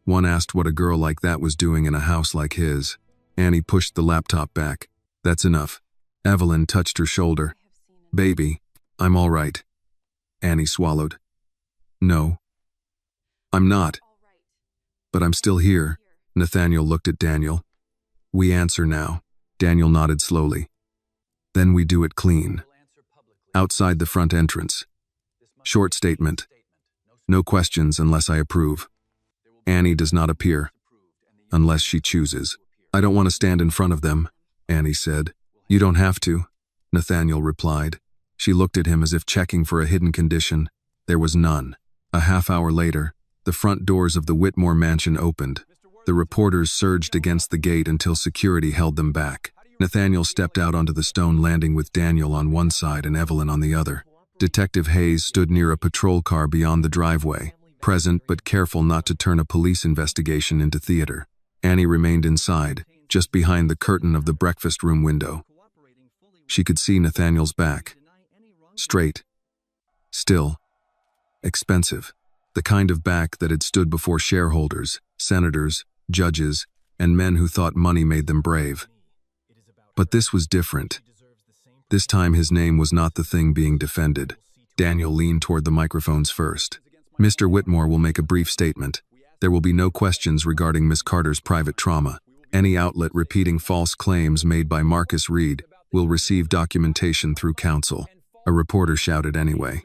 One asked what a girl like that was doing in a house like his. Annie pushed the laptop back. That's enough. Evelyn touched her shoulder. Baby, I'm all right. Annie swallowed. No. I'm not. But I'm still here. Nathaniel looked at Daniel. We answer now. Daniel nodded slowly. Then we do it clean. Outside the front entrance. Short statement. No questions unless I approve. Annie does not appear. Unless she chooses. I don't want to stand in front of them, Annie said. You don't have to, Nathaniel replied. She looked at him as if checking for a hidden condition. There was none. A half-hour later, the front doors of the Whitmore mansion opened. The reporters surged against the gate until security held them back. Nathaniel stepped out onto the stone landing with Daniel on one side and Evelyn on the other. Detective Hayes stood near a patrol car beyond the driveway, present but careful not to turn a police investigation into theater. Annie remained inside, just behind the curtain of the breakfast room window. She could see Nathaniel's back. Straight. Still. Expensive. The kind of back that had stood before shareholders, senators, judges, and men who thought money made them brave. But this was different. This time his name was not the thing being defended. Daniel leaned toward the microphones first. Mr. Whitmore will make a brief statement. There will be no questions regarding Miss Carter's private trauma. Any outlet repeating false claims made by Marcus Reed will receive documentation through counsel. A reporter shouted anyway.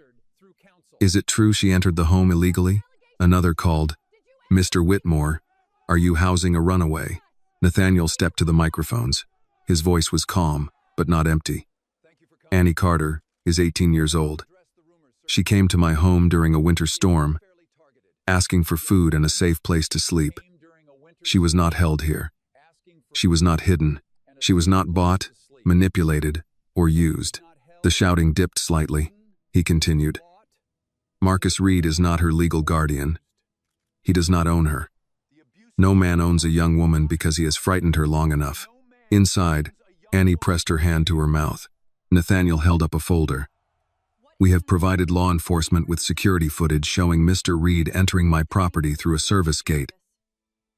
Is it true she entered the home illegally? Another called, Mr. Whitmore, are you housing a runaway? Nathaniel stepped to the microphones. His voice was calm, but not empty. Annie Carter is 18 years old. She came to my home during a winter storm, asking for food and a safe place to sleep. She was not held here. She was not hidden. She was not bought, manipulated, or used. The shouting dipped slightly. He continued. Marcus Reed is not her legal guardian. He does not own her. No man owns a young woman because he has frightened her long enough. Inside, Annie pressed her hand to her mouth. Nathaniel held up a folder. We have provided law enforcement with security footage showing Mr. Reed entering my property through a service gate.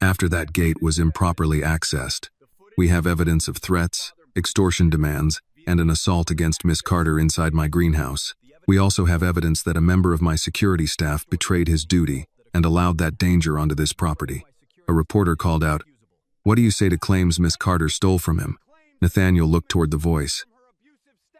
After that gate was improperly accessed, we have evidence of threats, extortion demands, and an assault against Miss Carter inside my greenhouse. We also have evidence that a member of my security staff betrayed his duty and allowed that danger onto this property. A reporter called out, What do you say to claims Miss Carter stole from him? Nathaniel looked toward the voice.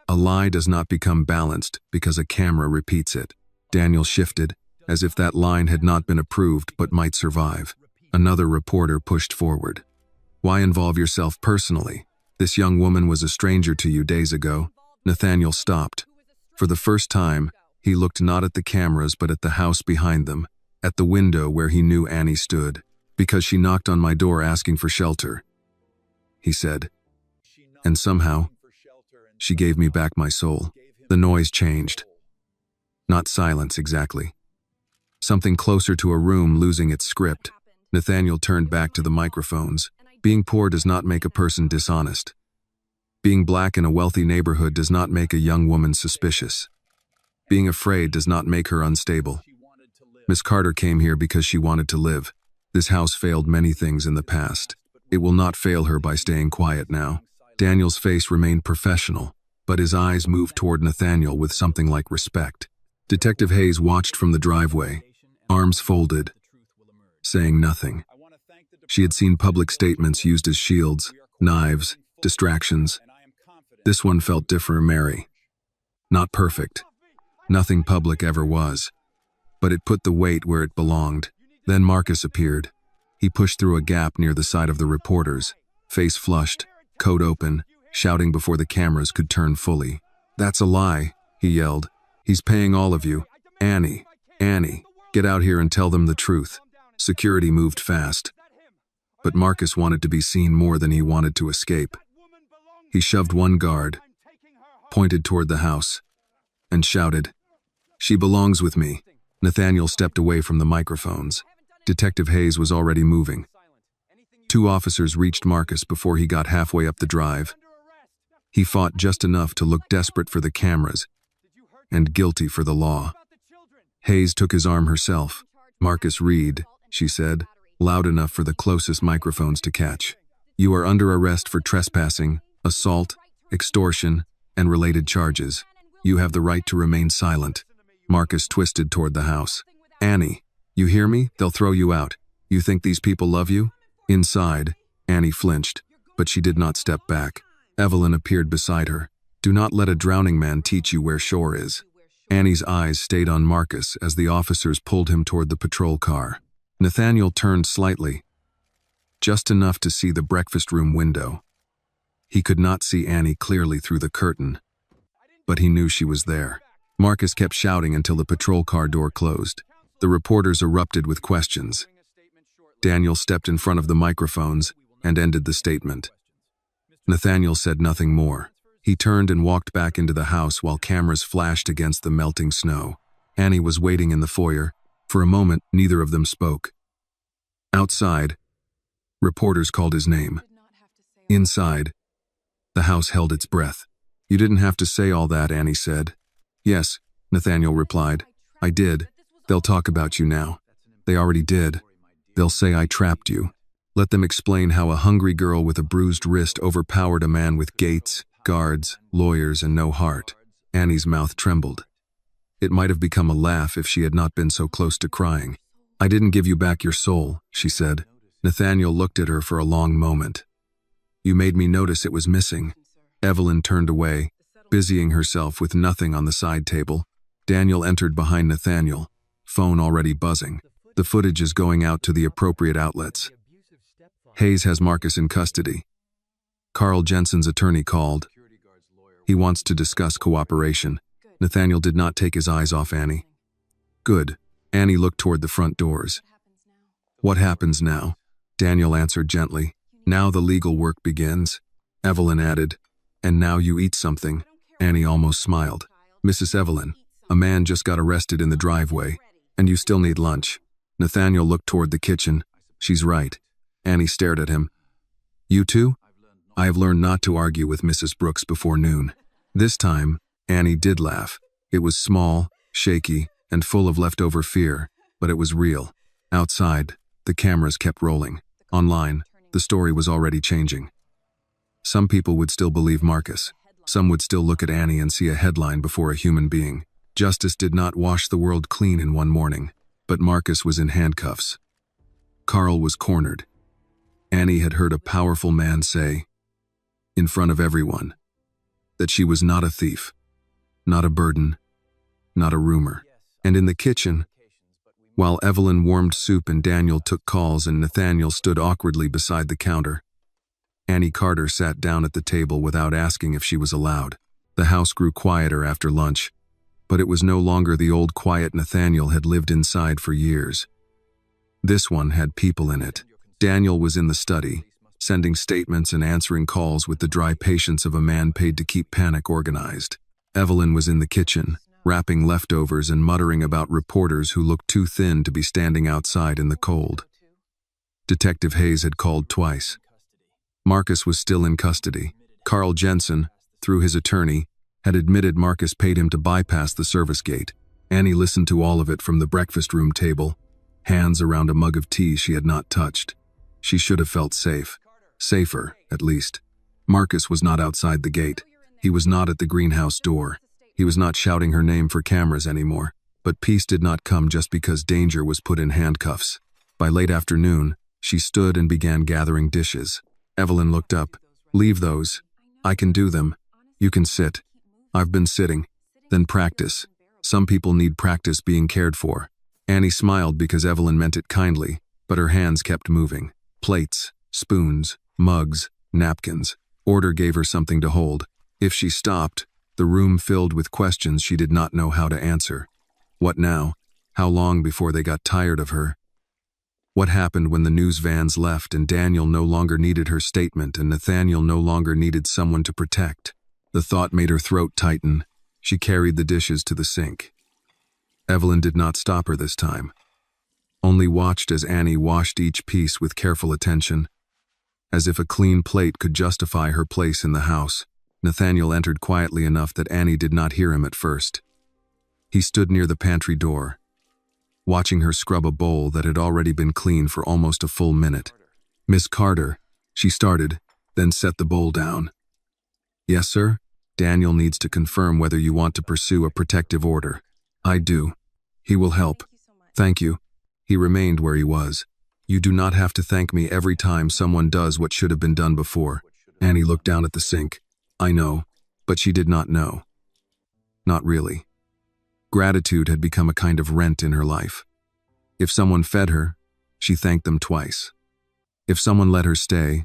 A lie does not become balanced because a camera repeats it. Daniel shifted, as if that line had not been approved but might survive. Another reporter pushed forward. Why involve yourself personally? This young woman was a stranger to you days ago. Nathaniel stopped. For the first time, he looked not at the cameras but at the house behind them, at the window where he knew Annie stood. Because she knocked on my door asking for shelter, he said. And somehow, she gave me back my soul. The noise changed. Not silence exactly. Something closer to a room losing its script. Nathaniel turned back to the microphones. Being poor does not make a person dishonest. Being black in a wealthy neighborhood does not make a young woman suspicious. Being afraid does not make her unstable. Miss Carter came here because she wanted to live. This house failed many things in the past. It will not fail her by staying quiet now. Daniel's face remained professional, but his eyes moved toward Nathaniel with something like respect. Detective Hayes watched from the driveway, arms folded, saying nothing. She had seen public statements used as shields, knives, distractions. This one felt different. Not perfect. Nothing public ever was. But it put the weight where it belonged. Then Marcus appeared. He pushed through a gap near the side of the reporters, face flushed, coat open, shouting before the cameras could turn fully. That's a lie, he yelled. He's paying all of you. Annie, get out here and tell them the truth. Security moved fast. But Marcus wanted to be seen more than he wanted to escape. He shoved one guard, pointed toward the house, and shouted, She belongs with me. Nathaniel stepped away from the microphones. Detective Hayes was already moving. Two officers reached Marcus before he got halfway up the drive. He fought just enough to look desperate for the cameras and guilty for the law. Hayes took his arm herself. "Marcus Reed," she said, loud enough for the closest microphones to catch. "You are under arrest for trespassing, assault, extortion, and related charges. You have the right to remain silent." Marcus twisted toward the house. "Annie, you hear me? They'll throw you out. You think these people love you?" Inside, Annie flinched, but she did not step back. Evelyn appeared beside her. "Do not let a drowning man teach you where shore is." Annie's eyes stayed on Marcus as the officers pulled him toward the patrol car. Nathaniel turned slightly, just enough to see the breakfast room window. He could not see Annie clearly through the curtain, but he knew she was there. Marcus kept shouting until the patrol car door closed. The reporters erupted with questions. Daniel stepped in front of the microphones and ended the statement. Nathaniel said nothing more. He turned and walked back into the house while cameras flashed against the melting snow. Annie was waiting in the foyer. For a moment, neither of them spoke. Outside, reporters called his name. Inside, the house held its breath. "You didn't have to say all that," Annie said. "Yes," Nathaniel replied. "I did. They'll talk about you now. They already did. They'll say I trapped you. Let them explain how a hungry girl with a bruised wrist overpowered a man with gates, guards, lawyers, and no heart." Annie's mouth trembled. It might have become a laugh if she had not been so close to crying. "I didn't give you back your soul," she said. Nathaniel looked at her for a long moment. "You made me notice it was missing." Evelyn turned away, busying herself with nothing on the side table. Daniel entered behind Nathaniel, phone already buzzing. "The footage is going out to the appropriate outlets. Hayes has Marcus in custody. Carl Jensen's attorney called. He wants to discuss cooperation." Nathaniel did not take his eyes off Annie. "Good." Annie looked toward the front doors. "What happens now?" Daniel answered gently. "Now the legal work begins." Evelyn added, "And now you eat something." Annie almost smiled. "Mrs. Evelyn, a man just got arrested in the driveway, and you still need lunch." Nathaniel looked toward the kitchen. "She's right." Annie stared at him. "You too?" "I have learned not to argue with Mrs. Brooks before noon." This time, Annie did laugh. It was small, shaky, and full of leftover fear, but it was real. Outside, the cameras kept rolling. Online, the story was already changing. Some people would still believe Marcus. Some would still look at Annie and see a headline before a human being. Justice did not wash the world clean in one morning, but Marcus was in handcuffs. Carl was cornered. Annie had heard a powerful man say, in front of everyone, that she was not a thief, not a burden, not a rumor. And in the kitchen, while Evelyn warmed soup and Daniel took calls and Nathaniel stood awkwardly beside the counter, Annie Carter sat down at the table without asking if she was allowed. The house grew quieter after lunch, but it was no longer the old quiet Nathaniel had lived inside for years. This one had people in it. Daniel was in the study, sending statements and answering calls with the dry patience of a man paid to keep panic organized. Evelyn was in the kitchen, wrapping leftovers and muttering about reporters who looked too thin to be standing outside in the cold. Detective Hayes had called twice. Marcus was still in custody. Carl Jensen, through his attorney, had admitted Marcus paid him to bypass the service gate. Annie listened to all of it from the breakfast room table, hands around a mug of tea she had not touched. She should have felt safe. Safer, at least. Marcus was not outside the gate. He was not at the greenhouse door. He was not shouting her name for cameras anymore. But peace did not come just because danger was put in handcuffs. By late afternoon, she stood and began gathering dishes. Evelyn looked up. "Leave those. I can do them. You can sit." "I've been sitting." "Then practice. Some people need practice being cared for." Annie smiled because Evelyn meant it kindly, but her hands kept moving. Plates, spoons, mugs, napkins. Order gave her something to hold. If she stopped, the room filled with questions she did not know how to answer. What now? How long before they got tired of her? What happened when the news vans left and Daniel no longer needed her statement and Nathaniel no longer needed someone to protect? The thought made her throat tighten. She carried the dishes to the sink. Evelyn did not stop her this time, only watched as Annie washed each piece with careful attention, as if a clean plate could justify her place in the house. Nathaniel entered quietly enough that Annie did not hear him at first. He stood near the pantry door, watching her scrub a bowl that had already been clean for almost a full minute. "Miss Carter," she started, then set the bowl down. "Yes, sir? Daniel needs to confirm whether you want to pursue a protective order." "I do. He will help." "Thank you." He remained where he was. "You do not have to thank me every time someone does what should have been done before." Annie looked down at the sink. "I know," but she did not know. Not really. Gratitude had become a kind of rent in her life. If someone fed her, she thanked them twice. If someone let her stay,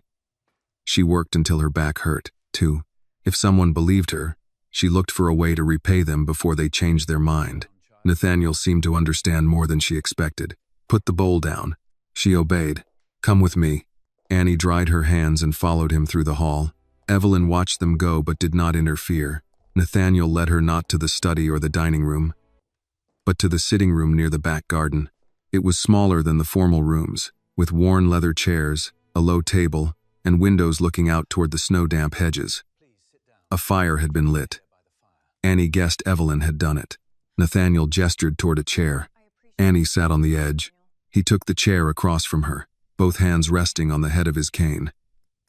she worked until her back hurt, too. If someone believed her, she looked for a way to repay them before they changed their mind. Nathaniel seemed to understand more than she expected. "Put the bowl down." She obeyed. "Come with me." Annie dried her hands and followed him through the hall. Evelyn watched them go but did not interfere. Nathaniel led her not to the study or the dining room, but to the sitting room near the back garden. It was smaller than the formal rooms, with worn leather chairs, a low table, and windows looking out toward the snow-damp hedges. A fire had been lit. Annie guessed Evelyn had done it. Nathaniel gestured toward a chair. Annie sat on the edge. He took the chair across from her, both hands resting on the head of his cane.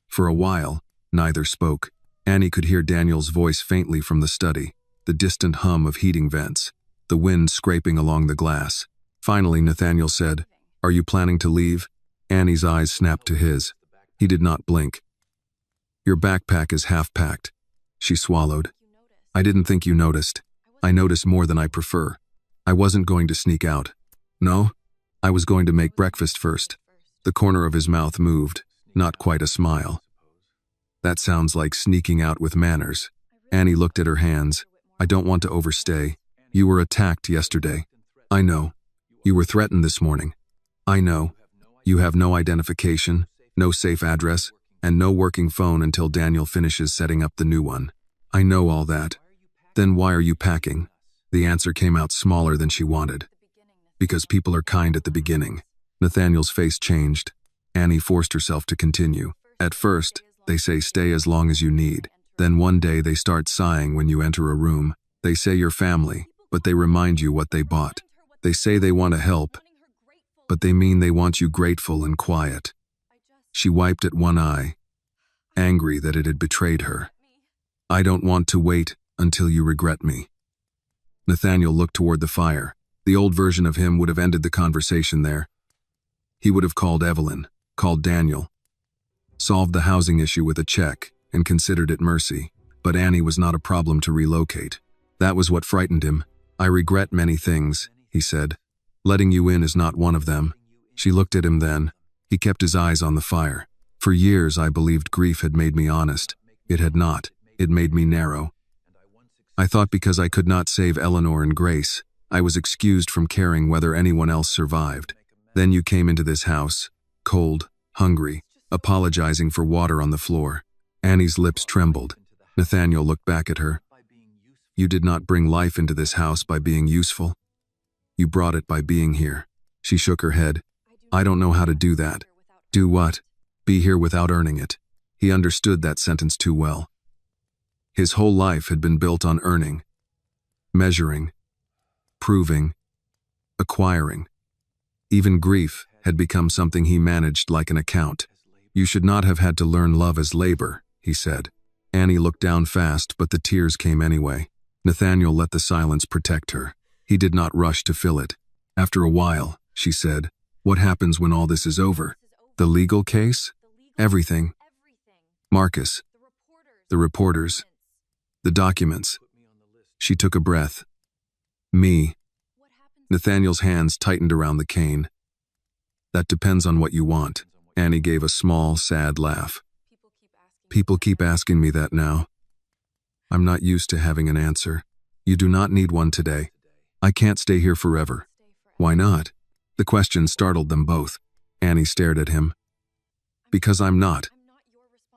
For a while, neither spoke. Annie could hear Daniel's voice faintly from the study, the distant hum of heating vents, the wind scraping along the glass. Finally, Nathaniel said, "Are you planning to leave?" Annie's eyes snapped to his. He did not blink. "Your backpack is half packed." She swallowed. "I didn't think you noticed. I notice more than I prefer. I wasn't going to sneak out." "No? I was going to make breakfast first." The corner of his mouth moved, not quite a smile. "That sounds like sneaking out with manners." Annie looked at her hands. "I don't want to overstay. You were attacked yesterday." "I know. You were threatened this morning." "I know. You have no identification, no safe address, and no working phone until Daniel finishes setting up the new one." "I know all that." "Then why are you packing?" The answer came out smaller than she wanted. "Because people are kind at the beginning." Nathaniel's face changed. Annie forced herself to continue. "At first, they say stay as long as you need. Then one day they start sighing when you enter a room. They say you're family, but they remind you what they bought. They say they want to help, but they mean they want you grateful and quiet." She wiped at one eye, angry that it had betrayed her. "I don't want to wait until you regret me." Nathaniel looked toward the fire. The old version of him would have ended the conversation there. He would have called Evelyn, called Daniel, solved the housing issue with a check, and considered it mercy. But Annie was not a problem to relocate. That was what frightened him. "I regret many things," he said. "Letting you in is not one of them." She looked at him then. He kept his eyes on the fire. "For years I believed grief had made me honest. It had not. It made me narrow. I thought because I could not save Eleanor and Grace, I was excused from caring whether anyone else survived. Then you came into this house, cold, hungry, apologizing for water on the floor." Annie's lips trembled. Nathaniel looked back at her. "You did not bring life into this house by being useful. You brought it by being here." She shook her head. "I don't know how to do that." "Do what?" "Be here without earning it." He understood that sentence too well. His whole life had been built on earning, measuring, proving, acquiring. Even grief had become something he managed like an account. "You should not have had to learn love as labor," he said. Annie looked down fast, but the tears came anyway. Nathaniel let the silence protect her. He did not rush to fill it. After a while, she said, "What happens when all this is over?" "The legal case?" "Everything. Marcus. The reporters. The documents." She took a breath. "Me." Nathaniel's hands tightened around the cane. "That depends on what you want." Annie gave a small, sad laugh. "People keep asking me that now. I'm not used to having an answer." "You do not need one today." "I can't stay here forever." "Why not?" The question startled them both. Annie stared at him. "Because I'm not.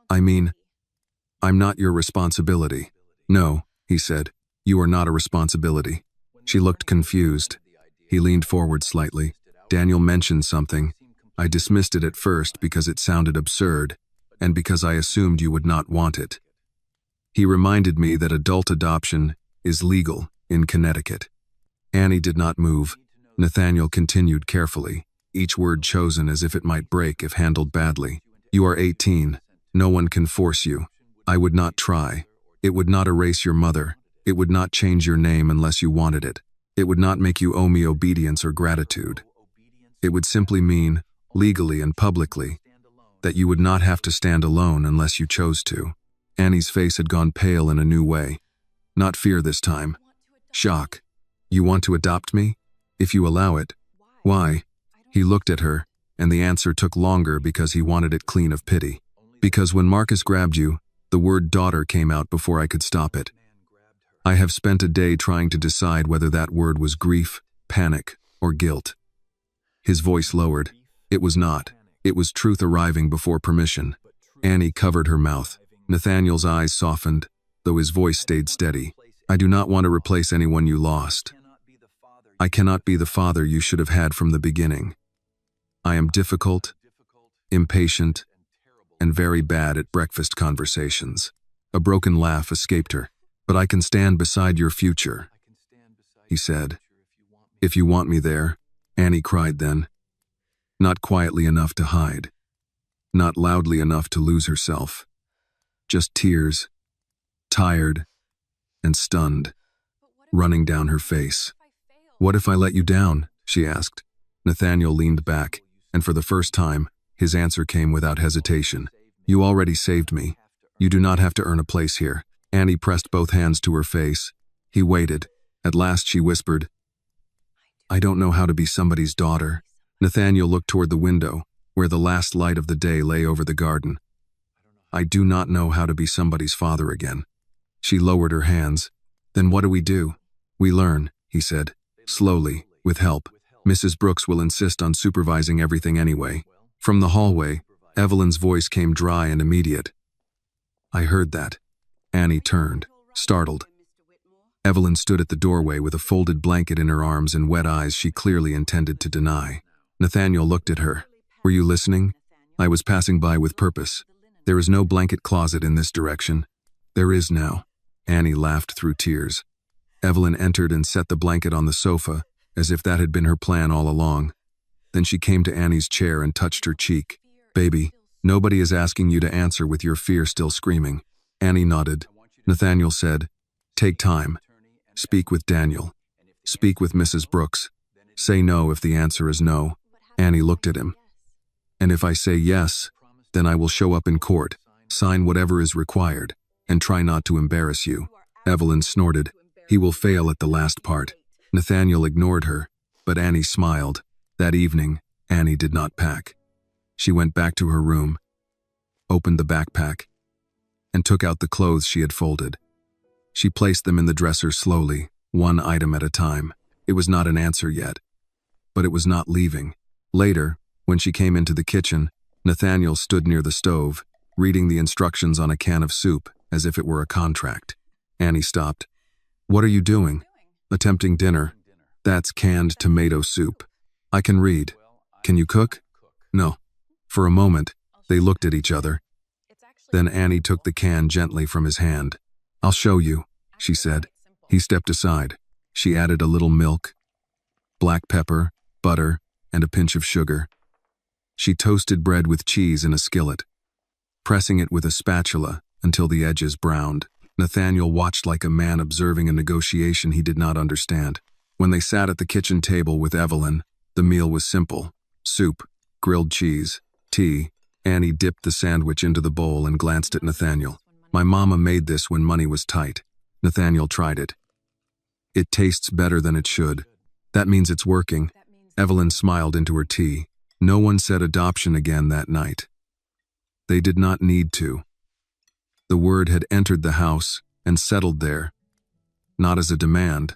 I mean, I'm not your responsibility." "No," he said. "You are not a responsibility." She looked confused. He leaned forward slightly. "Daniel mentioned something. I dismissed it at first because it sounded absurd, and because I assumed you would not want it." He reminded me that adult adoption is legal in Connecticut. Annie did not move. Nathaniel continued carefully, each word chosen as if it might break if handled badly. You are 18. No one can force you. I would not try. It would not erase your mother. It would not change your name unless you wanted it. It would not make you owe me obedience or gratitude. It would simply mean, legally and publicly, that you would not have to stand alone unless you chose to. Annie's face had gone pale in a new way. Not fear this time. Shock. You want to adopt me? If you allow it. Why? He looked at her, and the answer took longer because he wanted it clean of pity. Because when Marcus grabbed you, the word daughter came out before I could stop it. I have spent a day trying to decide whether that word was grief, panic, or guilt. His voice lowered. It was not. It was truth arriving before permission. Annie covered her mouth. Nathaniel's eyes softened, though his voice stayed steady. I do not want to replace anyone you lost. I cannot be the father you should have had from the beginning. I am difficult, impatient, and very bad at breakfast conversations. A broken laugh escaped her. But I can stand beside your future, he said. If you want me there, Annie cried then. Not quietly enough to hide. Not loudly enough to lose herself. Just tears, tired and stunned, running down her face. What if I let you down? She asked. Nathaniel leaned back, and for the first time, his answer came without hesitation. You already saved me. You do not have to earn a place here. Annie pressed both hands to her face. He waited. At last she whispered, I don't know how to be somebody's daughter. Nathaniel looked toward the window, where the last light of the day lay over the garden. I do not know how to be somebody's father again. She lowered her hands. Then what do we do? We learn, he said, slowly, with help. Mrs. Brooks will insist on supervising everything anyway. From the hallway, Evelyn's voice came dry and immediate. I heard that. Annie turned, startled. Evelyn stood at the doorway with a folded blanket in her arms and wet eyes she clearly intended to deny. Nathaniel looked at her. Were you listening? I was passing by with purpose. There is no blanket closet in this direction. There is now. Annie laughed through tears. Evelyn entered and set the blanket on the sofa, as if that had been her plan all along. Then she came to Annie's chair and touched her cheek. Baby, nobody is asking you to answer with your fear still screaming. Annie nodded. Nathaniel said, Take time. Speak with Daniel. Speak with Mrs. Brooks. Say no if the answer is no. Annie looked at him. And if I say yes, then I will show up in court, sign whatever is required, and try not to embarrass you. Evelyn snorted. He will fail at the last part. Nathaniel ignored her, but Annie smiled. That evening, Annie did not pack. She went back to her room, opened the backpack, and took out the clothes she had folded. She placed them in the dresser slowly, one item at a time. It was not an answer yet, but it was not leaving. Later, when she came into the kitchen, Nathaniel stood near the stove, reading the instructions on a can of soup as if it were a contract. Annie stopped. What are you doing? Attempting dinner. That's canned tomato soup. I can read. Can you cook? No. For a moment, they looked at each other. Then Annie took the can gently from his hand. I'll show you, she said. He stepped aside. She added a little milk, black pepper, butter, and a pinch of sugar. She toasted bread with cheese in a skillet, pressing it with a spatula until the edges browned. Nathaniel watched like a man observing a negotiation he did not understand. When they sat at the kitchen table with Evelyn, the meal was simple. Soup, grilled cheese, tea. Annie dipped the sandwich into the bowl and glanced at Nathaniel. My mama made this when money was tight. Nathaniel tried it. It tastes better than it should. That means it's working. Evelyn smiled into her tea. No one said adoption again that night. They did not need to. The word had entered the house and settled there, not as a demand,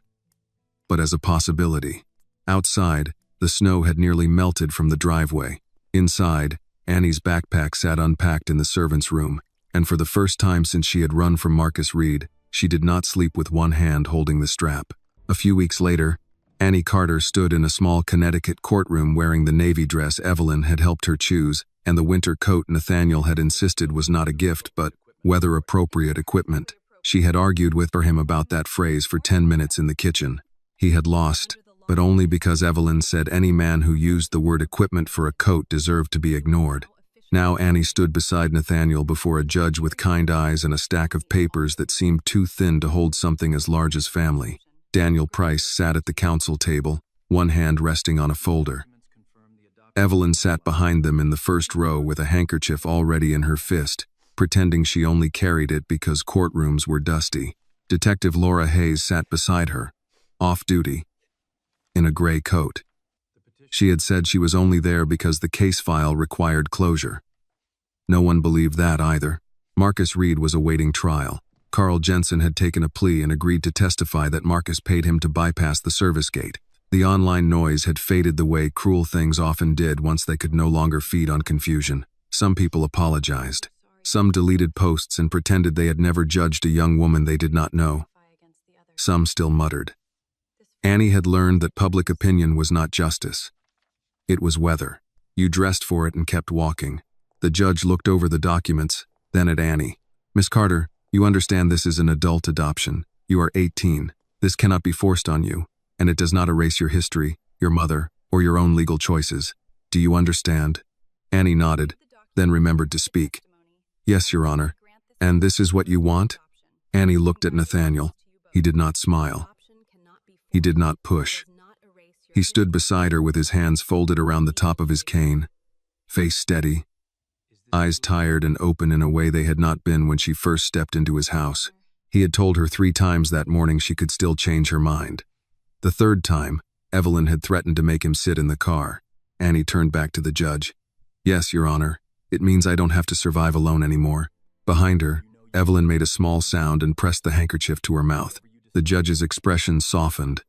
but as a possibility. Outside, the snow had nearly melted from the driveway. Inside, Annie's backpack sat unpacked in the servant's room, and for the first time since she had run from Marcus Reed, she did not sleep with one hand holding the strap. A few weeks later, Annie Carter stood in a small Connecticut courtroom wearing the navy dress Evelyn had helped her choose, and the winter coat Nathaniel had insisted was not a gift but weather-appropriate equipment. She had argued with him about that phrase for 10 minutes in the kitchen. He had lost, but only because Evelyn said any man who used the word equipment for a coat deserved to be ignored. Now Annie stood beside Nathaniel before a judge with kind eyes and a stack of papers that seemed too thin to hold something as large as family. Daniel Price sat at the counsel table, one hand resting on a folder. Evelyn sat behind them in the first row with a handkerchief already in her fist, pretending she only carried it because courtrooms were dusty. Detective Laura Hayes sat beside her, off-duty, in a gray coat. She had said she was only there because the case file required closure. No one believed that either. Marcus Reed was awaiting trial. Carl Jensen had taken a plea and agreed to testify that Marcus paid him to bypass the service gate. The online noise had faded the way cruel things often did once they could no longer feed on confusion. Some people apologized. Some deleted posts and pretended they had never judged a young woman they did not know. Some still muttered. Annie had learned that public opinion was not justice. It was weather. You dressed for it and kept walking. The judge looked over the documents, then at Annie. "Miss Carter, you understand this is an adult adoption. You are 18. This cannot be forced on you, and it does not erase your history, your mother, or your own legal choices. Do you understand?" Annie nodded, then remembered to speak. "Yes, Your Honor. And this is what you want?" Annie looked at Nathaniel. He did not smile. He did not push. He stood beside her with his hands folded around the top of his cane, face steady, eyes tired and open in a way they had not been when she first stepped into his house. He had told her 3 times that morning she could still change her mind. The 3rd time, Evelyn had threatened to make him sit in the car. Annie turned back to the judge. "Yes, Your Honor. It means I don't have to survive alone anymore." Behind her, Evelyn made a small sound and pressed the handkerchief to her mouth. The judge's expression softened.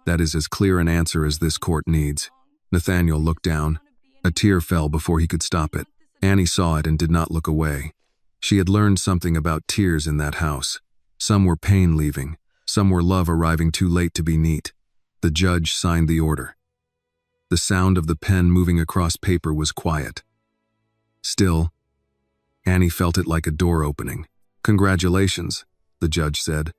"That is as clear an answer as this court needs." Nathaniel looked down. A tear fell before he could stop it. Annie saw it and did not look away. She had learned something about tears in that house. Some were pain leaving, some were love arriving too late to be neat. The judge signed the order. The sound of the pen moving across paper was quiet. Still, Annie felt it like a door opening. "Congratulations," the judge said.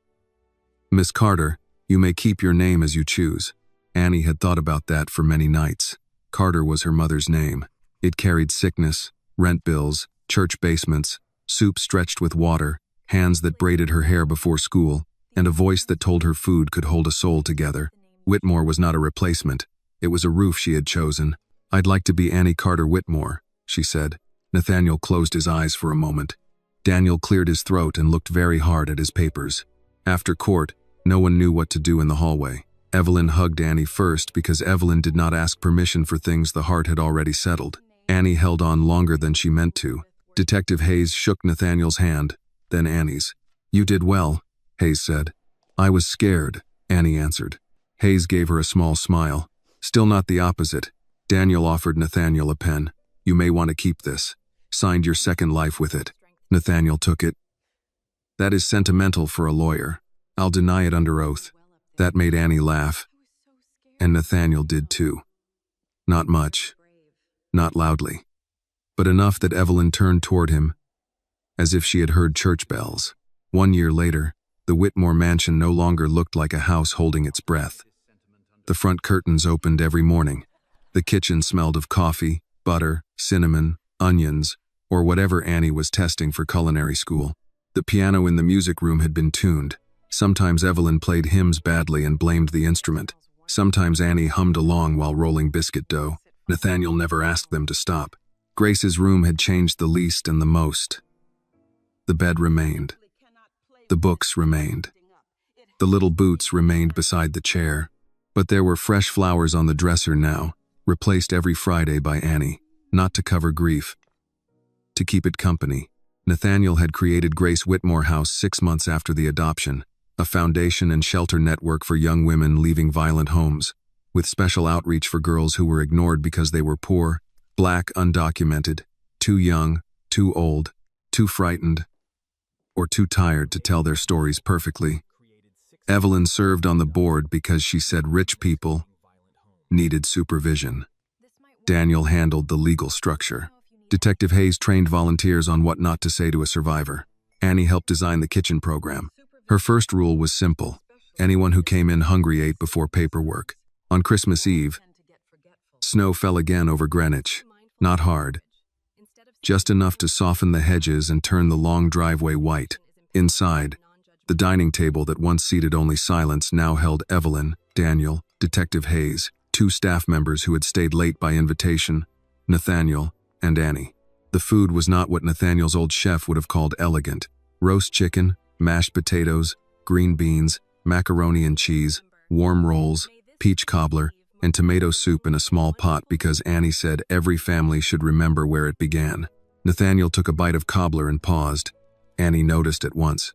"Miss Carter, you may keep your name as you choose." Annie had thought about that for many nights. Carter was her mother's name. It carried sickness, rent bills, church basements, soup stretched with water, hands that braided her hair before school, and a voice that told her food could hold a soul together. Whitmore was not a replacement. It was a roof she had chosen. "I'd like to be Annie Carter Whitmore," she said. Nathaniel closed his eyes for a moment. Daniel cleared his throat and looked very hard at his papers. After court, no one knew what to do in the hallway. Evelyn hugged Annie first because Evelyn did not ask permission for things the heart had already settled. Annie held on longer than she meant to. Detective Hayes shook Nathaniel's hand, then Annie's. "You did well," Hayes said. "I was scared," Annie answered. Hayes gave her a small smile. "Still not the opposite." Daniel offered Nathaniel a pen. "You may want to keep this. Signed your second life with it." Nathaniel took it. "That is sentimental for a lawyer. I'll deny it under oath." That made Annie laugh. And Nathaniel did too. Not much. Not loudly. But enough that Evelyn turned toward him, as if she had heard church bells. 1 year later, the Whitmore mansion no longer looked like a house holding its breath. The front curtains opened every morning. The kitchen smelled of coffee, butter, cinnamon, onions, or whatever Annie was testing for culinary school. The piano in the music room had been tuned. Sometimes Evelyn played hymns badly and blamed the instrument. Sometimes Annie hummed along while rolling biscuit dough. Nathaniel never asked them to stop. Grace's room had changed the least and the most. The bed remained. The books remained. The little boots remained beside the chair. But there were fresh flowers on the dresser now, replaced every Friday by Annie, not to cover grief, to keep it company. Nathaniel had created Grace Whitmore House 6 months after the adoption, a foundation and shelter network for young women leaving violent homes, with special outreach for girls who were ignored because they were poor, black, undocumented, too young, too old, too frightened, or too tired to tell their stories perfectly. Evelyn served on the board because she said rich people needed supervision. Daniel handled the legal structure. Detective Hayes trained volunteers on what not to say to a survivor. Annie helped design the kitchen program. Her first rule was simple. Anyone who came in hungry ate before paperwork. On Christmas Eve, snow fell again over Greenwich. Not hard. Just enough to soften the hedges and turn the long driveway white. Inside, the dining table that once seated only silence now held Evelyn, Daniel, Detective Hayes, 2 staff members who had stayed late by invitation, Nathaniel, and Annie. The food was not what Nathaniel's old chef would have called elegant. Roast chicken, mashed potatoes, green beans, macaroni and cheese, warm rolls, peach cobbler, and tomato soup in a small pot because Annie said every family should remember where it began. Nathaniel took a bite of cobbler and paused. Annie noticed at once.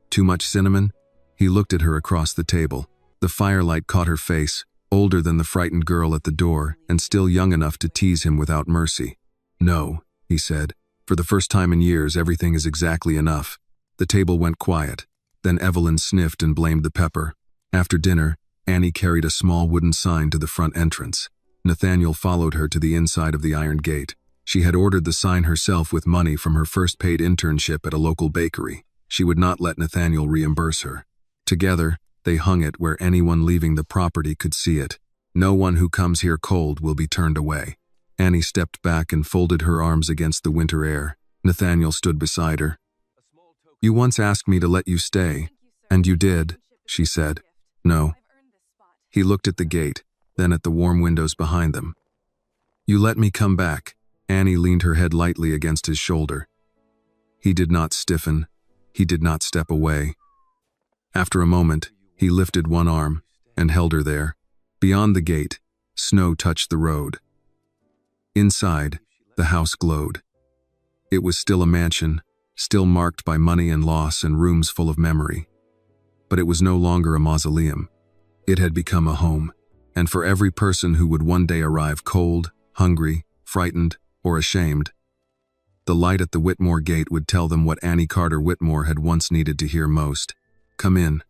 Too much cinnamon? He looked at her across the table. The firelight caught her face, older than the frightened girl at the door and still young enough to tease him without mercy. No, he said. For the first time in years, everything is exactly enough. The table went quiet. Then Evelyn sniffed and blamed the pepper. After dinner, Annie carried a small wooden sign to the front entrance. Nathaniel followed her to the inside of the iron gate. She had ordered the sign herself with money from her first paid internship at a local bakery. She would not let Nathaniel reimburse her. Together, they hung it where anyone leaving the property could see it. No one who comes here cold will be turned away. Annie stepped back and folded her arms against the winter air. Nathaniel stood beside her. You once asked me to let you stay, and you did, she said. No. He looked at the gate, then at the warm windows behind them. You let me come back. Annie leaned her head lightly against his shoulder. He did not stiffen. He did not step away. After a moment, he lifted one arm and held her there. Beyond the gate, snow touched the road. Inside, the house glowed. It was still a mansion, still marked by money and loss and rooms full of memory. But it was no longer a mausoleum. It had become a home, and for every person who would one day arrive cold, hungry, frightened, or ashamed, the light at the Whitmore gate would tell them what Annie Carter Whitmore had once needed to hear most. Come in.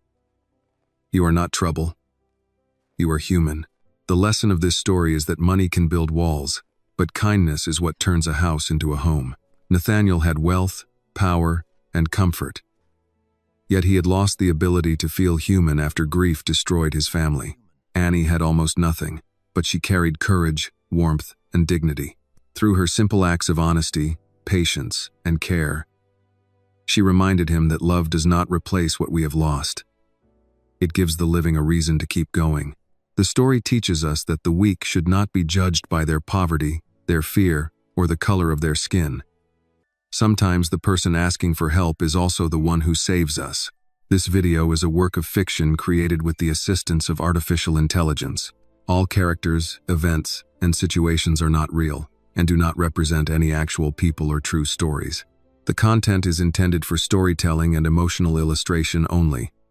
You are not trouble. You are human. The lesson of this story is that money can build walls, but kindness is what turns a house into a home. Nathaniel had wealth, power, and comfort. Yet he had lost the ability to feel human after grief destroyed his family. Annie had almost nothing, but she carried courage, warmth, and dignity. Through her simple acts of honesty, patience, and care, she reminded him that love does not replace what we have lost. It gives the living a reason to keep going. The story teaches us that the weak should not be judged by their poverty, their fear, or the color of their skin. Sometimes the person asking for help is also the one who saves us. This video is a work of fiction created with the assistance of artificial intelligence. All characters, events, and situations are not real, and do not represent any actual people or true stories. The content is intended for storytelling and emotional illustration only.